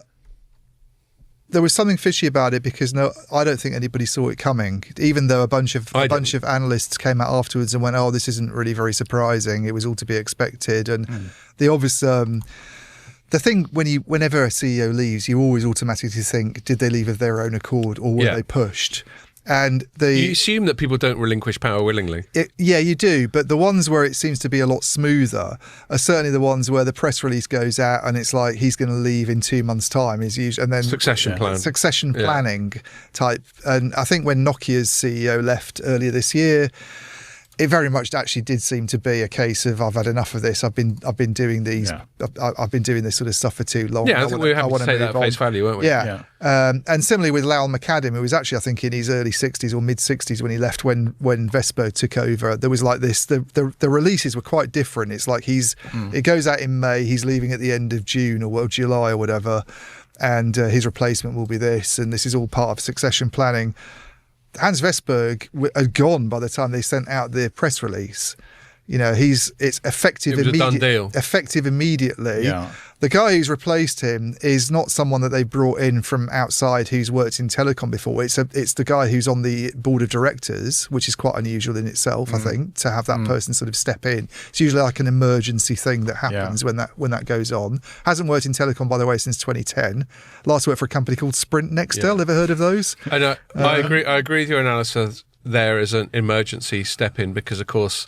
there was something fishy about it because I don't think anybody saw it coming. Even though a bunch of analysts came out afterwards and went, "Oh, this isn't really very surprising. It was all to be expected." And the obvious, the thing whenever a CEO leaves, you always automatically think, did they leave of their own accord or were they pushed? And you assume that people don't relinquish power willingly. Yeah, you do. But the ones where it seems to be a lot smoother are certainly the ones where the press release goes out and it's like he's going to leave in 2 months' time. Is usually, and then succession planning type. And I think when Nokia's CEO left earlier this year, it very much actually did seem to be a case of I've had enough of this. I've been doing these. I've been doing this sort of stuff for too long. Yeah, I think we have to say that at face value, weren't we? Yeah. And similarly with Lal McAdam, who was actually I think in his early 60s or mid 60s when he left. When Vestberg took over, there was like this. The releases were quite different. It's like it goes out in May. He's leaving at the end of June or July or whatever, and his replacement will be this. And this is all part of succession planning. Hans Vestberg had gone by the time they sent out the press release. You know, it's effective. It was a done deal. Effective immediately. Yeah. The guy who's replaced him is not someone that they brought in from outside who's worked in telecom before. It's the guy who's on the board of directors, which is quite unusual in itself, I think, to have that person sort of step in. It's usually like an emergency thing that happens when that goes on. Hasn't worked in telecom, by the way, since 2010. Last worked for a company called Sprint Nextel. Yeah. Ever heard of those? I know. I agree with your analysis there as an emergency step in because, of course,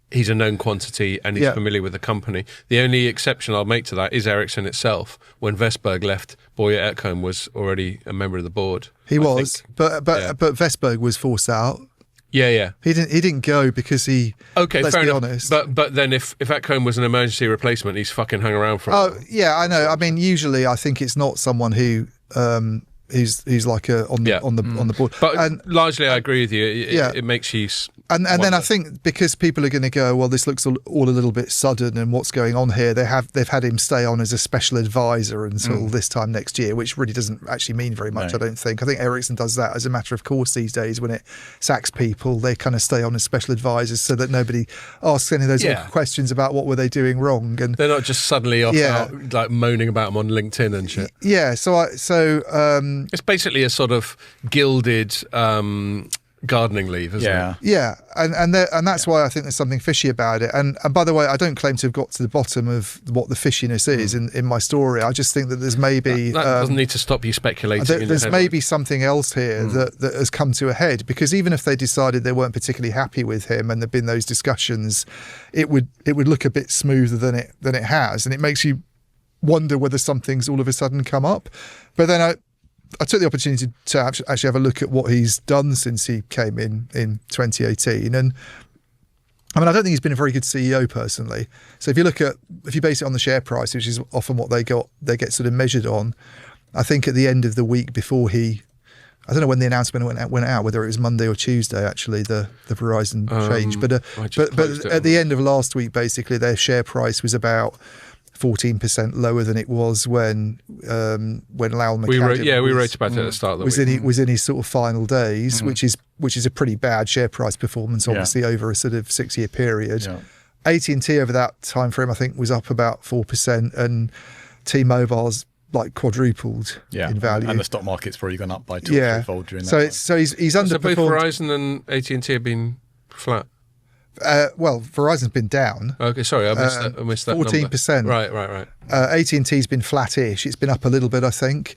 he's a known quantity and he's familiar with the company. The only exception I'll make to that is Ericsson itself. When Vestberg left, Boye Ekholm was already a member of the board. He was, but Vestberg was forced out. Yeah. He didn't go because he. Okay, let's fair be enough. honest. But then if Ekholm was an emergency replacement, he's fucking hung around for. Oh yeah, I know. I mean, usually I think it's not someone who. Who's like on the board. But largely, I agree with you. It makes you. And then I think because people are going to go, well, this looks all a little bit sudden, and what's going on here? They've had him stay on as a special advisor until this time next year, which really doesn't actually mean very much. No. I don't think. I think Ericsson does that as a matter of course these days. When it sacks people, they kind of stay on as special advisors so that nobody asks any of those questions about what were they doing wrong, and they're not just suddenly off out, like moaning about them on LinkedIn and shit. Yeah, so it's basically a sort of gilded. Gardening leave, isn't it? Yeah, and that's why I think there's something fishy about it. And by the way, I don't claim to have got to the bottom of what the fishiness is in my story. I just think that there's maybe that doesn't need to stop you speculating. There's maybe something else here that has come to a head, because even if they decided they weren't particularly happy with him and there'd been those discussions, it would look a bit smoother than it has, and it makes you wonder whether something's all of a sudden come up. But then I took the opportunity to actually have a look at what he's done since he came in 2018. And I mean, I don't think he's been a very good CEO personally. So if you base it on the share price, which is often what they get sort of measured on, I think at the end of the week before I don't know when the announcement went out, whether it was Monday or Tuesday, actually, the Verizon change. But at the end of last week, basically, their share price was about 14% lower than it was when Lowell McAdam we wrote about it at the start of the week. Was in his sort of final days, which is a pretty bad share price performance, obviously over a sort of 6-year period. Yeah. AT&T over that time frame, I think, was up about 4%, and T-Mobile's like quadrupled in value, and the stock market's probably gone up by 2 or 3-fold during that time. So he's underperformed. So both Verizon and AT&T have been flat. Well, Verizon's been down. Okay, sorry, I missed that 14%. Right. AT&T's been flattish. It's been up a little bit, I think.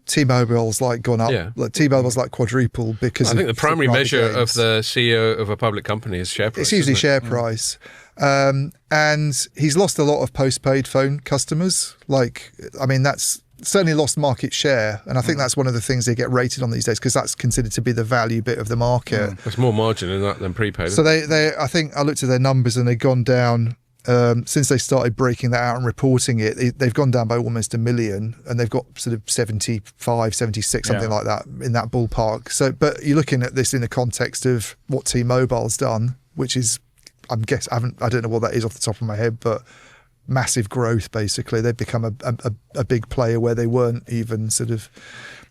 T-Mobile's like gone up. Yeah. T-Mobile's like quadrupled because I think the primary measure of the CEO of a public company is share price. It's usually share price. And he's lost a lot of postpaid phone customers. That's certainly lost market share, and I think that's one of the things they get rated on these days, because that's considered to be the value bit of the market. There's more margin in that than prepaid. So I think I looked at their numbers and they've gone down since they started breaking that out and reporting it. They've gone down by almost 1 million, and they've got sort of 75, 76, something like that, in that ballpark. So, but you're looking at this in the context of what T-Mobile's done, which is, I don't know what that is off the top of my head, but massive growth, basically. They've become a big player where they weren't even sort of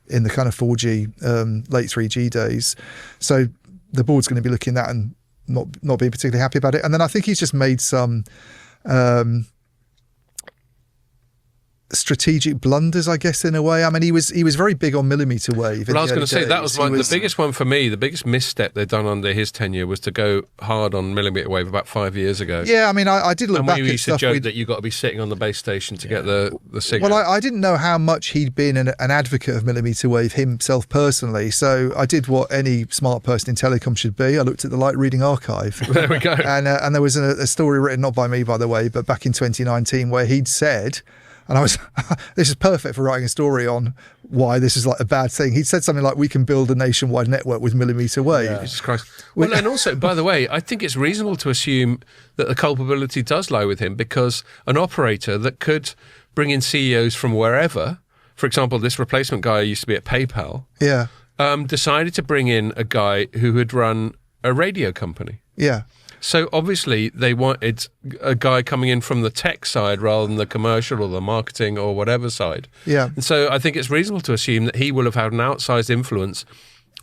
in the kind of 4G, late 3G days. So the board's going to be looking at that and not being particularly happy about it. And then I think he's just made some strategic blunders, I guess, in a way. I mean, he was very big on millimeter wave. Well, I was going to say that was the biggest one for me. The biggest misstep they've done under his tenure was to go hard on millimeter wave about 5 years ago. Yeah, I mean, I did look back at stuff. And we used to joke that you got to be sitting on the base station to get the signal. Well, I didn't know how much he'd been an advocate of millimeter wave himself personally. So I did what any smart person in telecom should be. I looked at the light reading archive. There we go. And there was a story written, not by me, by the way, but back in 2019, where he'd said, and I was, this is perfect for writing a story on why this is like a bad thing. He'd said something like, we can build a nationwide network with millimeter wave. Yeah. Jesus Christ. Well, and also, by the way, I think it's reasonable to assume that the culpability does lie with him, because an operator that could bring in CEOs from wherever, for example, this replacement guy used to be at PayPal, decided to bring in a guy who had run a radio company. Yeah. So obviously they wanted a guy coming in from the tech side rather than the commercial or the marketing or whatever side. Yeah. And so I think it's reasonable to assume that he will have had an outsized influence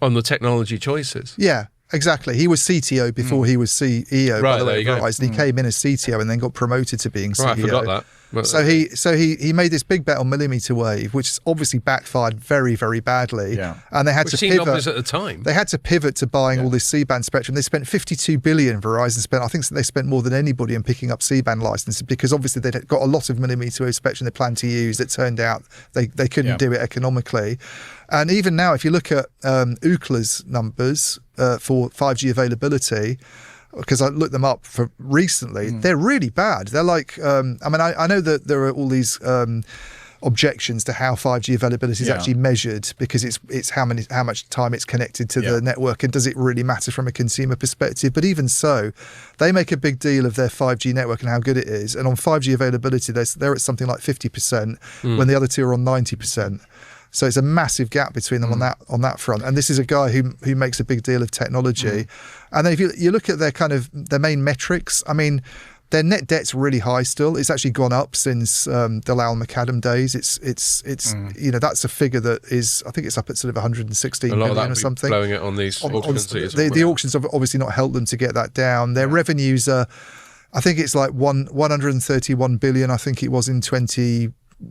on the technology choices. Yeah, exactly. He was CTO before he was CEO, by the way, of Verizon. He came in as CTO and then got promoted to being CEO. Right, I forgot that. So he made this big bet on millimeter wave, which obviously backfired very, very badly. Yeah. And they had to pivot. Obvious at the time. They had to pivot to buying all this C-band spectrum. They spent $52 billion. Verizon spent, I think they spent more than anybody in picking up C-band licenses, because obviously they'd got a lot of millimeter wave spectrum they planned to use. It turned out they couldn't do it economically. And even now, if you look at Ookla's numbers for 5G availability, because I looked them up for recently, they're really bad. They're like, I know that there are all these objections to how 5G availability is actually measured, because it's how much time it's connected to the network, and does it really matter from a consumer perspective? But even so, they make a big deal of their 5G network and how good it is. And on 5G availability, they're at something like 50%, when the other two are on 90%. So it's a massive gap between them on that front. And this is a guy who makes a big deal of technology. And then if you look at their main metrics, I mean, their net debt's really high still. It's actually gone up since the Lowell McAdam days. It's that's a figure that is, I think it's up at sort of 116 million or something. Blowing it on these auctions. The auctions have obviously not helped them to get that down. Their revenues are, I think it's like 131 billion. I think it was in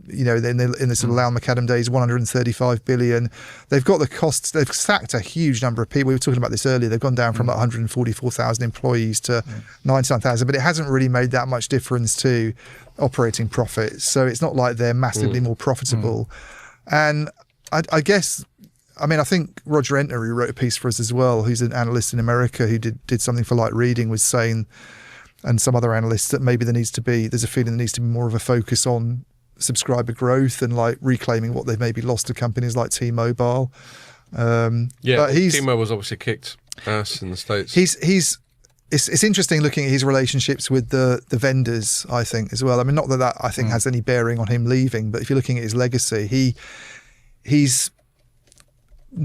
in the sort of Lowell McAdam days, 135 billion. They've got the costs. They've sacked a huge number of people. We were talking about this earlier. They've gone down from 144,000 employees to 99,000, but it hasn't really made that much difference to operating profits. So it's not like they're massively more profitable. And I guess, I think Roger Entner, who wrote a piece for us as well, who's an analyst in America who did something for Light Reading, was saying, and some other analysts, that maybe there's a feeling there needs to be more of a focus on subscriber growth and like reclaiming what they've maybe lost to companies like T-Mobile. But T-Mobile's obviously kicked ass in the States. It's interesting looking at his relationships with the vendors, I think, as well. I mean, not that I think has any bearing on him leaving, but if you're looking at his legacy, he's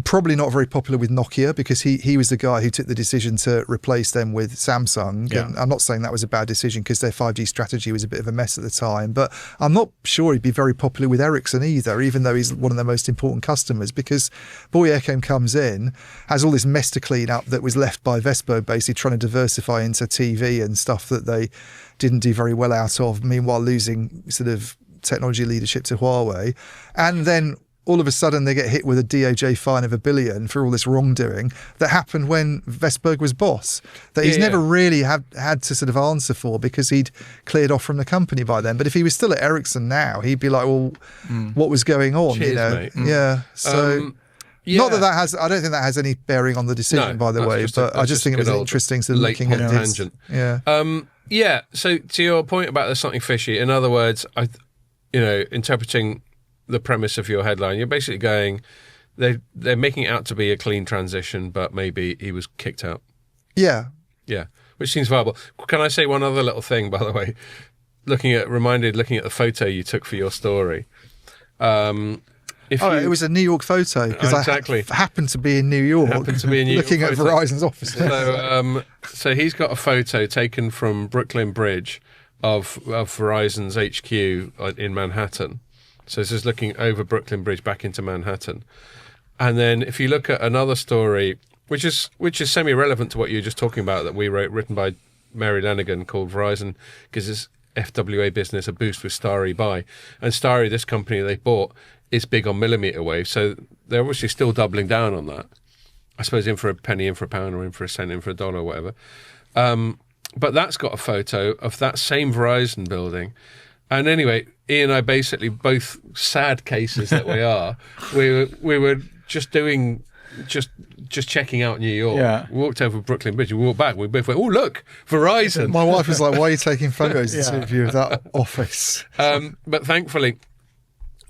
Probably not very popular with Nokia, because he was the guy who took the decision to replace them with Samsung. Yeah. And I'm not saying that was a bad decision, because their 5G strategy was a bit of a mess at the time. But I'm not sure he'd be very popular with Ericsson either, even though he's one of their most important customers, because Boy Ekholm comes in, has all this mess to clean up that was left by Vespo, basically trying to diversify into TV and stuff that they didn't do very well out of, meanwhile losing sort of technology leadership to Huawei. And then all of a sudden they get hit with a DOJ fine of $1 billion for all this wrongdoing that happened when Vestberg was boss, that he's never really had to sort of answer for, because he'd cleared off from the company by then. But if he was still at Ericsson now, he'd be like, well, what was going on? Cheers, mate. Yeah. So not that has, I don't think that has any bearing on the decision, by the way, but I just think it was interesting sort of looking at tangent. So to your point about there's something fishy, in other words, interpreting the premise of your headline, you're basically going, they're making it out to be a clean transition, but maybe he was kicked out. Yeah, which seems viable. Can I say one other little thing, by the way? Looking at the photo you took for your story. It was a New York photo, because I happened to be in New York, looking at Verizon's offices. So he's got a photo taken from Brooklyn Bridge of Verizon's HQ in Manhattan. So it's just looking over Brooklyn Bridge back into Manhattan. And then if you look at another story, which is semi-relevant to what you were just talking about, that we wrote, written by Mary Lanigan, called Verizon gives its FWA business a boost with Starry Buy. And Starry, this company they bought, is big on millimeter wave. So they're obviously still doubling down on that. I suppose in for a penny, in for a pound, or in for a cent, in for a dollar, or whatever. But that's got a photo of that same Verizon building. And anyway, Ian and I, basically both sad cases that we are, we were just checking out New York. Yeah. We walked over Brooklyn Bridge, we walked back, we both went, oh look, Verizon. My wife was like, why are you taking photos of that office? But thankfully,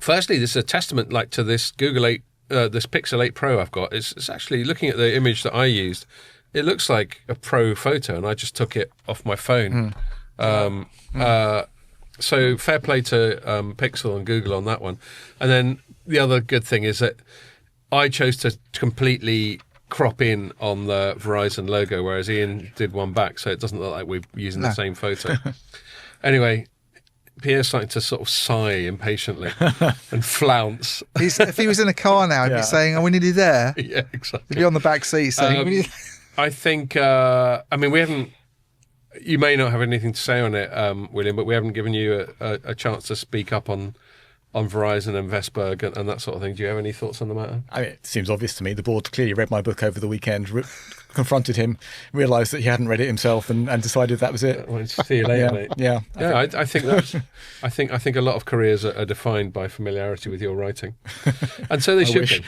firstly, this is a testament to this Google 8, this Pixel 8 Pro I've got. It's actually, looking at the image that I used, it looks like a pro photo, and I just took it off my phone. So fair play to Pixel and Google on that one. And then the other good thing is that I chose to completely crop in on the Verizon logo, whereas Ian did one back, so it doesn't look like we're using the same photo. Anyway, Pierre's starting to sort of sigh impatiently and flounce. If he was in a car now, he'd be saying, are we nearly there? Yeah, exactly. He'd be on the back seat saying, I think, we haven't, you may not have anything to say on it, William, but we haven't given you a chance to speak up on Verizon and Vestberg and that sort of thing. Do you have any thoughts on the matter? It seems obvious to me. The board clearly read my book over the weekend, confronted him, realised that he hadn't read it himself, and decided that was it. Well, see you later, mate. Yeah. I think I think a lot of careers are defined by familiarity with your writing, and so they should be.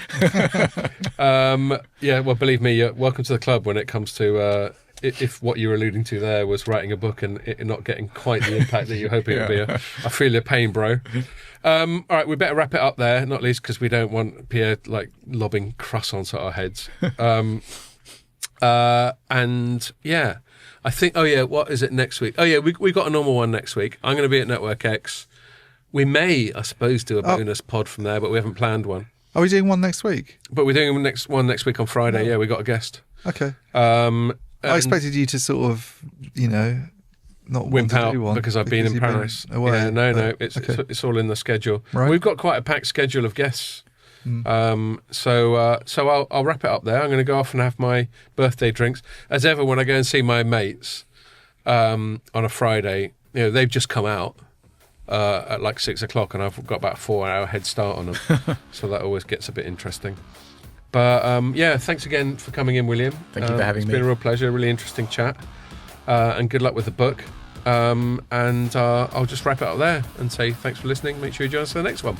Well, believe me, you're welcome to the club when it comes to. If what you were alluding to there was writing a book and it not getting quite the impact that you're hoping it would be, I feel your pain, bro. All right, we better wrap it up there, not least because we don't want Pierre lobbing croissants at our heads. And yeah, I think, what is it next week? We got a normal one next week. I'm going to be at Network X. We may, I suppose, do a bonus pod from there, but we haven't planned one. Are we doing one next week? But we're doing one next week on Friday. Yeah, we got a guest. Okay. I expected you to sort of, not wimp out one because I've been in Paris. Away. Yeah, no, it's all in the schedule. Right. We've got quite a packed schedule of guests. So I'll wrap it up there. I'm going to go off and have my birthday drinks. As ever, when I go and see my mates on a Friday, they've just come out at 6 o'clock, and I've got about a 4-hour head start on them. So that always gets a bit interesting. But thanks again for coming in, William. Thank you for having me. It's been a real pleasure, really interesting chat. And good luck with the book. And I'll just wrap it up there and say thanks for listening. Make sure you join us for the next one.